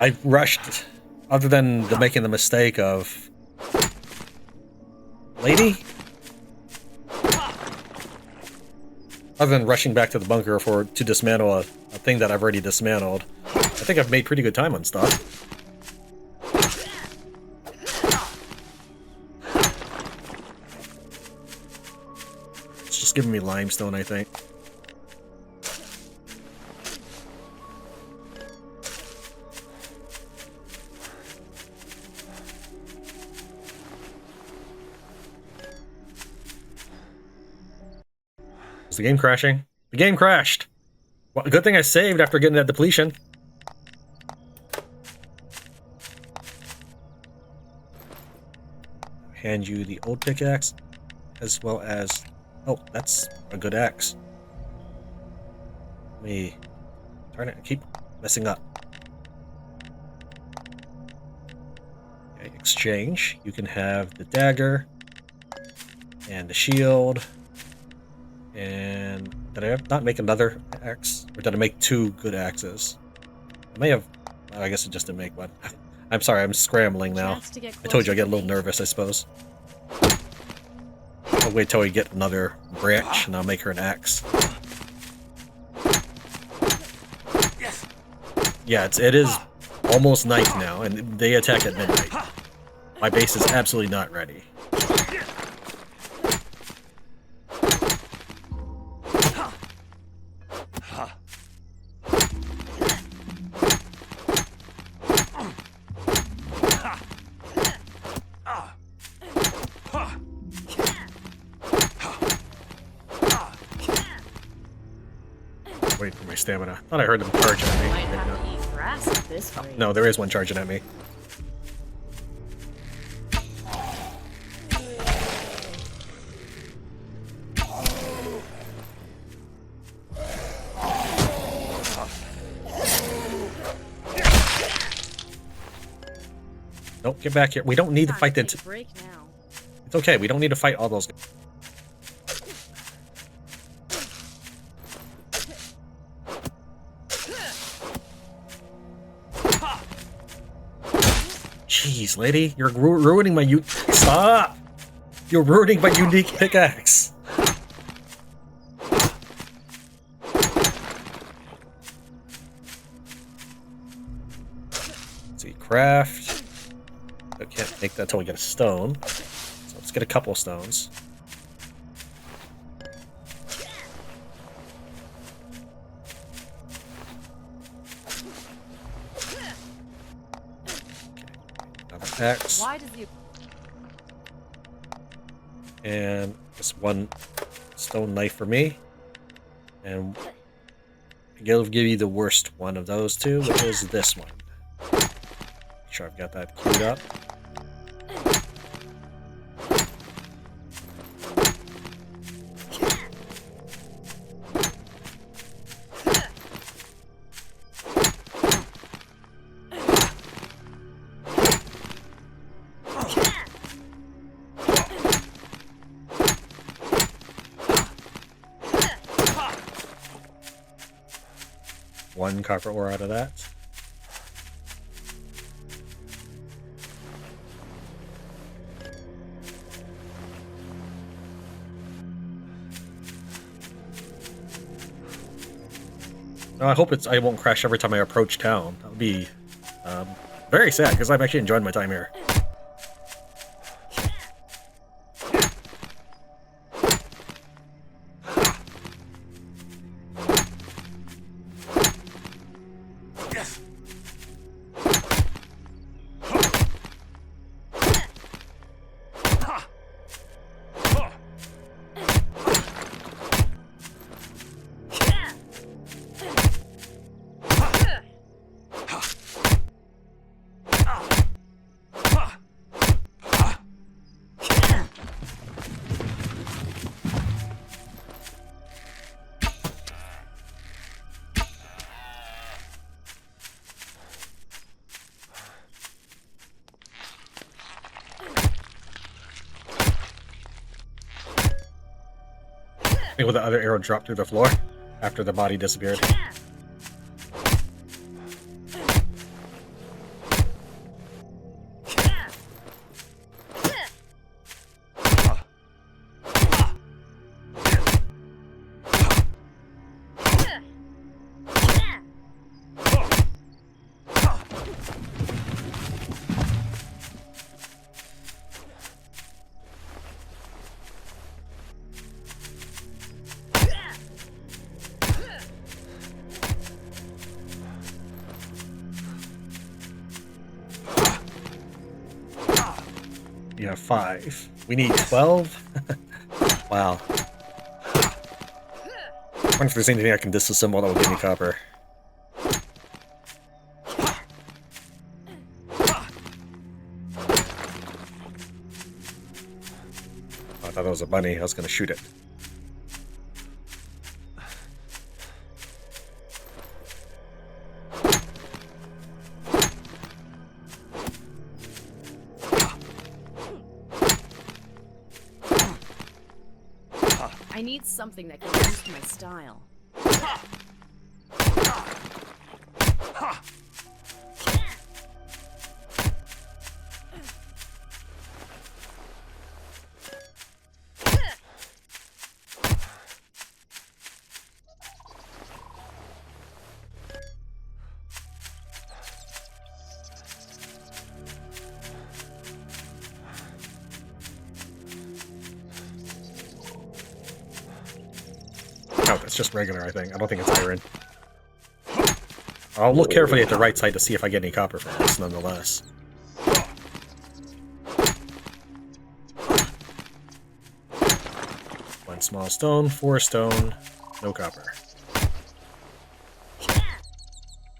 I rushed, other than making the mistake of... Lady? Other than rushing back to the bunker to dismantle a thing that I've already dismantled, I think I've made pretty good time on stuff. It's just giving me limestone, I think. Is the game crashing? The game crashed! Well, good thing I saved after getting that depletion. Hand you the old pickaxe, as well as... Oh, that's a good axe. Let me... Darn it, I keep messing up. Okay, exchange. You can have the dagger, and the shield. And did I not make another axe? Or did I make 2 good axes? I may have... I guess I just didn't make one. I'm sorry, I'm scrambling now. I told you I get a little nervous, I suppose. I'll wait till we get another branch, and I'll make her an axe. Yeah, it is almost night now, and they attack at midnight. My base is absolutely not ready. Wait for my stamina. I thought I heard them charging at me. Might have to eat grass at this rate. No, there is one charging at me. Nope, get back here. We don't need to fight the... Break now. It's okay, we don't need to fight all those... Jeez, lady, you're ruining my Stop! You're ruining my unique pickaxe! Let's see, craft. I can't make that until we get a stone. So let's get a couple of stones. Axe. Why does you... And this one stone knife for me. And It'll give you the worst one of those two, which is this one. Make sure I've got that queued up. One copper ore out of that. No, I hope I won't crash every time I approach town. That would be very sad, because I've actually enjoyed my time here. With the other arrow dropped through the floor after the body disappeared. You have 5. We need 12? Wow. I wonder if there's anything I can disassemble that will give me copper. I thought that was a bunny. I was going to shoot it. I need something that can boost my style. Oh, it's just regular, I think. I don't think it's iron. I'll look carefully at the right side to see if I get any copper from this, nonetheless. One small stone, 4 stone, no copper.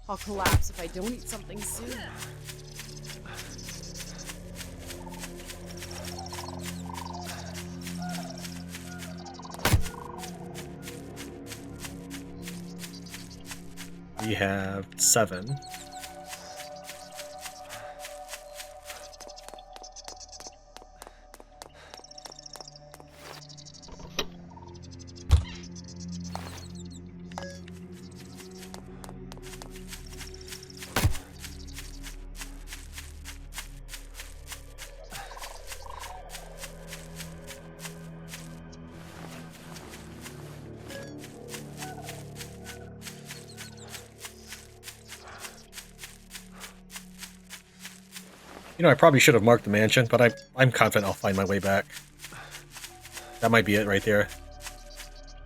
I'll collapse if I don't eat something soon. We have 7. You know, I probably should have marked the mansion, but I'm confident I'll find my way back. That might be it right there.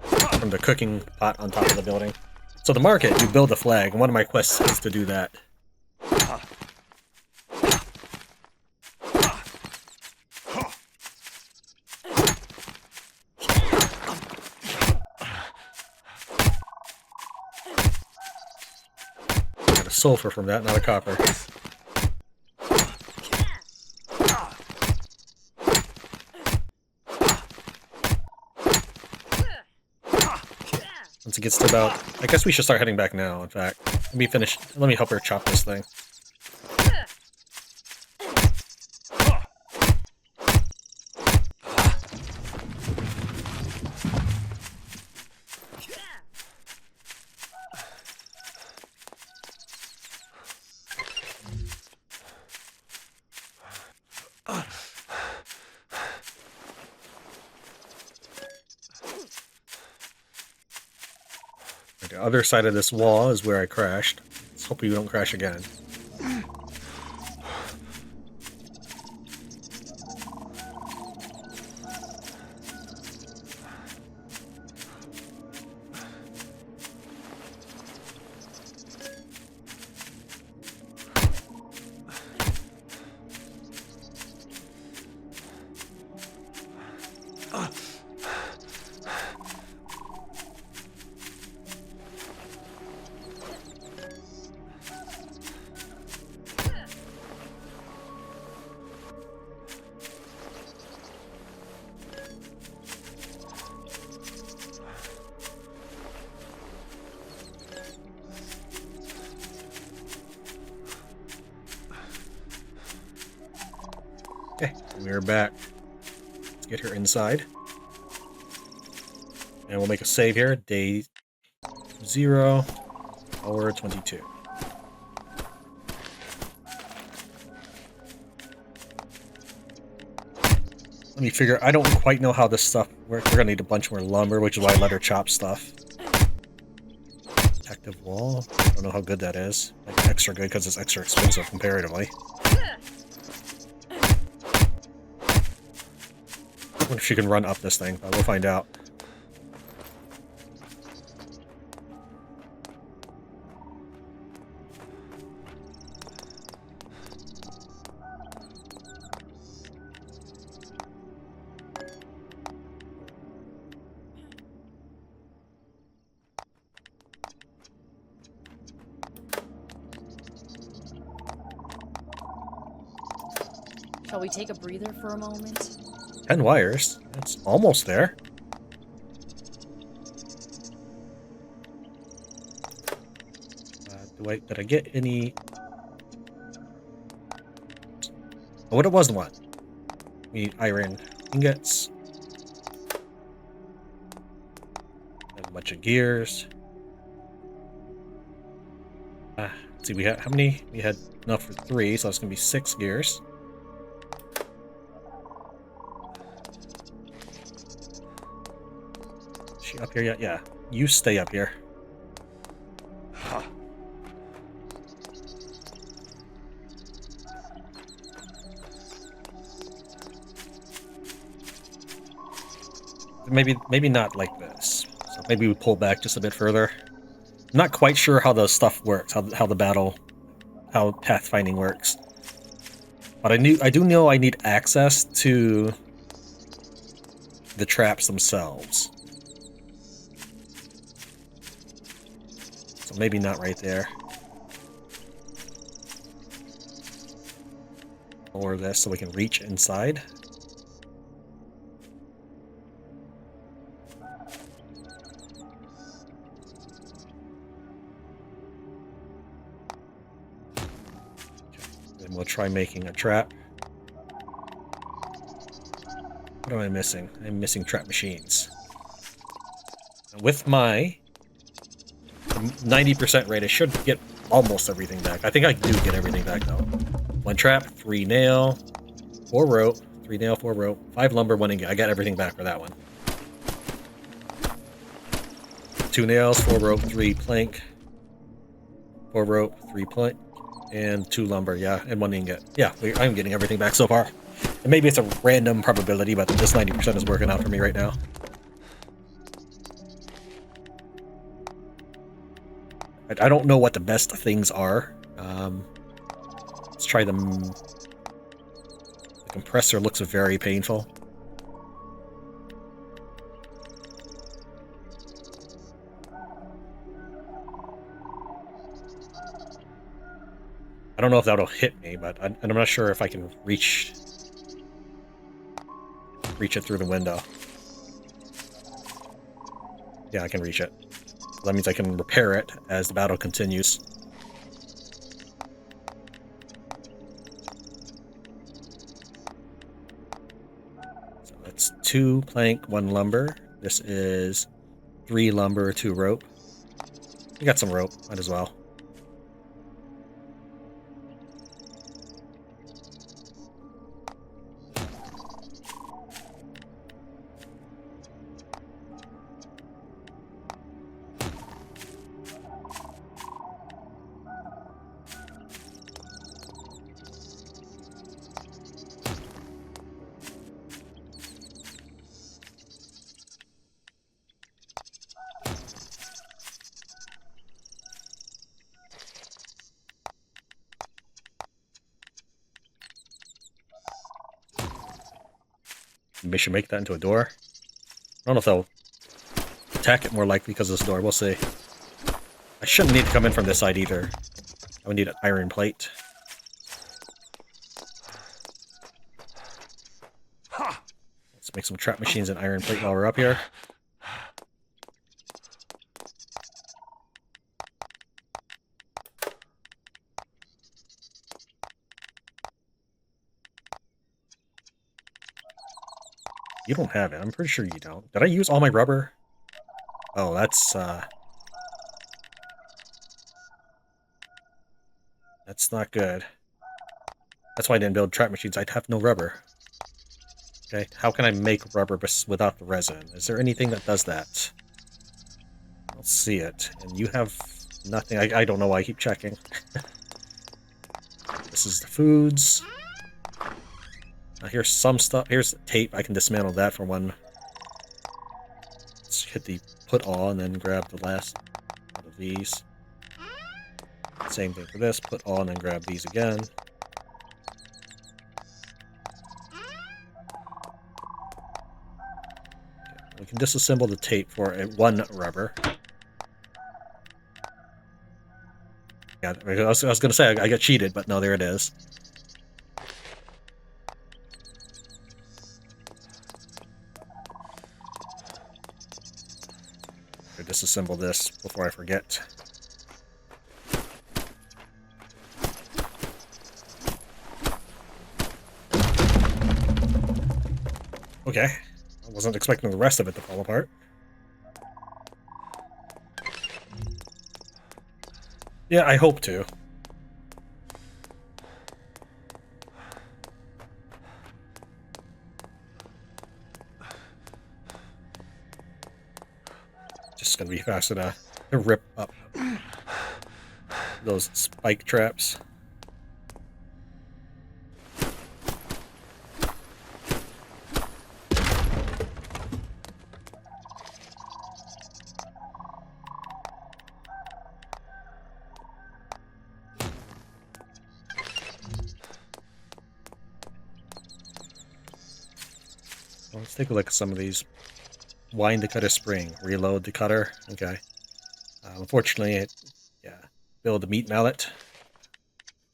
From the cooking pot on top of the building. So the market, you build a flag, and one of my quests is to do that. sulfur from that, not a copper. Once it gets to about... I guess we should start heading back now, in fact. Let me help her chop this thing. The other side of this wall is where I crashed. Let's hope we don't crash again. Okay, we're back. Let's get her inside. And we'll make a save here. Day 0, hour 22. Let me figure, I don't quite know how this stuff works. We're gonna need a bunch more lumber, which is why I let her chop stuff. Protective wall. I don't know how good that is. Like extra good because it's extra expensive comparatively. I wonder if she can run up this thing, but we'll find out. Shall we take a breather for a moment? 10 wires. That's almost there. Did I get any... Oh, what it was the one? We need iron ingots. And a bunch of gears. Let's see, we had how many? We had enough for 3, so it's gonna be 6 gears. Is she up here yet? Yeah. You stay up here. Maybe not like this. So maybe we pull back just a bit further. I'm not quite sure how the stuff works, how the battle, how pathfinding works. But I do know I need access to the traps themselves. So maybe not right there. Or this so we can reach inside. We'll try making a trap. What am I missing? I'm missing trap machines. With my 90% rate, I should get almost everything back. I think I do get everything back though. 1 trap, 3 nail, 4 rope, 3 nail, 4 rope, 5 lumber, 1 ingot. I got everything back for that one. 2 nails, 4 rope, 3 plank, 4 rope, 3 plank. And 2 lumber, yeah, and 1 ingot. Yeah, I'm getting everything back so far. And maybe it's a random probability, but this 90% is working out for me right now. I don't know what the best things are. Let's try them. The compressor looks very painful. I don't know if that'll hit me, but I'm not sure if I can reach it through the window. Yeah, I can reach it. That means I can repair it as the battle continues. So that's 2 plank, 1 lumber. This is 3 lumber, 2 rope. We got some rope, might as well. Maybe I should make that into a door. I don't know if they'll attack it more likely because of this door. We'll see. I shouldn't need to come in from this side either. I would need an iron plate. Let's make some trap machines and iron plate while we're up here. You don't have it. I'm pretty sure you don't. Did I use all my rubber? Oh, that's not good. That's why I didn't build trap machines. I'd have no rubber. Okay, how can I make rubber without the resin? Is there anything that does that? I don't see it. And you have nothing. I don't know why I keep checking. This is the foods. Now here's some stuff. Here's tape. I can dismantle that for one. Let's hit the put all and then grab the last out of these. Same thing for this. Put all and then grab these again. We can disassemble the tape for one rubber. Yeah, I was going to say I got cheated, but no, there it is. I'll disassemble this before I forget. Okay. I wasn't expecting the rest of it to fall apart. Yeah, I hope to. Just gonna be faster to rip up those spike traps. Let's take a look at some of these. Wind the cutter spring. Reload the cutter. Okay. Unfortunately, build a meat mallet.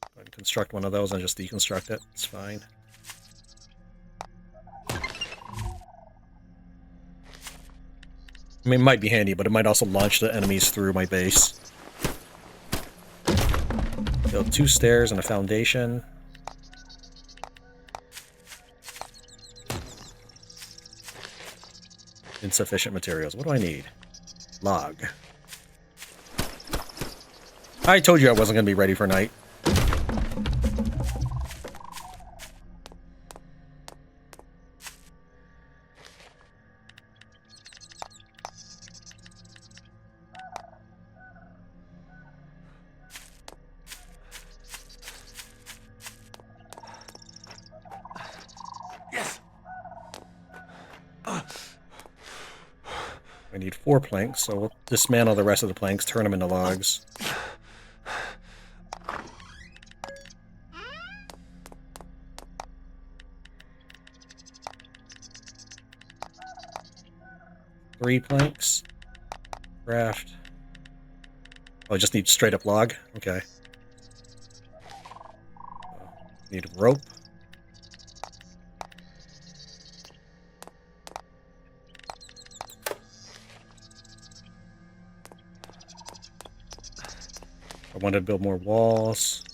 Go ahead and construct one of those and just deconstruct it. It's fine. I mean, it might be handy, but it might also launch the enemies through my base. Build 2 stairs and a foundation. Insufficient materials. What do I need? Log. I told you I wasn't going to be ready for night. I need 4 planks, so we'll dismantle the rest of the planks, turn them into logs. Three planks. Craft. Oh, I just need straight up log? Okay. Need rope. I wanted to build more walls.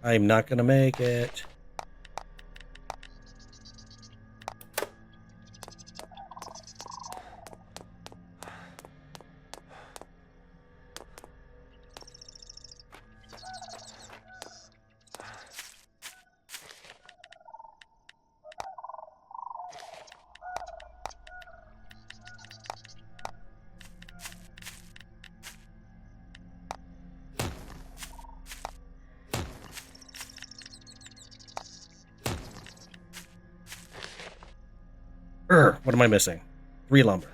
I'm not gonna make it. What am I missing? 3 lumber.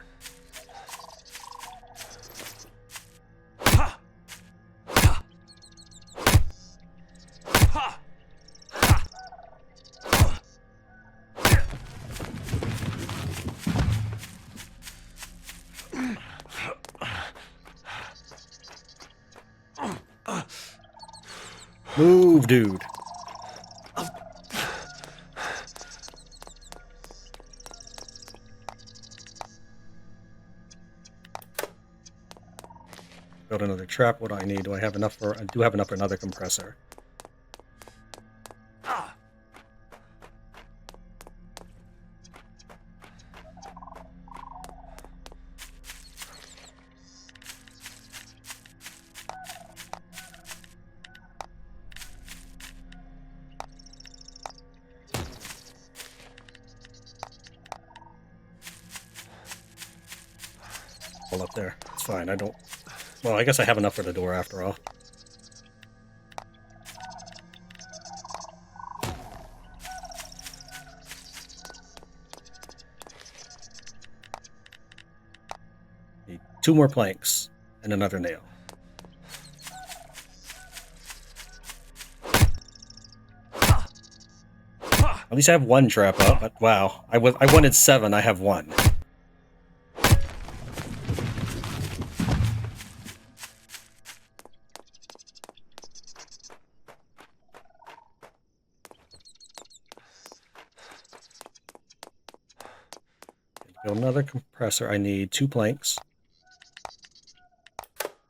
Move, dude. Build another trap. What do I need? Do I have enough for... I do have enough for another compressor. All up there. It's fine. I don't... Well, I guess I have enough for the door after all. Need 2 more planks and another nail. At least I have 1 trap up, but wow. I wanted 7, I have 1. Build another compressor. I need 2 planks,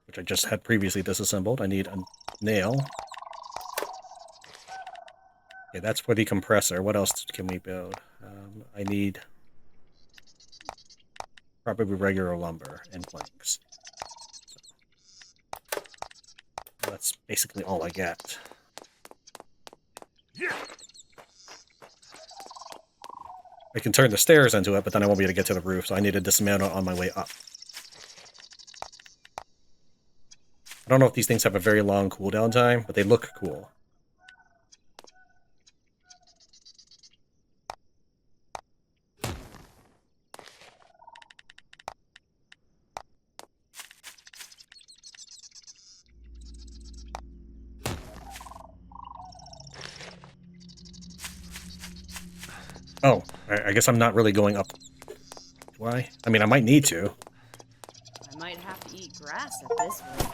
which I just had previously disassembled. I need a nail. Okay, that's for the compressor. What else can we build? I need probably regular lumber and planks. So, that's basically all I get. I can turn the stairs into it, but then I won't be able to get to the roof, so I need to dismantle on my way up. I don't know if these things have a very long cooldown time, but they look cool. Oh, I guess I'm not really going up. Do I? I mean, I might need to. I might have to eat grass at this rate.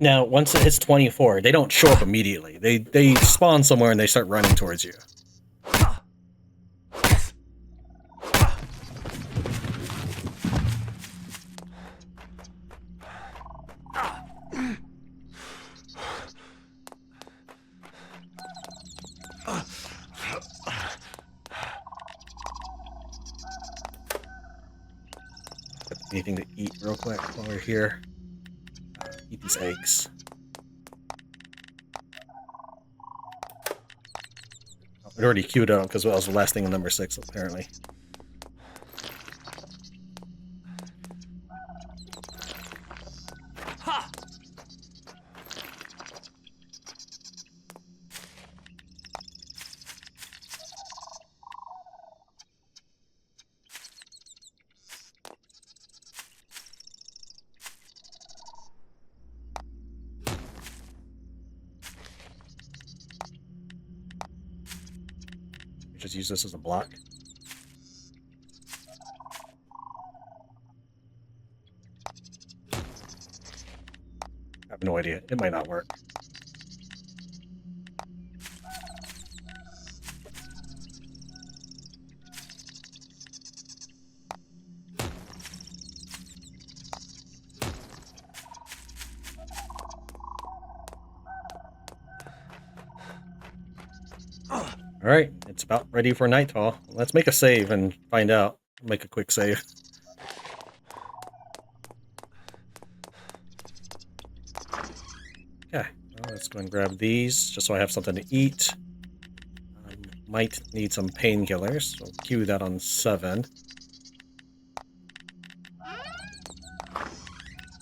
Now, once it hits 24, they don't show up immediately. They spawn somewhere and they start running towards you. Anything to eat real quick while we're here. Eat these eggs. It already queued up because that was the last thing in number 6, apparently. Just use this as a block. I have no idea. It might not work. Alright, it's about ready for nightfall. Let's make a save and find out. Make a quick save. Okay, well, let's go and grab these, just so I have something to eat. Might need some painkillers, so cue that on 7.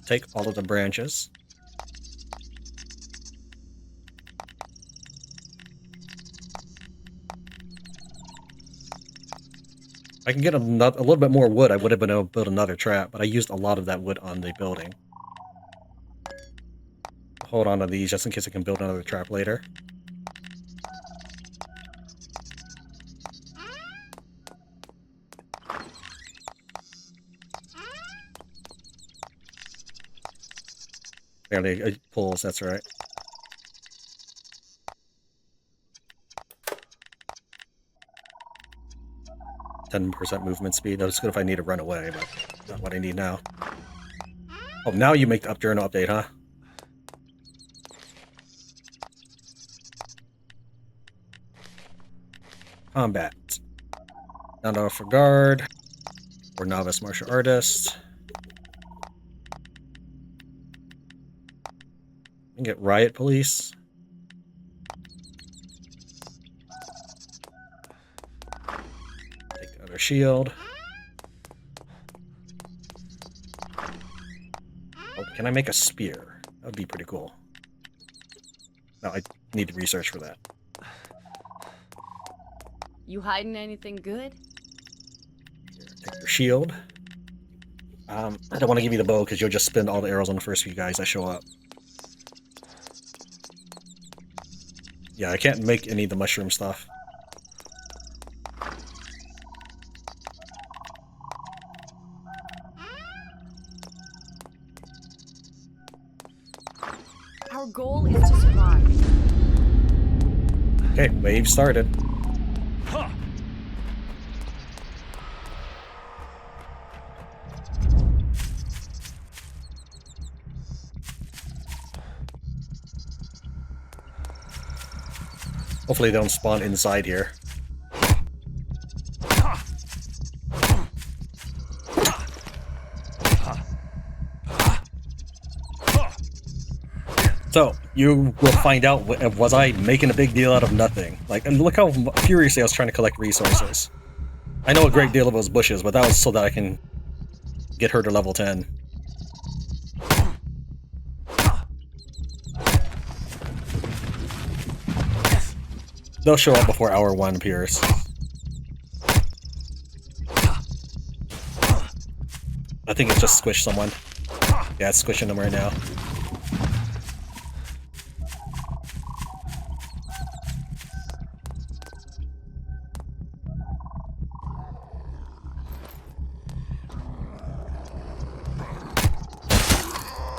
Take all of the branches. If I can get a little bit more wood, I would have been able to build another trap, but I used a lot of that wood on the building. Hold on to these just in case I can build another trap later. Barely it pulls, that's right. %10 movement speed. That's good if I need to run away, but not what I need now. Oh, now you make the journal update, huh? Combat. Not off for guard. Or novice martial artist. And get riot police. Take the other shield. Oh, can I make a spear? That would be pretty cool. No, I need to research for that. You hiding anything good? Here, take your shield. I don't want to give you the bow because you'll just spend all the arrows on the first few guys that show up. Yeah, I can't make any of the mushroom stuff. Our goal is to survive. Okay, wave started. Hopefully they don't spawn inside here. So, you will find out, was I making a big deal out of nothing? Like, and look how furiously I was trying to collect resources. I know a great deal of those bushes, but that was so that I can get her to level 10. They'll show up before hour 1 appears. I think it just squished someone. Yeah, it's squishing them right now.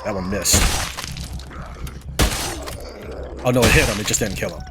That one missed. Oh no, it hit him, it just didn't kill him.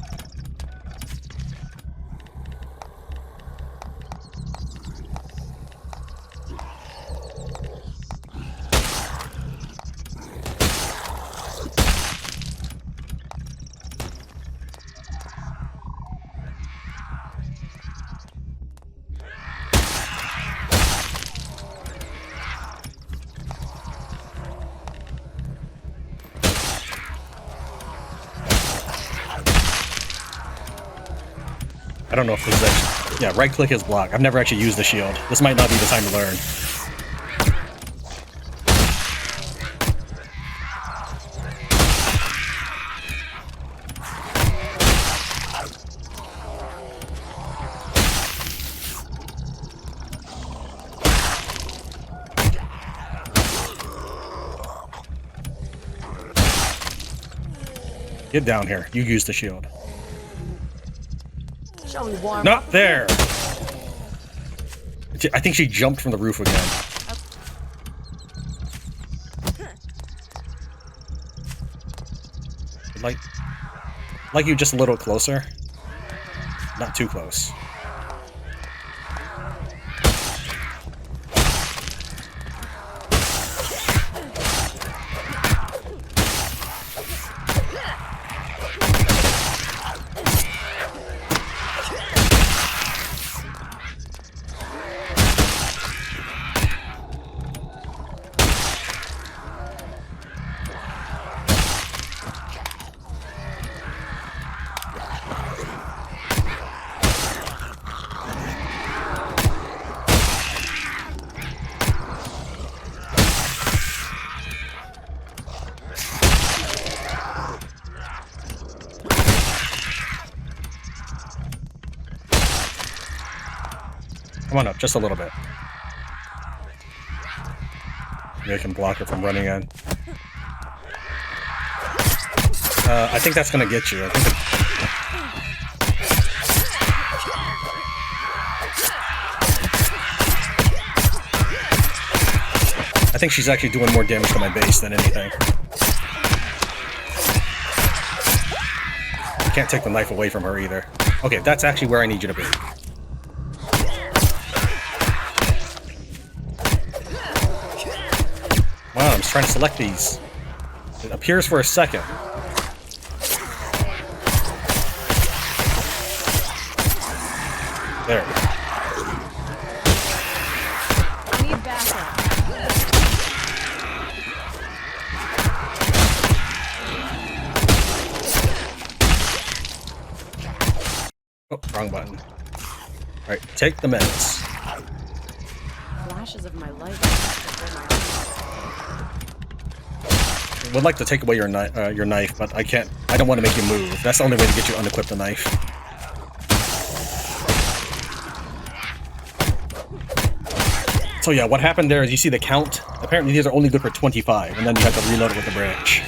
I don't know if this is actually... Yeah, right click is block. I've never actually used the shield. This might not be the time to learn. Get down here. You use the shield. Shall we warm Not up? there! I think she jumped from the roof again. Like you just a little closer. Not too close. Come on up, just a little bit. Maybe I can block her from running in. I think that's gonna get you. I think she's actually doing more damage to my base than anything. I can't take the knife away from her either. Okay, that's actually where I need you to be. Wow, I'm just trying to select these. It appears for a second. There. I need backup. Oh, wrong button. Alright, take the meds. Flashes of my light. Would like to take away your knife, but I can't. I don't want to make you move. That's the only way to get you to unequip the knife. So yeah, what happened there is you see the count. Apparently these are only good for 25, and then you have to reload it with the branch.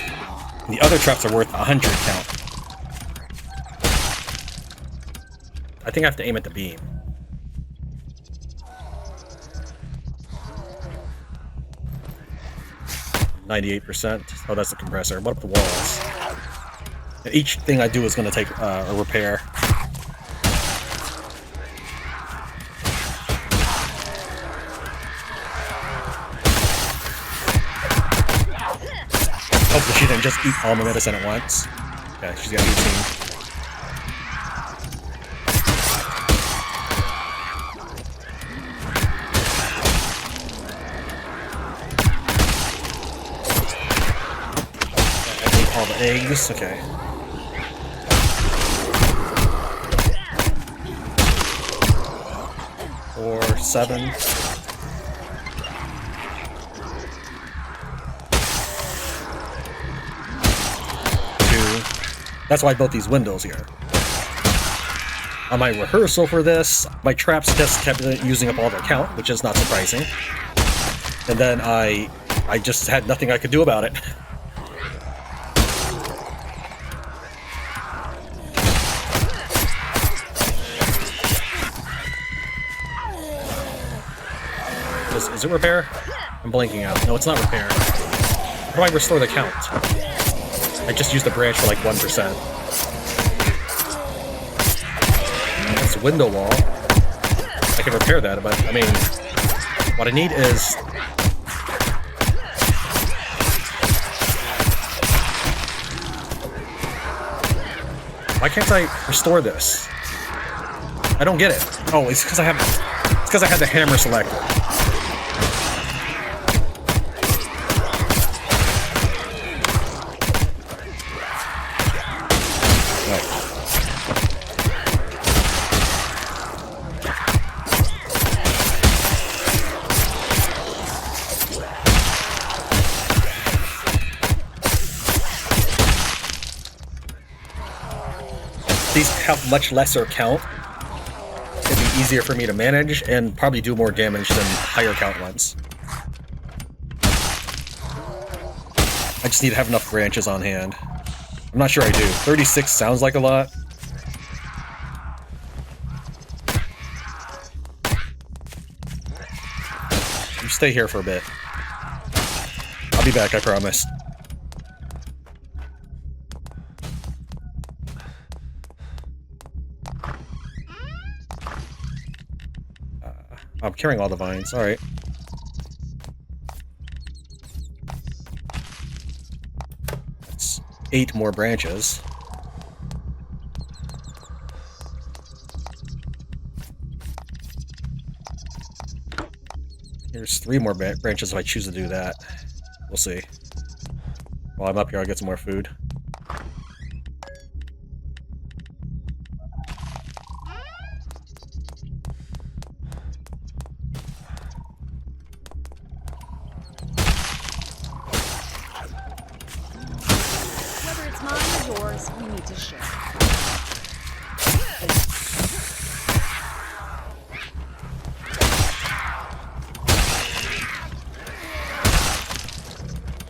And the other traps are worth 100 count. I think I have to aim at the beam. 98%. Oh, that's the compressor. What about the walls? And each thing I do is going to take a repair. Hopefully she didn't just eat all my medicine at once. Okay, she's got 18. All the eggs, okay. Four, 7. 2. That's why I built these windows here. On my rehearsal for this, my traps just kept using up all their count, which is not surprising. And then I just had nothing I could do about it. Is it repair? I'm blanking out. No, it's not repair. How do I restore the count? I just used the branch for like 1%. That's a window wall. I can repair that, but I mean, what I need is... Why can't I restore this? I don't get it. Oh, it's because I have... It's because I had the hammer selected. These have much lesser count. It'd be easier for me to manage and probably do more damage than higher count ones. I just need to have enough branches on hand. I'm not sure I do. 36 sounds like a lot. stay here for a bit. I'll be back, I promise. I'm carrying all the vines, alright. That's 8 more branches. Here's 3 more branches if I choose to do that. We'll see. While I'm up here, I'll get some more food. Whether it's mine or yours, we need to share.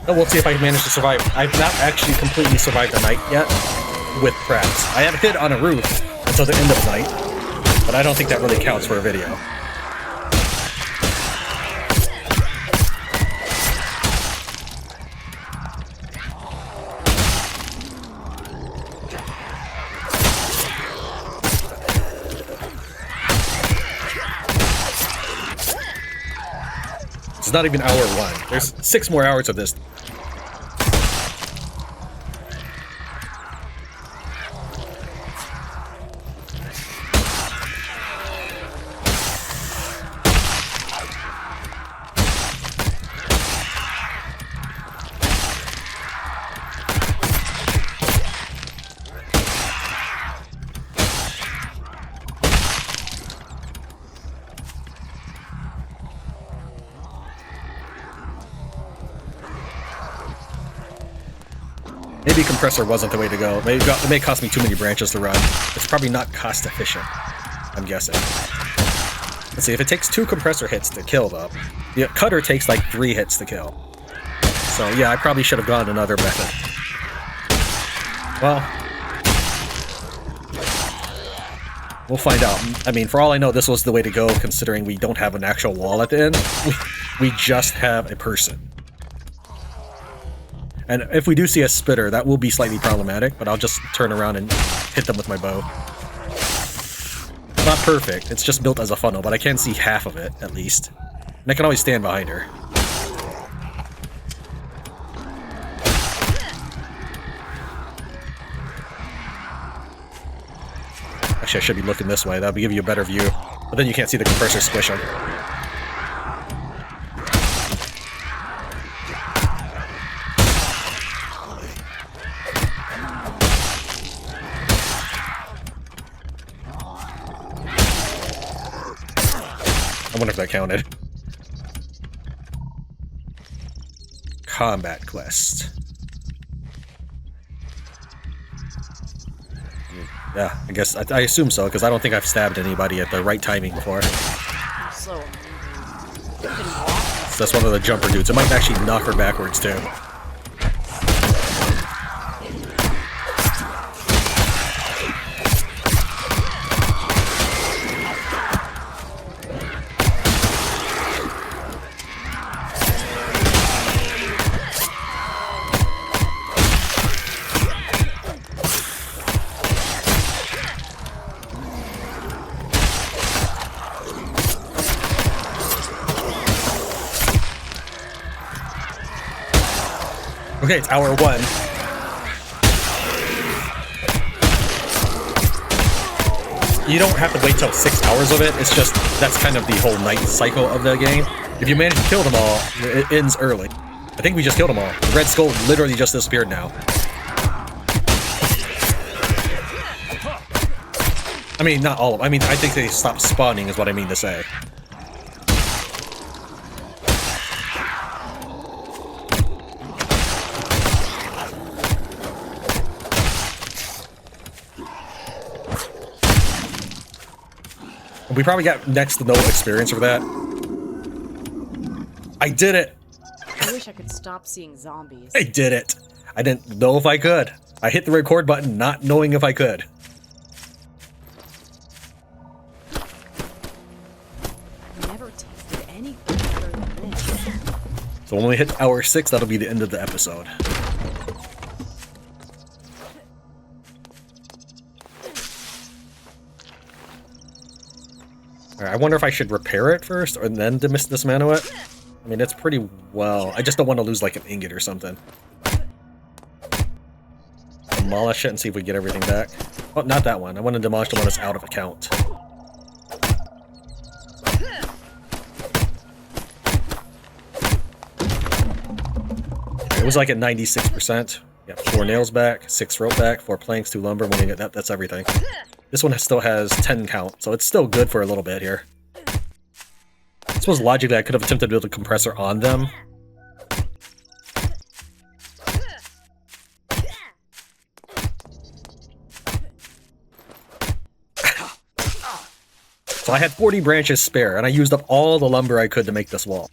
Oh, we'll see if I manage to survive. I've not actually completely survived the night yet with traps. I have hid on a roof until the end of the night, but I don't think that really counts for a video. It's not even hour 1. There's 6 more hours of this. Maybe compressor wasn't the way to go. It may cost me too many branches to run. It's probably not cost efficient, I'm guessing. Let's see, if it takes 2 compressor hits to kill them, the cutter takes like 3 hits to kill. So yeah, I probably should have gone another method. Well, we'll find out. I mean, for all I know, this was the way to go, considering we don't have an actual wall at the end. We just have a person. And if we do see a spitter, that will be slightly problematic, but I'll just turn around and hit them with my bow. Not perfect, it's just built as a funnel, but I can see half of it, at least. And I can always stand behind her. Actually, I should be looking this way, that'll give you a better view. But then you can't see the compressor squish them. I wonder if that counted. Combat quest. Yeah, I guess I assume so, because I don't think I've stabbed anybody at the right timing before. So That's one of the jumper dudes. It might actually knock her backwards too. Okay, it's hour 1. You don't have to wait till 6 hours of it, it's just, that's kind of the whole night cycle of the game. If you manage to kill them all, it ends early. I think we just killed them all. The Red Skull literally just disappeared now. I mean, not all of them. I mean, I think they stopped spawning is what I mean to say. We probably got next to no experience for that. I did it! I wish I could stop seeing zombies. I did it! I didn't know if I could. I hit the record button not knowing if I could. Never tasted anything better than this. So when we hit hour 6, that'll be the end of the episode. Alright, I wonder if I should repair it first or then dismantle it. I mean, it's pretty well. I just don't want to lose like an ingot or something. Demolish it and see if we get everything back. Oh, not that one. I want to demolish the one that's out of account. It was like at 96%. Yeah, 4 nails back, 6 rope back, 4 planks, 2 lumber, 1 ingot. That's everything. This one still has 10 count, so it's still good for a little bit here. I suppose logically I could have attempted to build a compressor on them. So I had 40 branches spare, and I used up all the lumber I could to make this wall.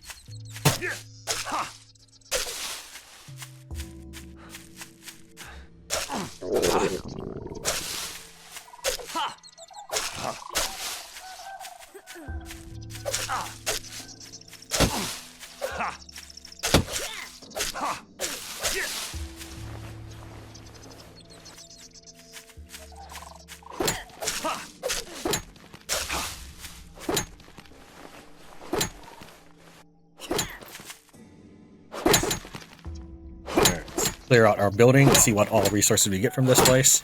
Clear out our building and see what all resources we get from this place.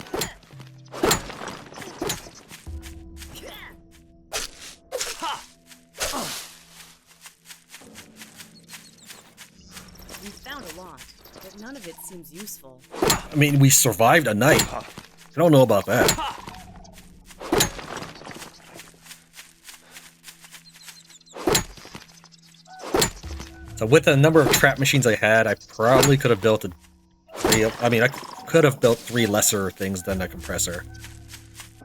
We found a lot, but none of it seems useful. I mean, we survived a night. I don't know about that. So with the number of trap machines I had, I probably could have built I could have built 3 lesser things than a compressor.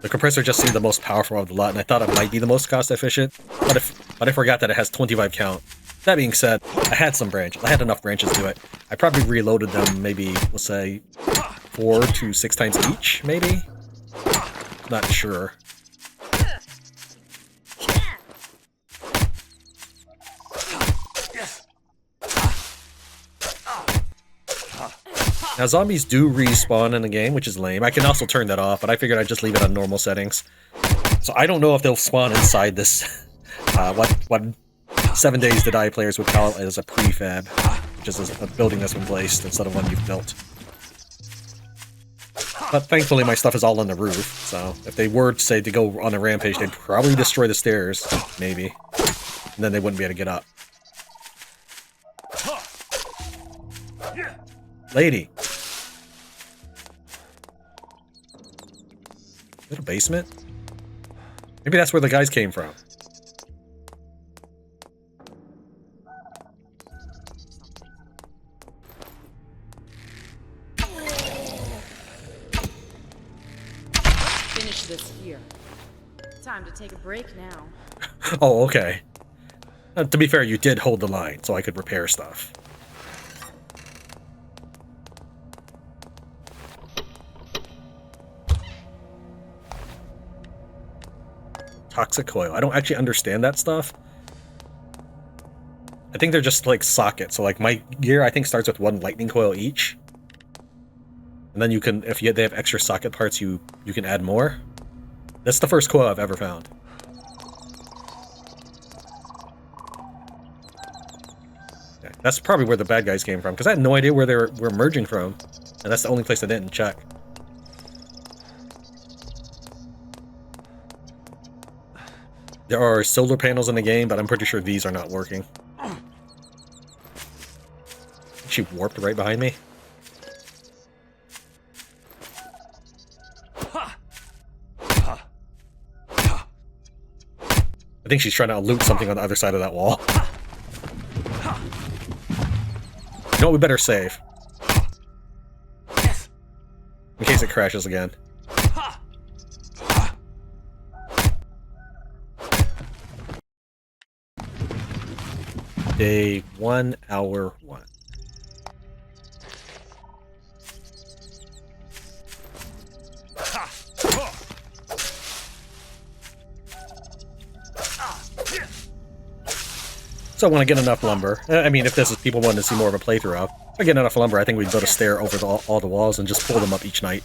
The compressor just seemed the most powerful of the lot, and I thought it might be the most cost efficient. But I forgot that it has 25 count. That being said, I had some branches. I had enough branches to do it. I probably reloaded them maybe, we'll say, 4 to 6 times each, maybe? Not sure. Now, zombies do respawn in the game, which is lame. I can also turn that off, but I figured I'd just leave it on normal settings. So I don't know if they'll spawn inside this, what 7 Days to Die players would call it as a prefab, which is a building that's been placed instead of one you've built. But thankfully my stuff is all on the roof, so if they were to say to go on a rampage, they'd probably destroy the stairs, maybe. And then they wouldn't be able to get up. Lady! Is it a basement? Maybe that's where the guys came from. Finish this here. Time to take a break now. Oh, okay. To be fair, you did hold the line, so I could repair stuff. Toxic coil. I don't actually understand that stuff. I think they're just like sockets. So like my gear, I think starts with 1 lightning coil each. And then you can, if they have extra socket parts, you can add more. That's the first coil I've ever found. Okay, that's probably where the bad guys came from, because I had no idea where they were emerging from. And that's the only place I didn't check. There are solar panels in the game, but I'm pretty sure these are not working. She warped right behind me. I think she's trying to loot something on the other side of that wall. You know what, we better save. In case it crashes again. Day 1, hour 1. So when I get enough lumber, I mean, if this is people wanting to see more of a playthrough of, if I get enough lumber, I think we'd build a stair over all the walls and just pull them up each night.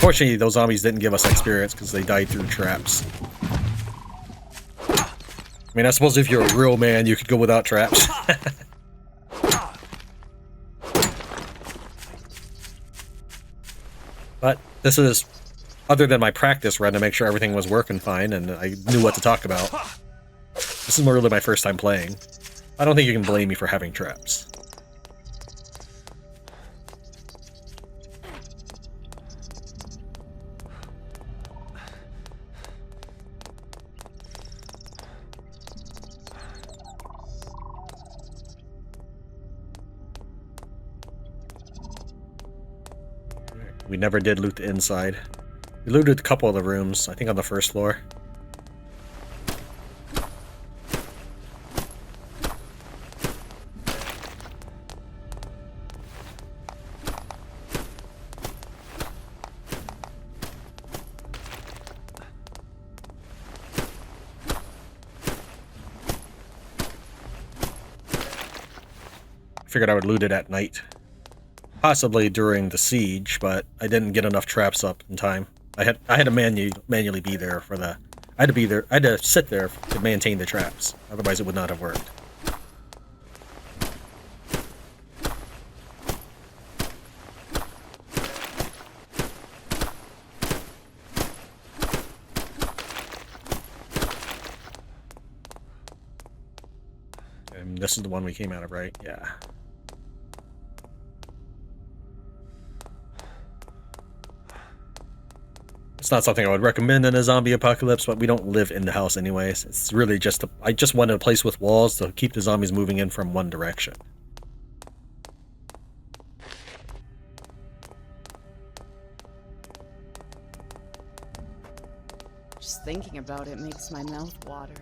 Unfortunately, those zombies didn't give us experience because they died through traps. I mean, I suppose if you're a real man, you could go without traps. But this is, other than my practice run to make sure everything was working fine and I knew what to talk about, this is really my first time playing. I don't think you can blame me for having traps. We never did loot the inside. We looted a couple of the rooms, I think on the first floor. I figured I would loot it at night. Possibly during the siege, but I didn't get enough traps up in time. I had to manually be there for the. I had to be there. I had to sit there to maintain the traps. Otherwise, it would not have worked. And this is the one we came out of, right? Yeah. It's not something I would recommend in a zombie apocalypse, but we don't live in the house anyways. It's really just I just wanted a place with walls to keep the zombies moving in from one direction. Just thinking about it makes my mouth water.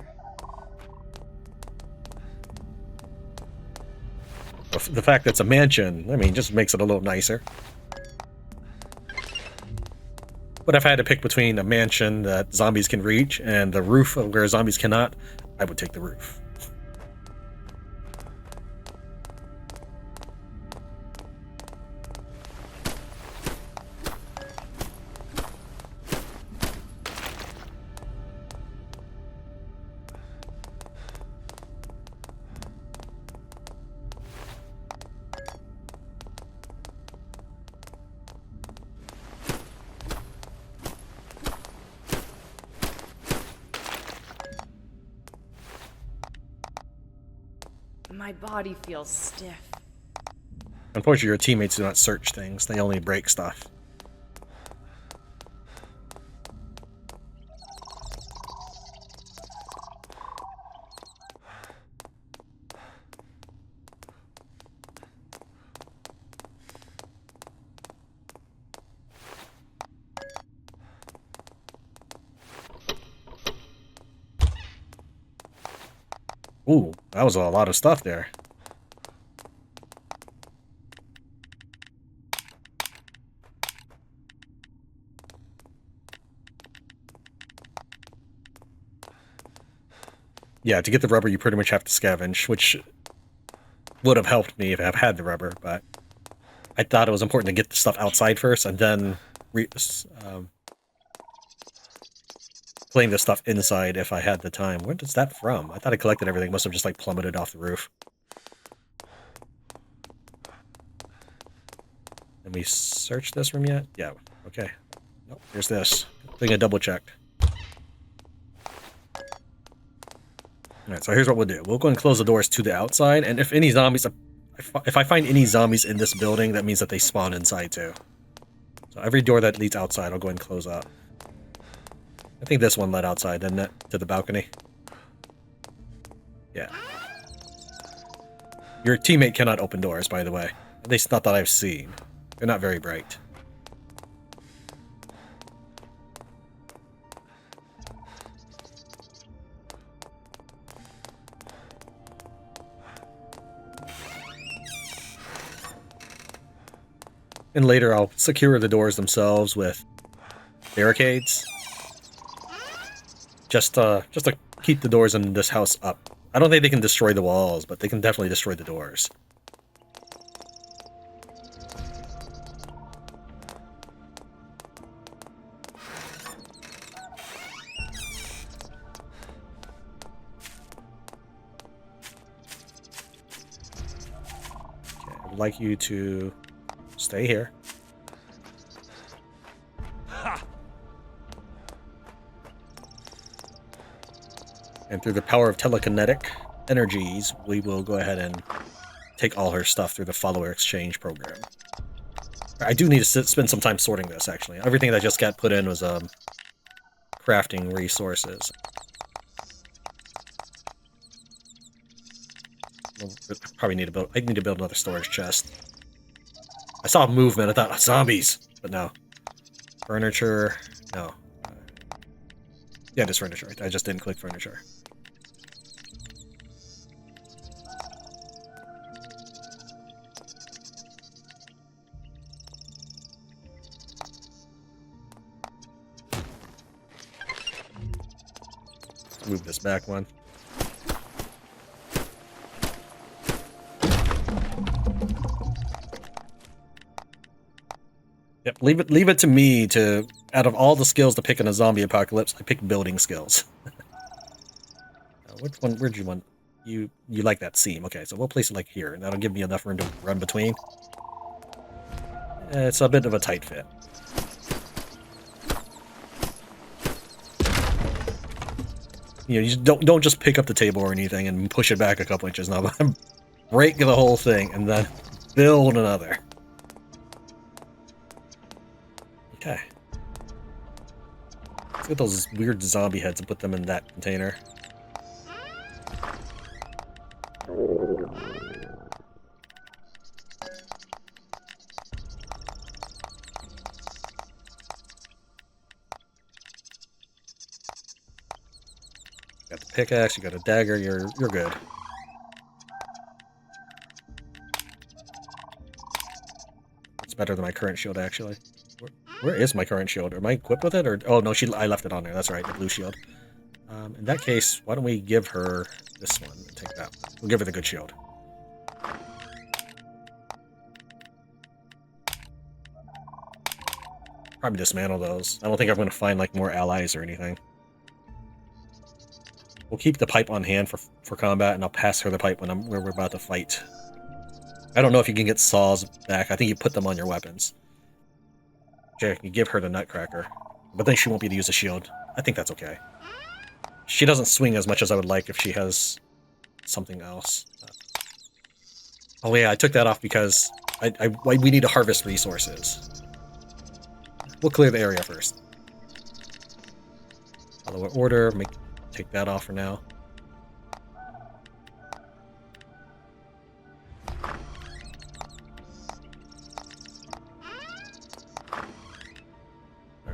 The fact that it's a mansion, I mean, just makes it a little nicer. But if I had to pick between a mansion that zombies can reach and the roof where zombies cannot, I would take the roof. My body feels stiff. Unfortunately, your teammates do not search things. They only break stuff. Ooh, that was a lot of stuff there. Yeah, to get the rubber, you pretty much have to scavenge, which would have helped me if I had the rubber, but I thought it was important to get the stuff outside first and then claim the stuff inside if I had the time. Where is that from? I thought I collected everything. Must have just like plummeted off the roof. we search this room yet? Yeah, okay. Nope, here's this. I think I double checked. Alright, so here's what we'll do. We'll go and close the doors to the outside, and if any zombies... If I find any zombies in this building, that means that they spawn inside too. So every door that leads outside, I'll go ahead and close up. I think this one led outside, didn't it? To the balcony. Yeah. Your teammate cannot open doors, by the way. At least not that I've seen. They're not very bright. And later I'll secure the doors themselves with barricades. Just to keep the doors in this house up. I don't think they can destroy the walls, but they can definitely destroy the doors. Okay, I would like you to stay here. And through the power of telekinetic energies, we will go ahead and take all her stuff through the follower exchange program. I do need to spend some time sorting this, actually. Everything that just got put in was crafting resources. Probably need to build. I need to build another storage chest. I saw movement. I thought zombies, but no. Furniture, no. Yeah, just furniture. I just didn't click furniture. Let's move this back one. Yep, leave it to me to, out of all the skills to pick in a zombie apocalypse, I pick building skills. Which one, where'd you want? You like that seam. Okay, so we'll place it like here, and that'll give me enough room to run between. It's a bit of a tight fit. You know, you just don't just pick up the table or anything and push it back a couple inches. No, break the whole thing and then build another. Okay. Let's get those weird zombie heads and put them in that container. Got the pickaxe, you got a dagger, you're good. It's better than my current shield, actually. Where is my current shield? Am I equipped with it? Or oh no, I left it on there. That's right, the blue shield. In that case, why don't we give her this one and take that one? We'll give her the good shield. Probably dismantle those. I don't think I'm going to find like more allies or anything. We'll keep the pipe on hand for combat, and I'll pass her the pipe when we're about to fight. I don't know if you can get saws back. I think you put them on your weapons. Okay, you give her the Nutcracker, but then she won't be able to use a shield. I think that's okay. She doesn't swing as much as I would like if she has something else. Oh yeah, I took that off because we need to harvest resources. We'll clear the area first. Follow order, take that off for now.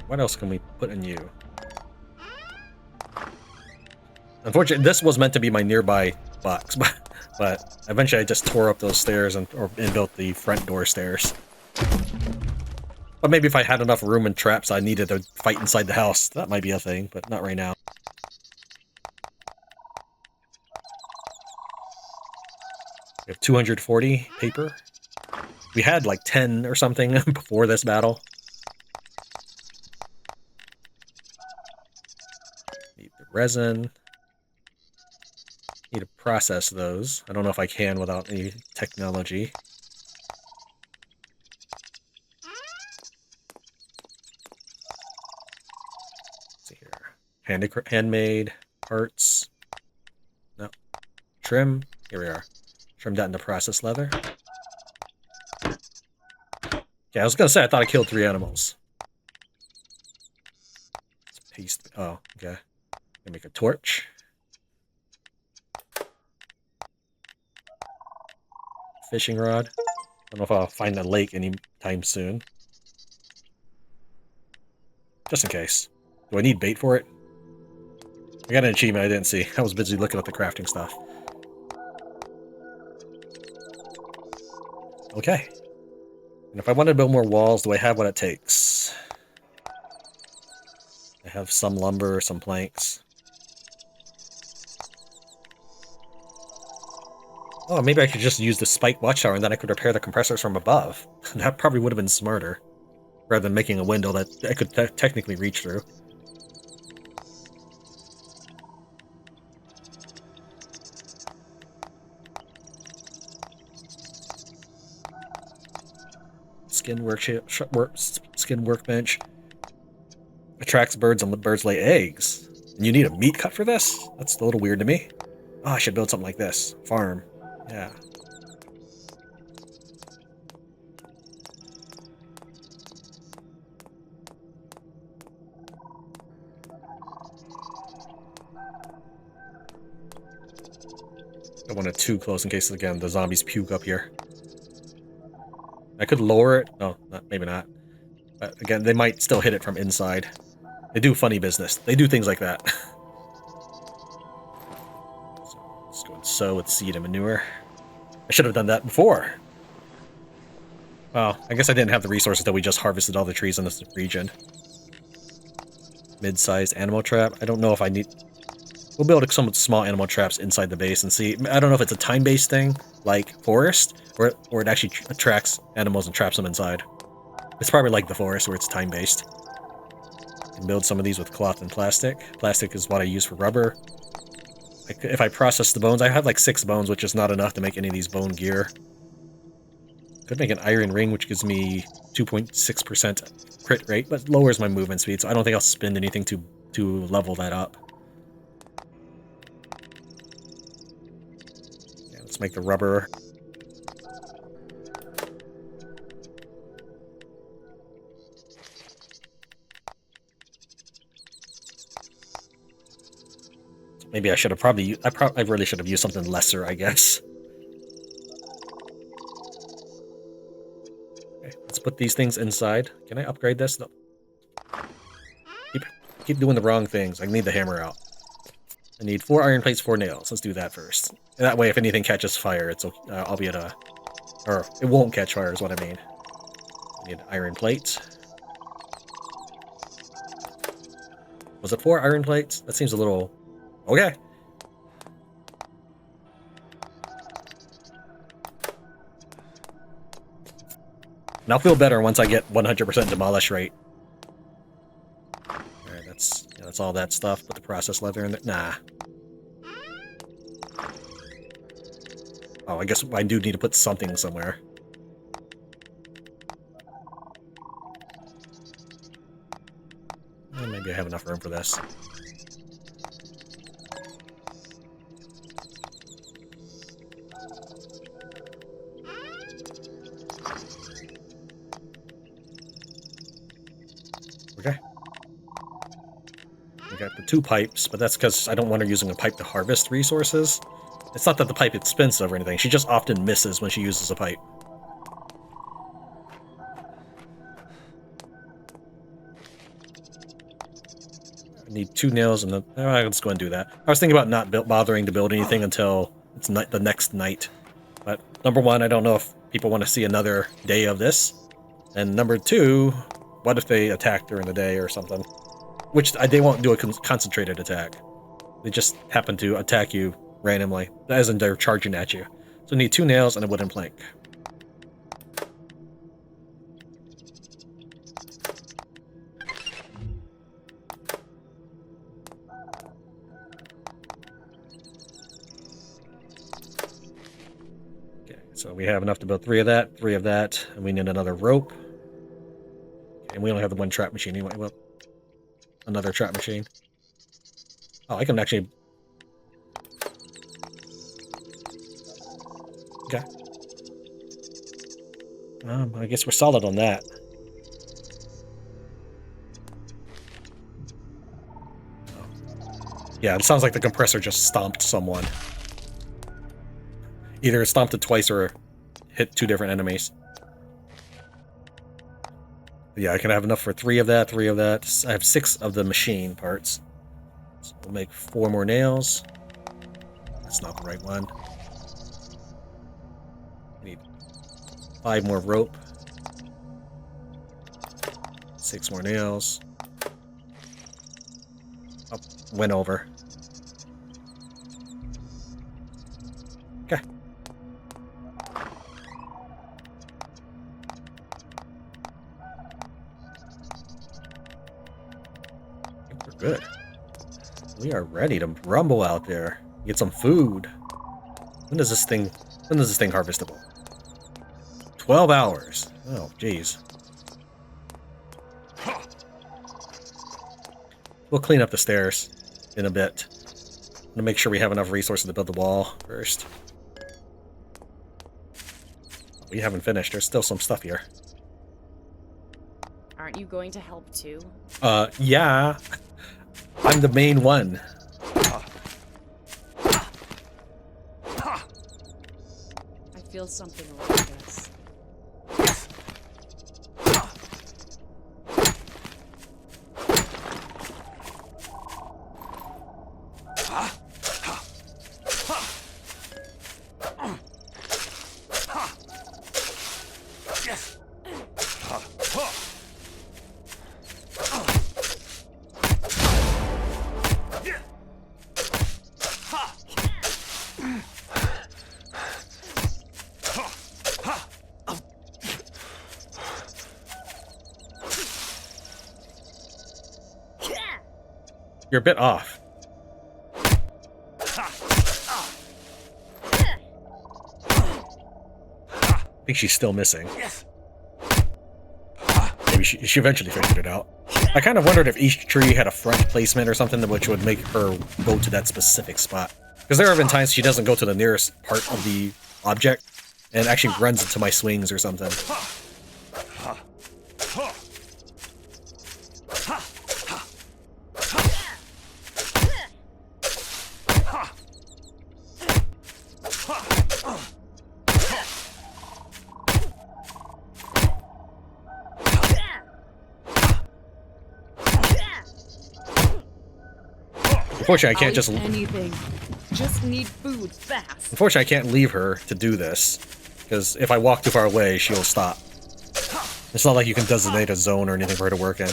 What else can we put in you? Unfortunately, this was meant to be my nearby box, but eventually I just tore up those stairs and built the front door stairs. But maybe if I had enough room and traps I needed to fight inside the house, that might be a thing, but not right now. We have 240 paper. We had like 10 or something before this battle. Resin. Need to process those. I don't know if I can without any technology. Handmade parts. No. Trim. Here we are. Trim that into processed leather. Yeah, I was gonna say I thought I killed 3 animals. Let's paste. Oh, okay. Gonna make a torch. Fishing rod. I don't know if I'll find a lake anytime soon. Just in case. Do I need bait for it? I got an achievement I didn't see. I was busy looking at the crafting stuff. Okay. And if I want to build more walls, do I have what it takes? I have some lumber, some planks. Oh, maybe I could just use the spike watchtower and then I could repair the compressors from above. That probably would have been smarter. Rather than making a window that I could technically reach through. Skin workbench. Attracts birds and birds lay eggs. And you need a meat cut for this? That's a little weird to me. Oh, I should build something like this. Farm. Yeah. Don't want it too close in case, again, the zombies puke up here. I could lower it. No, maybe not. But again, they might still hit it from inside. They do funny business. They do things like that. So let's go and sow with seed and manure. I should have done that before. Well, I guess I didn't have the resources that we just harvested all the trees in this region. Mid-sized animal trap. I don't know if I need... We'll build some small animal traps inside the base and see. I don't know if it's a time-based thing, like forest, or it actually attracts animals and traps them inside. It's probably like the forest, where it's time-based. Can build some of these with cloth and plastic. Plastic is what I use for rubber. If I process the bones, I have like 6 bones, which is not enough to make any of these bone gear. Could make an iron ring, which gives me 2.6% crit rate, but lowers my movement speed, so I don't think I'll spend anything to level that up. Yeah, let's make the rubber. Maybe I should have probably... I really should have used something lesser, I guess. Okay, let's put these things inside. Can I upgrade this? No. Keep doing the wrong things. I need the hammer out. I need 4 iron plates, 4 nails. Let's do that first. And that way, if anything catches fire, it's I'll be at a... Or, it won't catch fire, is what I mean. I need iron plates. Was it 4 iron plates? That seems a little... Okay. And I'll feel better once I get 100% demolish rate. Alright, that's all that stuff. Put the processed leather in there. Nah. Oh, I guess I do need to put something somewhere. Well, maybe I have enough room for this. Okay. I got the 2 pipes, but that's because I don't want her using a pipe to harvest resources. It's not that the pipe is expensive or anything, she just often misses when she uses a pipe. I need 2 nails and let's go and do that. I was thinking about not bothering to build anything until it's the next night. But number 1, I don't know if people want to see another day of this. And number 2, what if they attack during the day or something? Which they won't do a concentrated attack. They just happen to attack you randomly, as in they're charging at you. So I need 2 nails and a wooden plank. Okay, so we have enough to build 3 of that, 3 of that, and we need another rope. And we only have the 1 trap machine anyway. Well, another trap machine. Oh, I can actually... Okay. I guess we're solid on that. Yeah, it sounds like the compressor just stomped someone. Either it stomped it twice or hit 2 different enemies. Yeah, I can have enough for 3 of that, 3 of that. I have 6 of the machine parts. So we'll make 4 more nails. That's not the right one. We need 5 more rope. 6 more nails. Oh, went over. Okay. I think we're good. We are ready to rumble out there. Get some food. When is this thing harvestable? 12 hours. Oh, jeez. We'll clean up the stairs in a bit. I'm gonna make sure we have enough resources to build the wall first. We haven't finished. There's still some stuff here. Aren't you going to help too? Yeah. I'm the main one. I feel something like this. You're a bit off. I think she's still missing. Maybe she eventually figured it out. I kind of wondered if each tree had a front placement or something which would make her go to that specific spot. Because there have been times she doesn't go to the nearest part of the object and actually runs into my swings or something. Unfortunately, I can't just... anything. Just need food fast. Unfortunately, I can't leave her to do this, because if I walk too far away, she'll stop. It's not like you can designate a zone or anything for her to work in.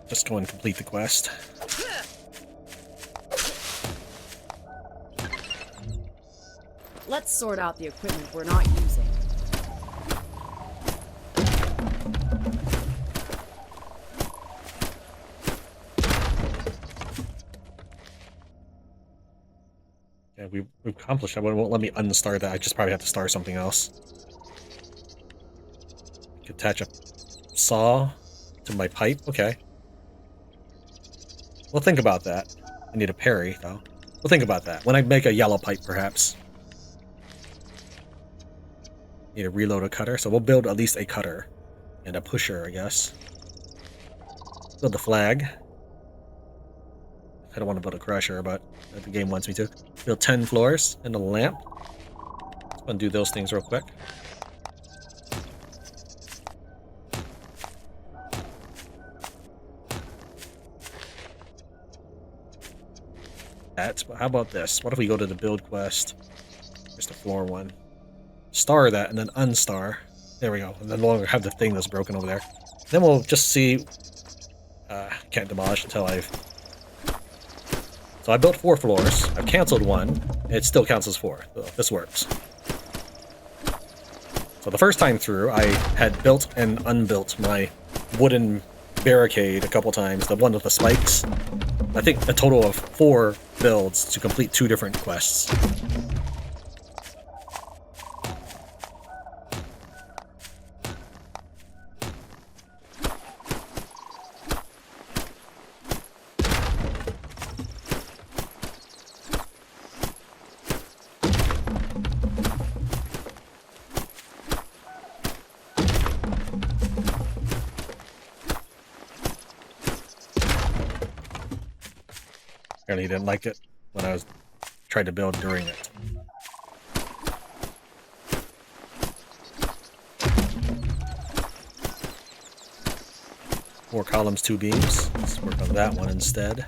Just go and complete the quest. Let's sort out the equipment we're not using. Yeah, we accomplished that, but it won't let me unstar that. I just probably have to star something else. Attach a saw to my pipe? Okay. We'll think about that. I need a parry, though. We'll think about that. When I make a yellow pipe, perhaps. Need to reload a cutter, so we'll build at least a cutter. And a pusher, I guess. Build the flag. I don't want to build a crusher, but the game wants me to. Build 10 floors and a lamp. Let's undo those things real quick. How about this? What if we go to the build quest? There's the floor one. Star that and then unstar. There we go. And then no longer have the thing that's broken over there. Then we'll just see. Can't demolish until I've So I built 4 floors. I've canceled 1. It still counts as 4. So this works. So the first time through, I had built and unbuilt my wooden barricade a couple times. The one with the spikes. I think a total of 4 builds to complete 2 different quests. Apparently he didn't like it when I was tried to build during it. Four columns, 2 beams. Let's work on that one instead.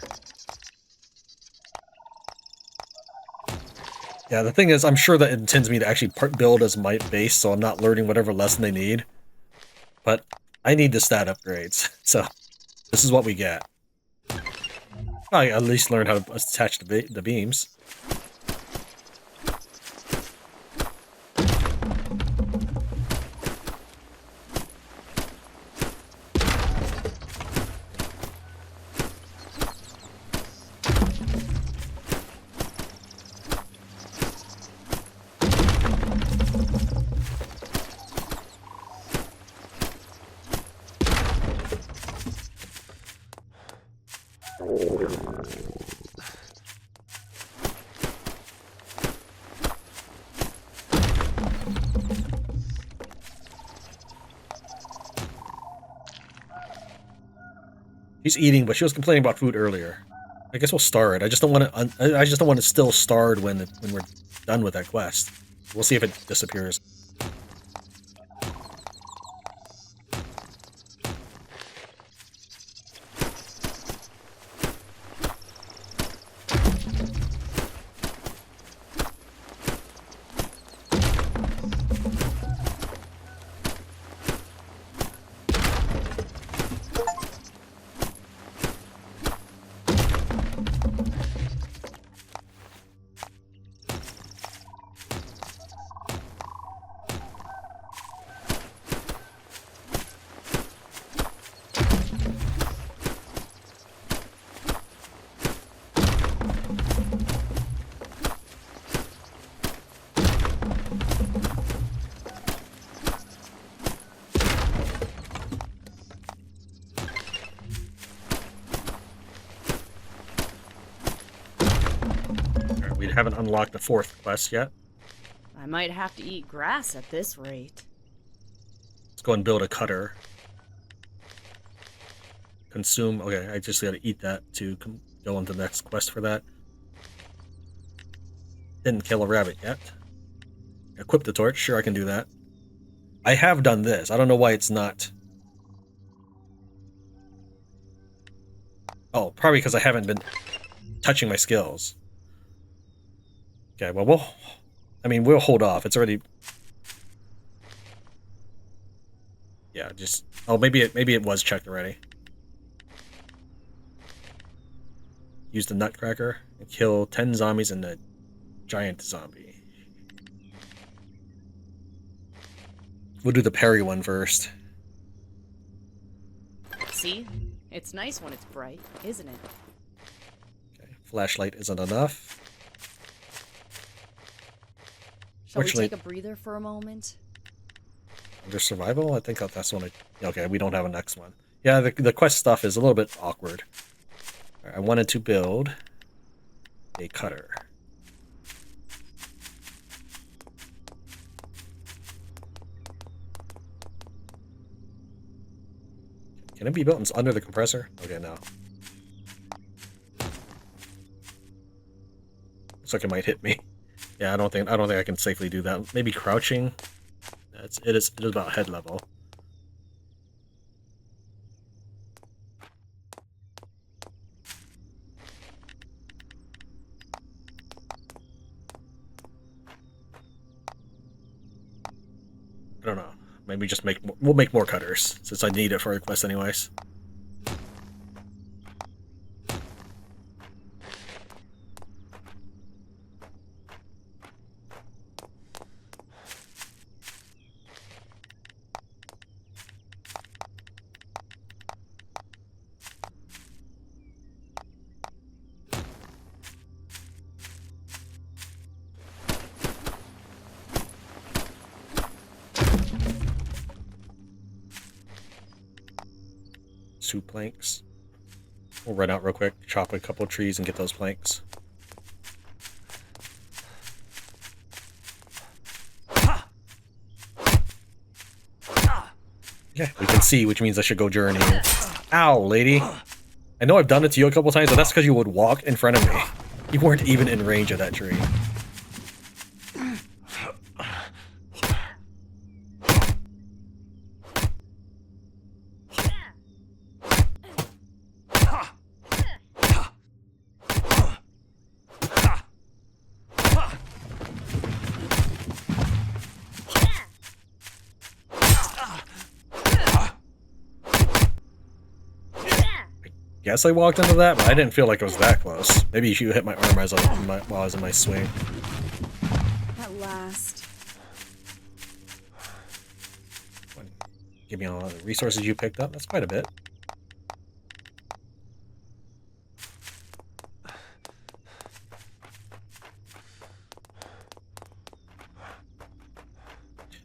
Yeah, the thing is, I'm sure that it intends me to actually build as my base, so I'm not learning whatever lesson they need. But I need the stat upgrades, so this is what we get. I at least learned how to attach the beams. She's eating, but she was complaining about food earlier. I guess we'll star it. I just don't want to. I just don't want it still starred when we're done with that quest. We'll see if it disappears. We haven't unlocked the 4th quest yet. I might have to eat grass at this rate. Let's go and build a cutter. Consume. Okay, I just gotta eat that to go on to the next quest for that. Didn't kill a rabbit yet. Equip the torch. Sure, I can do that. I have done this. I don't know why it's not. Oh, probably because I haven't been touching my skills. Okay, well, we'll hold off. It's already... Yeah, just... Oh, maybe it was checked already. Use the Nutcracker and kill 10 zombies and a giant zombie. We'll do the parry one first. See? It's nice when it's bright, isn't it? Okay, flashlight isn't enough. Shall we take a breather for a moment? Under survival? I think that's one. Okay, we don't have a next one. Yeah, the quest stuff is a little bit awkward. I wanted to build a cutter. Can it be built under the compressor? Okay, no. Looks like it might hit me. Yeah, I don't think I can safely do that. Maybe crouching. It is about head level. I don't know. Maybe just we'll make more cutters since I need it for a quest anyways. 2 planks. We'll run out real quick, chop a couple trees and get those planks. Yeah, we can see, which means I should go journeying. Ow, lady. I know I've done it to you a couple times, but that's because you would walk in front of me. You weren't even in range of that tree. Guess I walked into that, but I didn't feel like it was that close. Maybe you hit my arm as while I was in my swing. At last. Give me all the resources you picked up. That's quite a bit. I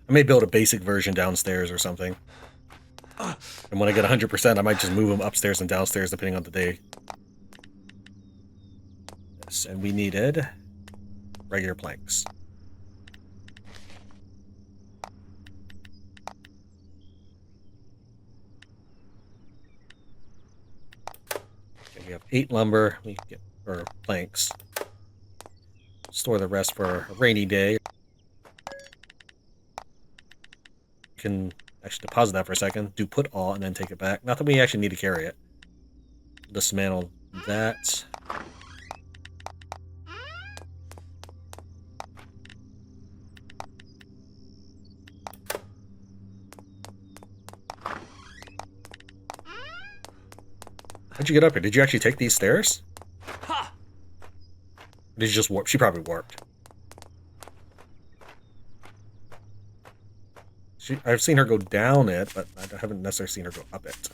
may build a basic version downstairs or something. And when I get 100%, I might just move them upstairs and downstairs depending on the day. Yes, and we needed regular planks. Okay, we have 8 lumber. We can get or planks. Store the rest for a rainy day. Can actually deposit that for a second, do put all, and then take it back. Not that we actually need to carry it. Dismantle that. How'd you get up here? Did you actually take these stairs? Or did you just warp? She probably warped. I've seen her go down it, but I haven't necessarily seen her go up it.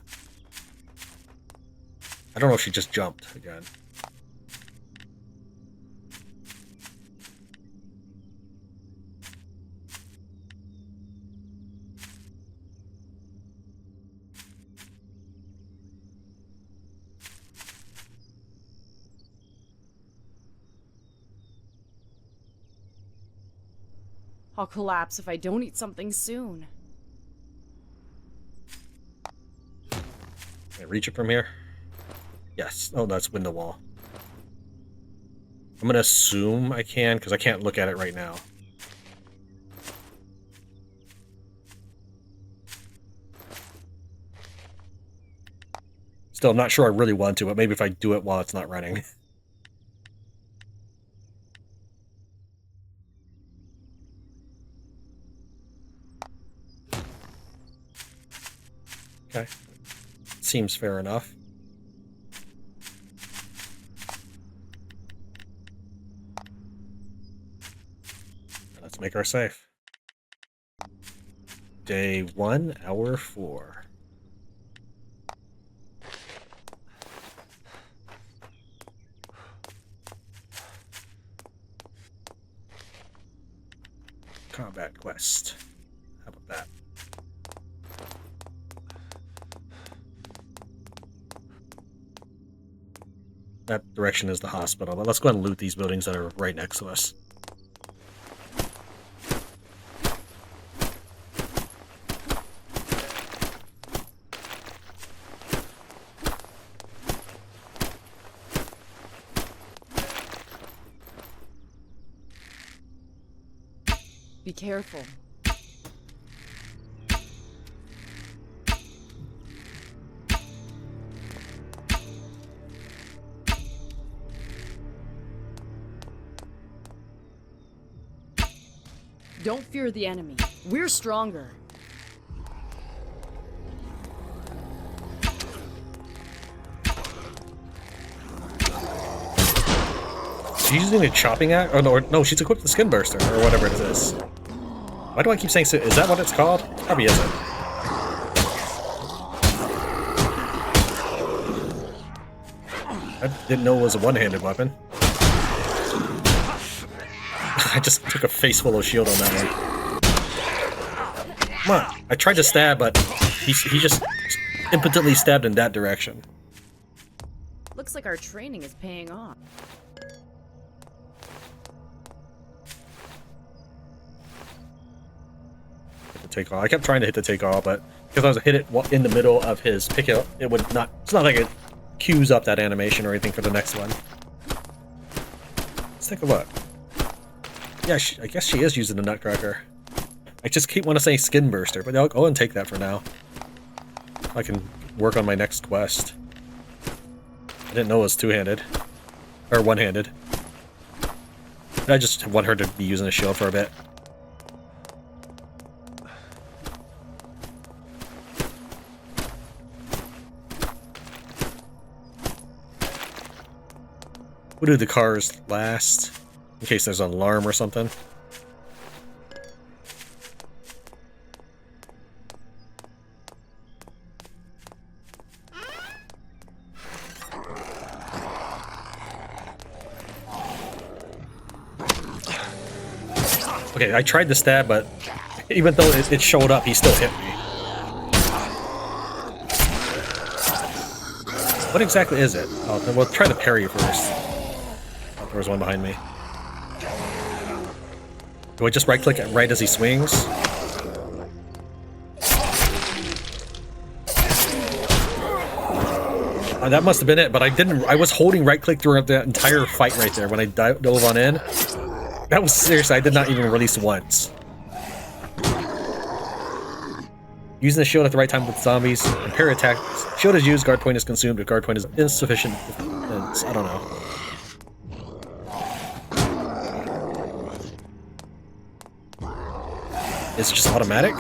I don't know if she just jumped again. I'll collapse if I don't eat something soon. Can I reach it from here? Yes. Oh, that's window wall. I'm gonna assume I can, because I can't look at it right now. Still, I'm not sure I really want to, but maybe if I do it while it's not running. Okay. Seems fair enough. Let's make our safe. Day 1, hour 4. Combat quest. How about that? That direction is the hospital, but let's go ahead and loot these buildings that are right next to us. Be careful. Don't fear the enemy. We're stronger. She's using a chopping axe? Oh, no, she's equipped with the skin burster, or whatever it is. Why do I keep saying so? Is that what it's called? Probably isn't. I didn't know it was a one-handed weapon. I just took a face full of shield on that one. Come on. I tried to stab, but he just impotently stabbed in that direction. Looks like our training is paying off. Hit the take all. I kept trying to hit the take all, but because I was hit it in the middle of his pick it, it would not. It's not like it queues up that animation or anything for the next one. Let's take a look. Yeah, I guess she is using the Nutcracker. I just keep want to say Skin Burster, but I'll go and take that for now. I can work on my next quest. I didn't know it was two-handed. Or one-handed. I just want her to be using a shield for a bit. We'll do the cars last, in case there's an alarm or something. Okay, I tried to stab, but even though it showed up, he still hit me. What exactly is it? Oh, then we'll try the parry first. Oh, there was one behind me. Do I just right-click it right as he swings? That must have been it, but I didn't. I was holding right-click throughout the entire fight right there when I dove on in. That was seriously, I did not even release once. Using the shield at the right time with zombies. And parry attack. Shield is used, guard point is consumed. If guard point is insufficient defense. I don't know. It's just automatic?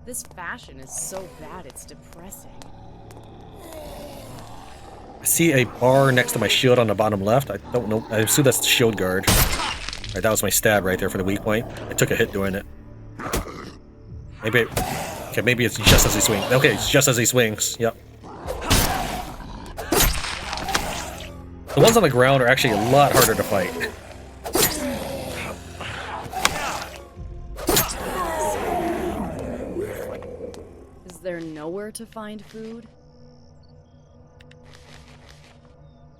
This fashion is so bad it's depressing. I see a bar next to my shield on the bottom left. I don't know. I assume that's the shield guard. Alright, that was my stab right there for the weak point. I took a hit doing it. Maybe... Okay, maybe it's just as he swings. Okay, it's just as he swings. Yep. The ones on the ground are actually a lot harder to fight. Is there nowhere to find food?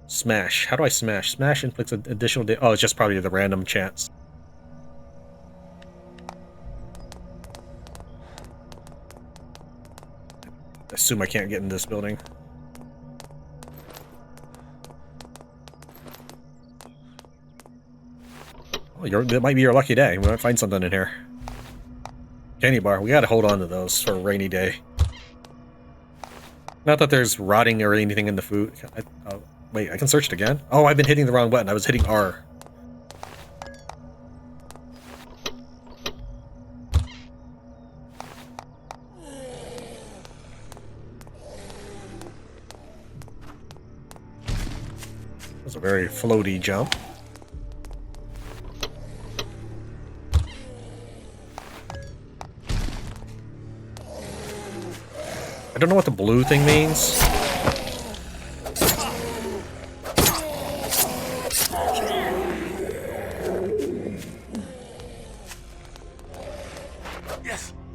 Smash. How do I smash? Smash inflicts additional damage. Oh, it's just probably the random chance. I assume I can't get in this building. Well, that might be your lucky day. We might find something in here. Candy bar. We gotta hold on to those for a rainy day. Not that there's rotting or anything in the food. Wait, I can search it again? Oh, I've been hitting the wrong button. I was hitting R. That was a very floaty jump. I don't know what the blue thing means.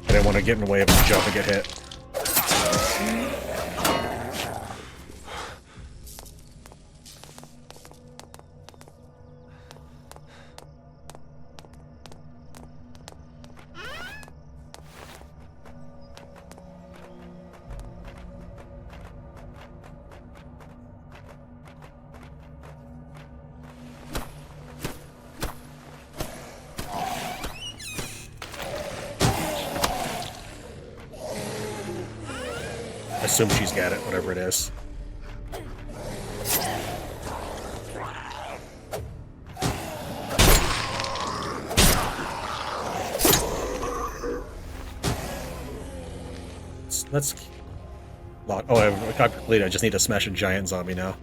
I didn't want to get in the way of his jump and get hit. I assume she's got it, whatever it is. Let's lock. Oh, I got completed. I just need to smash a giant zombie now.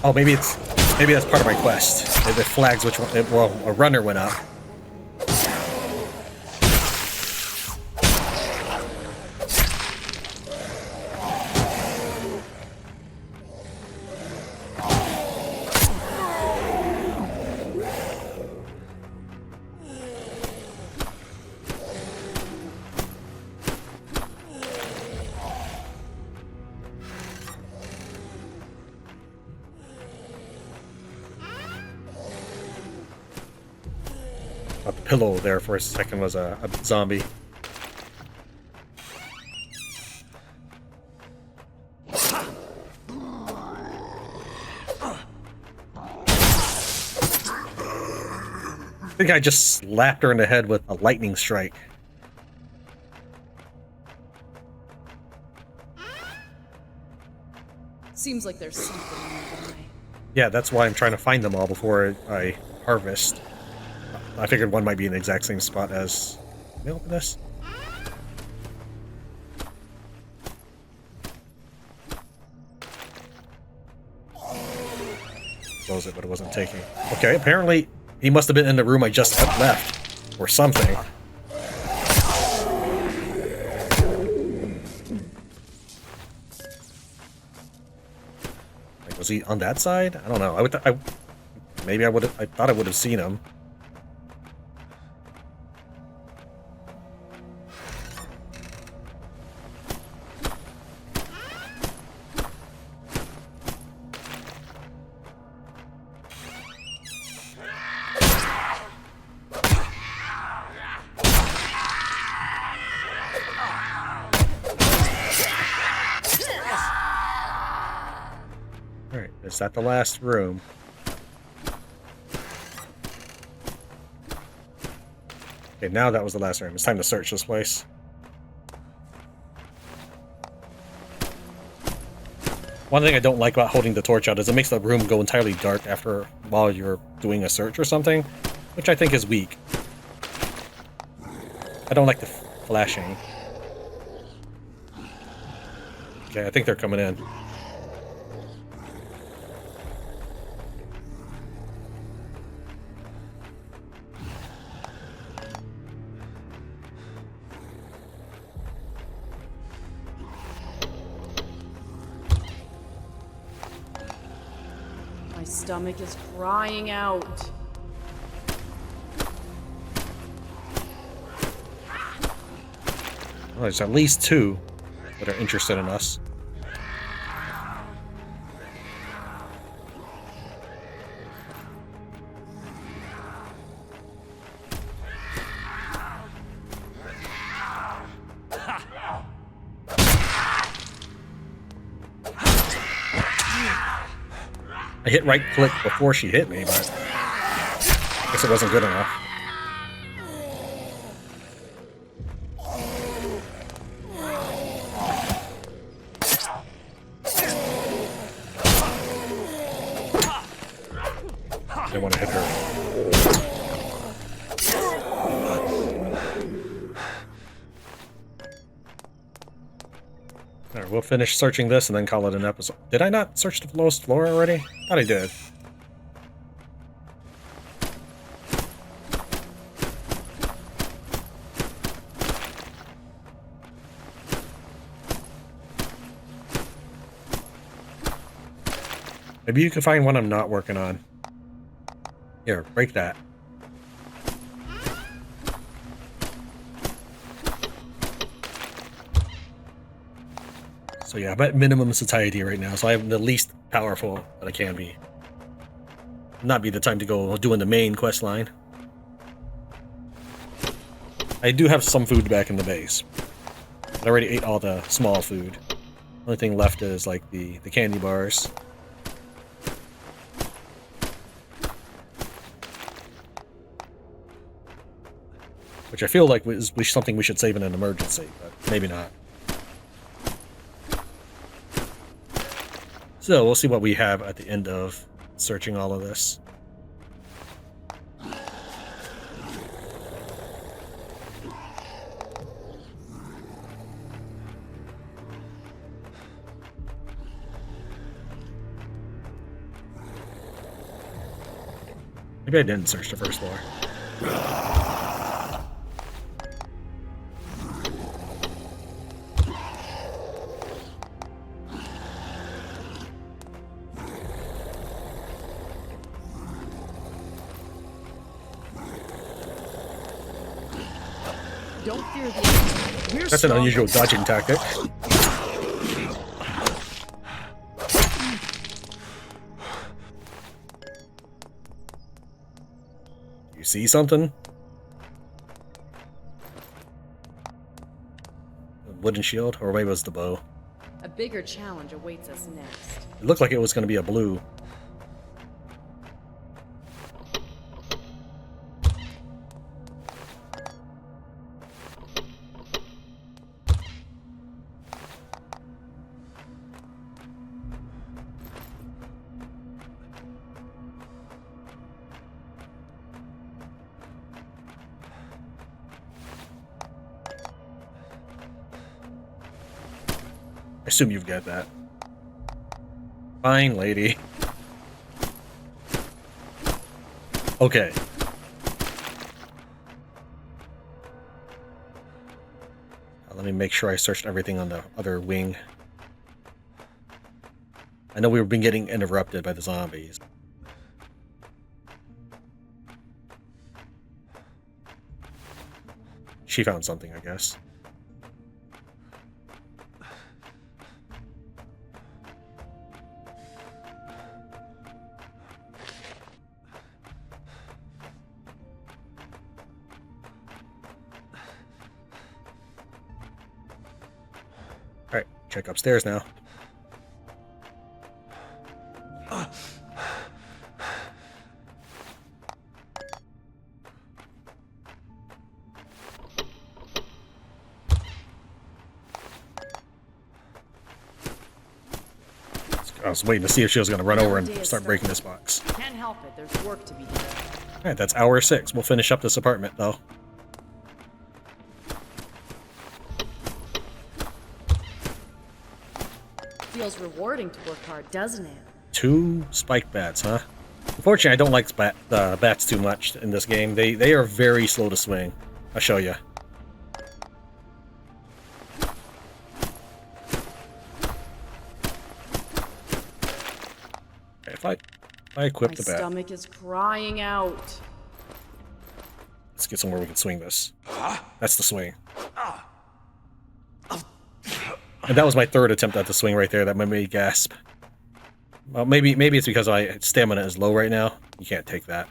Oh, maybe it's... Maybe that's part of my quest. It flags which one. Well, a runner went up. The pillow there for a second was a zombie. I think I just slapped her in the head with a lightning strike. Seems like there's something nearby. Yeah, that's why I'm trying to find them all before I harvest. I figured one might be in the exact same spot as... Let me open this. Close it, but it wasn't taking. Okay, apparently he must have been in the room I just left. Or something. Like, was he on that side? I don't know. Maybe I thought I would have seen him. Alright, is that the last room? Okay, now that was the last room. It's time to search this place. One thing I don't like about holding the torch out is it makes the room go entirely dark while you're doing a search or something, which I think is weak. I don't like the flashing. Okay, I think they're coming in. My stomach is crying out. Well, there's at least two that are interested in us. I hit right click before she hit me, but I guess it wasn't good enough. I want to hit her. Alright, we'll finish searching this and then call it an episode. Did I not search the lowest floor already? Thought I did. Maybe you can find one I'm not working on. Here, break that. So yeah, I'm at minimum satiety right now, so I'm the least powerful that I can be. Not be the time to go doing the main quest line. I do have some food back in the base. I already ate all the small food. Only thing left is like the candy bars. Which I feel like is something we should save in an emergency, but maybe not. So we'll see what we have at the end of searching all of this. Maybe I didn't search the first floor. Don't fear the enemy. That's an unusual dodging tactic. You see something? A wooden shield? Or maybe it was the bow. A bigger challenge awaits us next. It looked like it was going to be a blue. I assume you've got that. Fine, lady. Okay. Let me make sure I searched everything on the other wing. I know we've been getting interrupted by the zombies. She found something, I guess. Alright, check upstairs now. I was waiting to see if she was going to run over and start breaking this box. Can't help it. There's work to be done. Alright, that's hour 6. We'll finish up this apartment, though. Feels rewarding to work hard, doesn't it? 2 spike bats, huh? Unfortunately, I don't like bats too much in this game. They are very slow to swing. I'll show you. If I equip the bat, My stomach is crying out. let's get somewhere we can swing this. That's the swing. And that was my 3rd attempt at the swing right there. That made me gasp. Well, maybe it's because my stamina is low right now. You can't take that.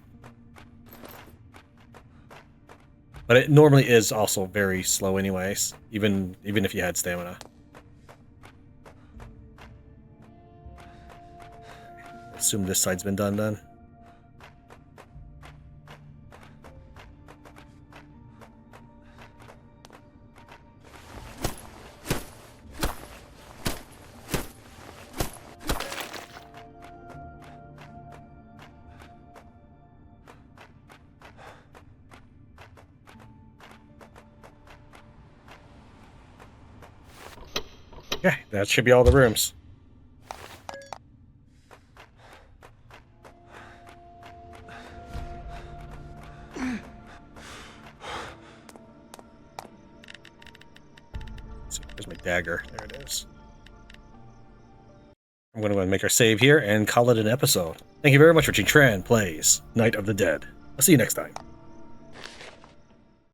But it normally is also very slow anyways, even if you had stamina. Assume this side's been done then. Okay, that should be all the rooms. Let's see, where's my dagger? There it is. I'm going to go and make our save here and call it an episode. Thank you very much for watching Tran Plays Night of the Dead. I'll see you next time.